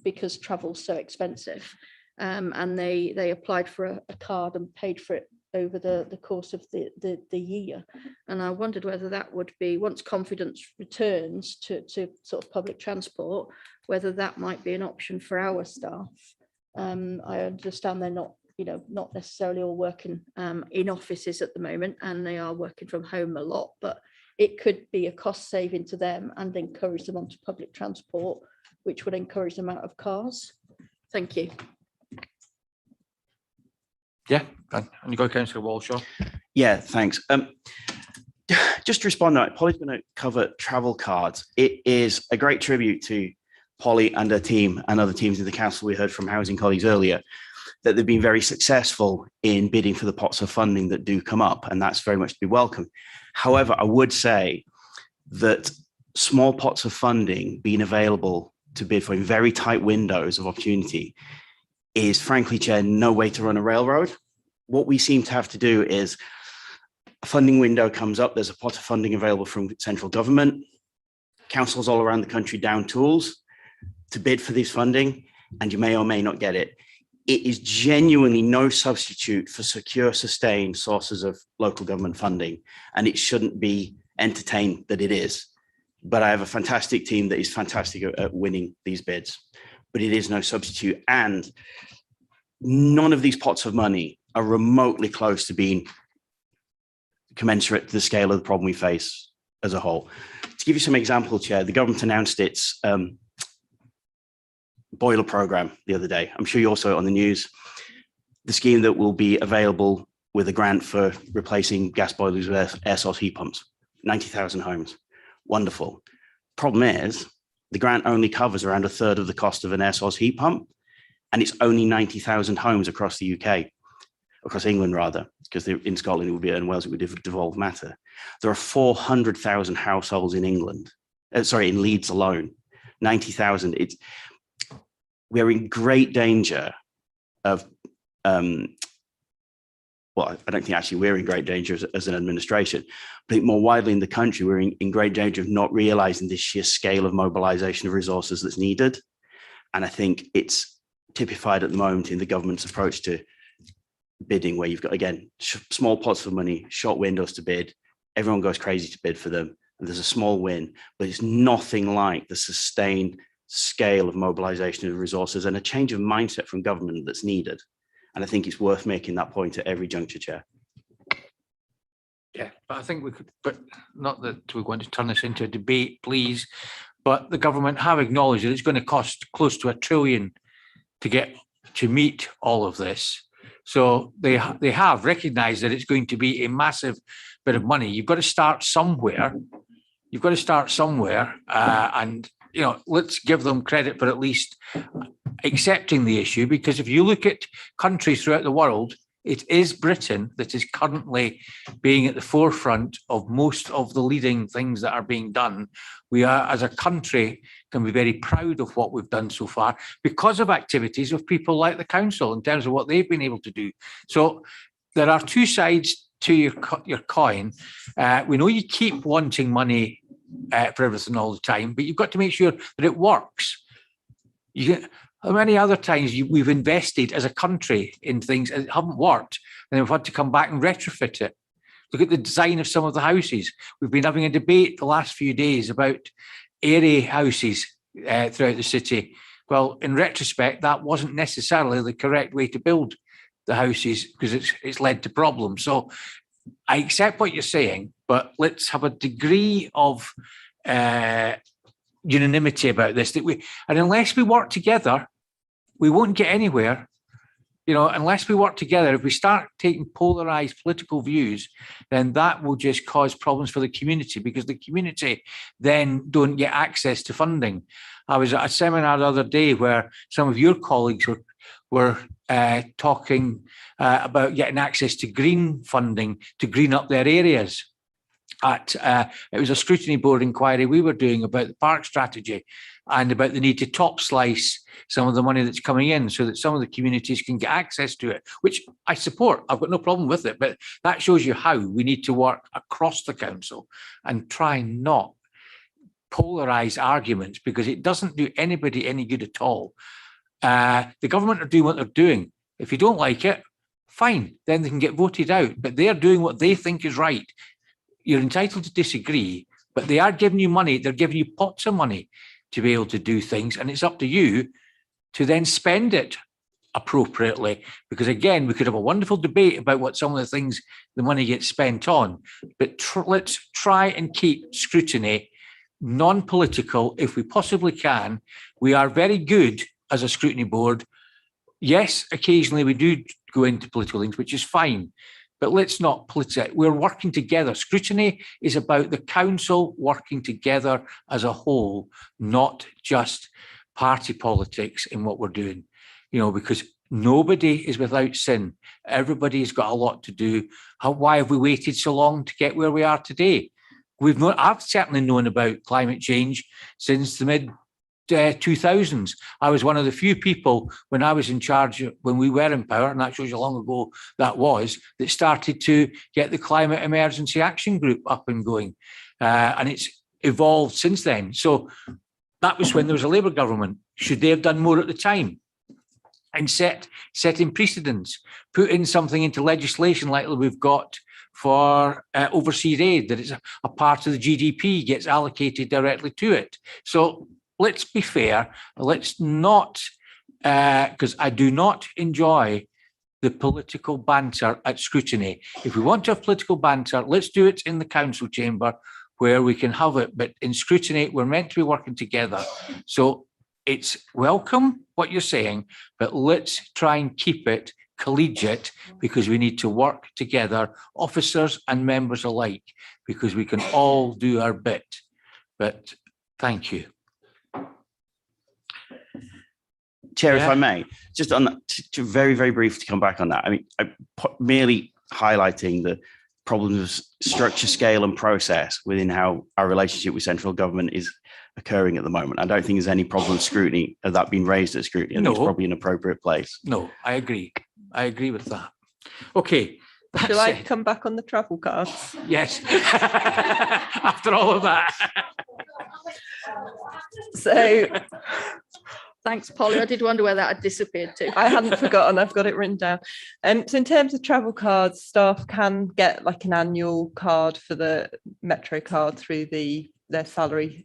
because travel's so expensive. And they applied for a card and paid for it over the course of the year. And I wondered whether that would be, once confidence returns to sort of public transport, whether that might be an option for our staff. I understand they're not necessarily all working in offices at the moment, and they are working from home a lot, but it could be a cost saving to them and encourage them onto public transport, which would encourage them out of cars. Thank you. Yeah, and you go, Councillor Walshaw. Yeah, thanks. Just to respond to that, Polly's going to cover travel cards. It is a great tribute to Polly and her team and other teams in the council. We heard from housing colleagues earlier that they've been very successful in bidding for the pots of funding that do come up, and that's very much to be welcome. However, I would say that small pots of funding being available to bid for in very tight windows of opportunity is, frankly, Chair, no way to run a railroad. What we seem to have to do is a funding window comes up, there's a pot of funding available from central government, councils all around the country down tools to bid for this funding, and you may or may not get it. It is genuinely no substitute for secure, sustained sources of local government funding, and it shouldn't be entertained that it is. But I have a fantastic team that is fantastic at winning these bids, but it is no substitute. And none of these pots of money are remotely close to being commensurate to the scale of the problem we face as a whole. To give you some example, Chair, the government announced its boiler program the other day. I'm sure you all saw it on the news. The scheme that will be available with a grant for replacing gas boilers with air source heat pumps, 90,000 homes. Wonderful. Problem is, the grant only covers around a third of the cost of an air source heat pump, and it's only 90,000 homes across the UK, across England rather, because in Scotland it would be, and Wales it would devolve matter. There are 400,000 households in England, in Leeds alone, 90,000. We're in great danger of, well, I don't think actually we're in great danger as an administration, but more widely in the country, we're in great danger of not realizing the sheer scale of mobilization of resources that's needed. And I think it's typified at the moment in the government's approach to bidding, where you've got, again, small pots of money, short windows to bid, everyone goes crazy to bid for them, and there's a small win, but it's nothing like the sustained scale of mobilization of resources and a change of mindset from government that's needed. And I think it's worth making that point at every juncture, Chair. Yeah, but I think we could, but not that we're going to turn this into a debate, please, but the government have acknowledged that it's going to cost close to £1 trillion to meet all of this. So they have recognised that it's going to be a massive bit of money. You've got to start somewhere. You've got to start somewhere, and let's give them credit for at least accepting the issue, because if you look at countries throughout the world, it is Britain that is currently being at the forefront of most of the leading things that are being done. We are, as a country, can be very proud of what we've done so far because of activities of people like the council in terms of what they've been able to do. So there are two sides to your coin. We know you keep wanting money for everything all the time, but you've got to make sure that it works. How many other times we've invested as a country in things that haven't worked, and we've had to come back and retrofit it? Look at the design of some of the houses. We've been having a debate the last few days about airy houses throughout the city. Well, in retrospect, that wasn't necessarily the correct way to build the houses, because it's led to problems. So I accept what you're saying, but let's have a degree of unanimity about this. And unless we work together, we won't get anywhere. Unless we work together, if we start taking polarized political views, then that will just cause problems for the community, because the community then don't get access to funding. I was at a seminar the other day where some of your colleagues were talking about getting access to green funding to green up their areas. It was a Scrutiny Board inquiry we were doing about the park strategy and about the need to top slice some of the money that's coming in so that some of the communities can get access to it, which I support. I've got no problem with it, but that shows you how we need to work across the council and try not polarize arguments, because it doesn't do anybody any good at all. The government are doing what they're doing. If you don't like it, fine, then they can get voted out, but they're doing what they think is right. You're entitled to disagree, but they are giving you money. They're giving you pots of money to be able to do things, and it's up to you to then spend it appropriately. Because again, we could have a wonderful debate about what some of the things the money gets spent on, but let's try and keep scrutiny non-political if we possibly can. We are very good as a scrutiny board. Yes, occasionally we do go into political things, which is fine. But let's not politicize. We're working together. Scrutiny is about the council working together as a whole, not just party politics in what we're doing, you know, because nobody is without sin. Everybody's got a lot to do. Why have we waited so long to get where we are today? I've certainly known about climate change since the mid 2000s. I was one of the few people when I was in charge, when we were in power, and that shows you how long ago that was, that started to get the Climate Emergency Action Group up and going. And it's evolved since then. So that was when there was a Labour government. Should they have done more at the time? And setting precedents, put in something into legislation like we've got for overseas aid, that it's a part of the GDP gets allocated directly to it. So let's be fair. Let's not, because I do not enjoy the political banter at Scrutiny. If we want to have political banter, let's do it in the council chamber where we can have it. But in Scrutiny, we're meant to be working together. So it's welcome what you're saying, but let's try and keep it collegiate, because we need to work together, officers and members alike, because we can all do our bit. But thank you. Chair, if I may, just on that, very, very brief to come back on that. I mean, merely highlighting the problems of structure, scale and process within how our relationship with central government is occurring at the moment. I don't think there's any problem with scrutiny of that being raised at scrutiny. I think it's probably an appropriate place. No, I agree. I agree with that. Okay. Shall I come back on the travel cards? Yes. After all of that. So thanks, Polly. I did wonder where that had disappeared to. I hadn't forgotten. I've got it written down. So in terms of travel cards, staff can get like an annual card for the Metro card through their salary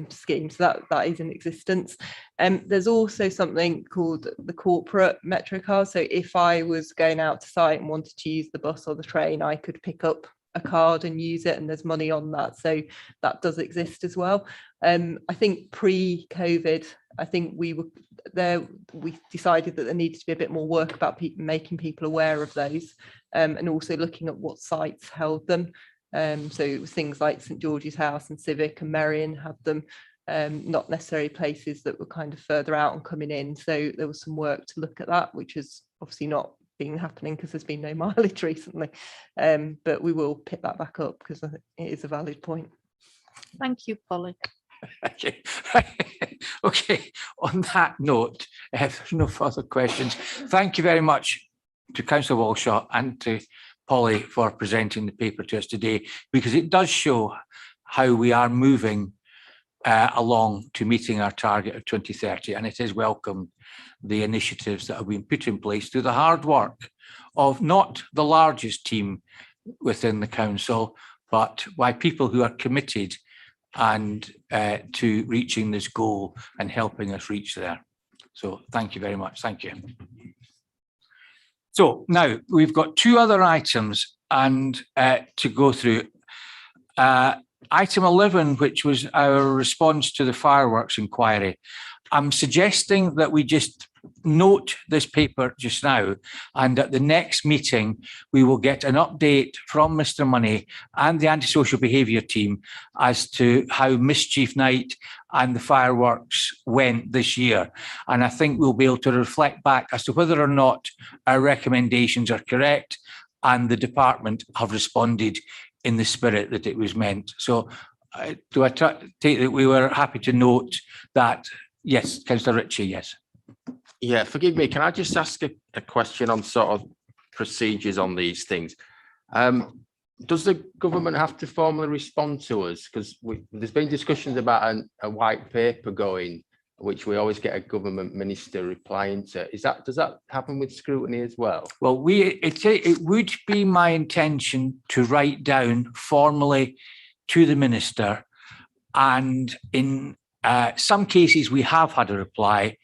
scheme. So that is in existence. There's also something called the corporate Metro card. So if I was going out to site and wanted to use the bus or the train, I could pick up a card and use it, and there's money on that. So that does exist as well. I think pre-COVID, I think we decided that there needed to be a bit more work about making people aware of those, and also looking at what sites held them. So it was things like St George's House and Civic and Merrion had them, not necessarily places that were kind of further out and coming in. So there was some work to look at that, which has obviously not been happening because there's been no mileage recently. But we will pick that back up because it is a valid point. Thank you, Polly. Okay. Okay. On that note, if there's no further questions, thank you very much to Councillor Walshaw and to Polly for presenting the paper to us today, because it does show how we are moving along to meeting our target of 2030, and it is welcome, the initiatives that have been put in place through the hard work of not the largest team within the council, but by people who are committed and to reaching this goal and helping us reach there. So thank you very much. Thank you. So now we've got two other items and to go through. Item 11, which was our response to the fireworks inquiry. I'm suggesting that we just note this paper just now, and at the next meeting, we will get an update from Mr. Money and the antisocial behaviour team as to how Mischief Night and the fireworks went this year. And I think we'll be able to reflect back as to whether or not our recommendations are correct and the department have responded in the spirit that it was meant. So do I take that we were happy to note that? Yes, Councillor Ritchie, yes. Yeah, forgive me, can I just ask a question on sort of procedures on these things? Does the government have to formally respond to us? Because there's been discussions about a white paper going, which we always get a government minister replying to. Does that happen with scrutiny as well? Well, it would be my intention to write down formally to the minister, and in some cases we have had a reply,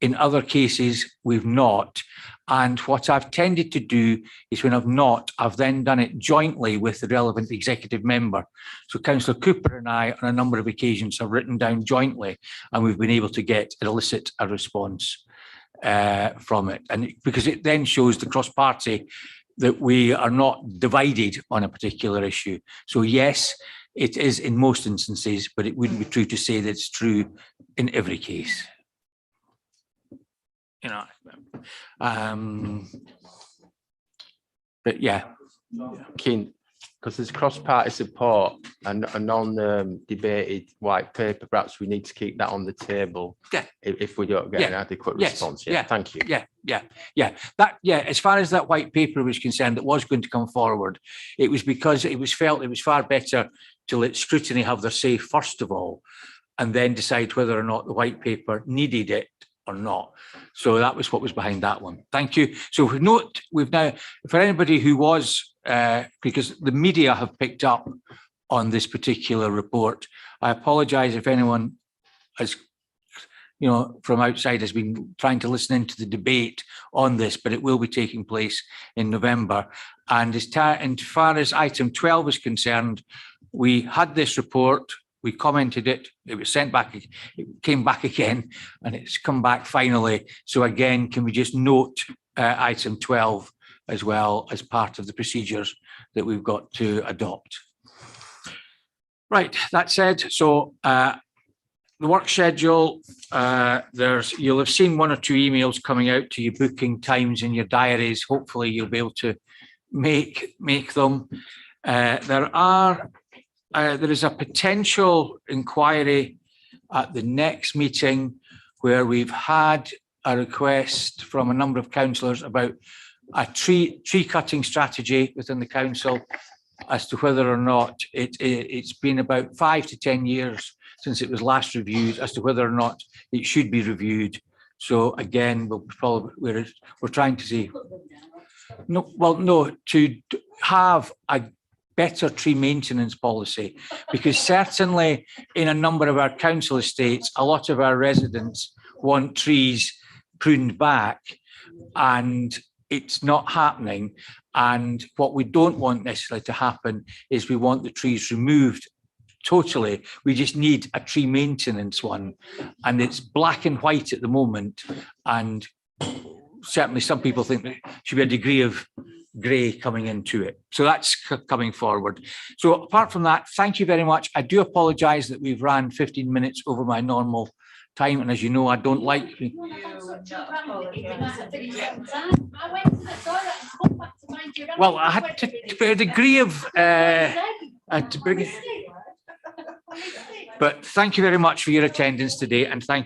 in other cases we've not. And what I've tended to do is when I've not, I've then done it jointly with the relevant executive member. So Councillor Cooper and I on a number of occasions have written down jointly, and we've been able to elicit a response. from it. And because it then shows the cross-party that we are not divided on a particular issue. So yes, it is in most instances, but it wouldn't be true to say that it's true in every case. You know, but yeah. Keen, because there's cross-party support and a non-debated white paper, perhaps we need to keep that on the table. Yeah. If we don't get an adequate Yes. response. Yeah. Thank you. Yeah. As far as that white paper was concerned, it was going to come forward. It was because it was felt it was far better to let Scrutiny have their say first of all, and then decide whether or not the white paper needed it or not. So that was what was behind that one. Thank you. So we've now, for anybody who was, because the media have picked up on this particular report, I apologise if anyone has, from outside has been trying to listen into the debate on this, but it will be taking place in November. And as far as item 12 is concerned, we had this report, we commented it, it was sent back, it came back again, and it's come back finally. So again, can we just note item 12 as well as part of the procedures that we've got to adopt? Right, that said, so the work schedule, you'll have seen one or two emails coming out to you booking times in your diaries. Hopefully you'll be able to make them. There is a potential inquiry at the next meeting where we've had a request from a number of councillors about a tree cutting strategy within the council as to whether or not it's been about 5 to 10 years since it was last reviewed, as to whether or not it should be reviewed. So again, we're trying to see, to have a better tree maintenance policy, because certainly in a number of our council estates, a lot of our residents want trees pruned back, and it's not happening. And what we don't want necessarily to happen is we want the trees removed totally. We just need a tree maintenance one, and it's black and white at the moment. And certainly some people think there should be a degree of grey coming into it. So that's coming forward. So apart from that, thank you very much. I do apologise that we've ran 15 minutes over my normal time. And as you know, I don't like... Well, I had to put a degree of... to bring it. But thank you very much for your attendance today, and thank you.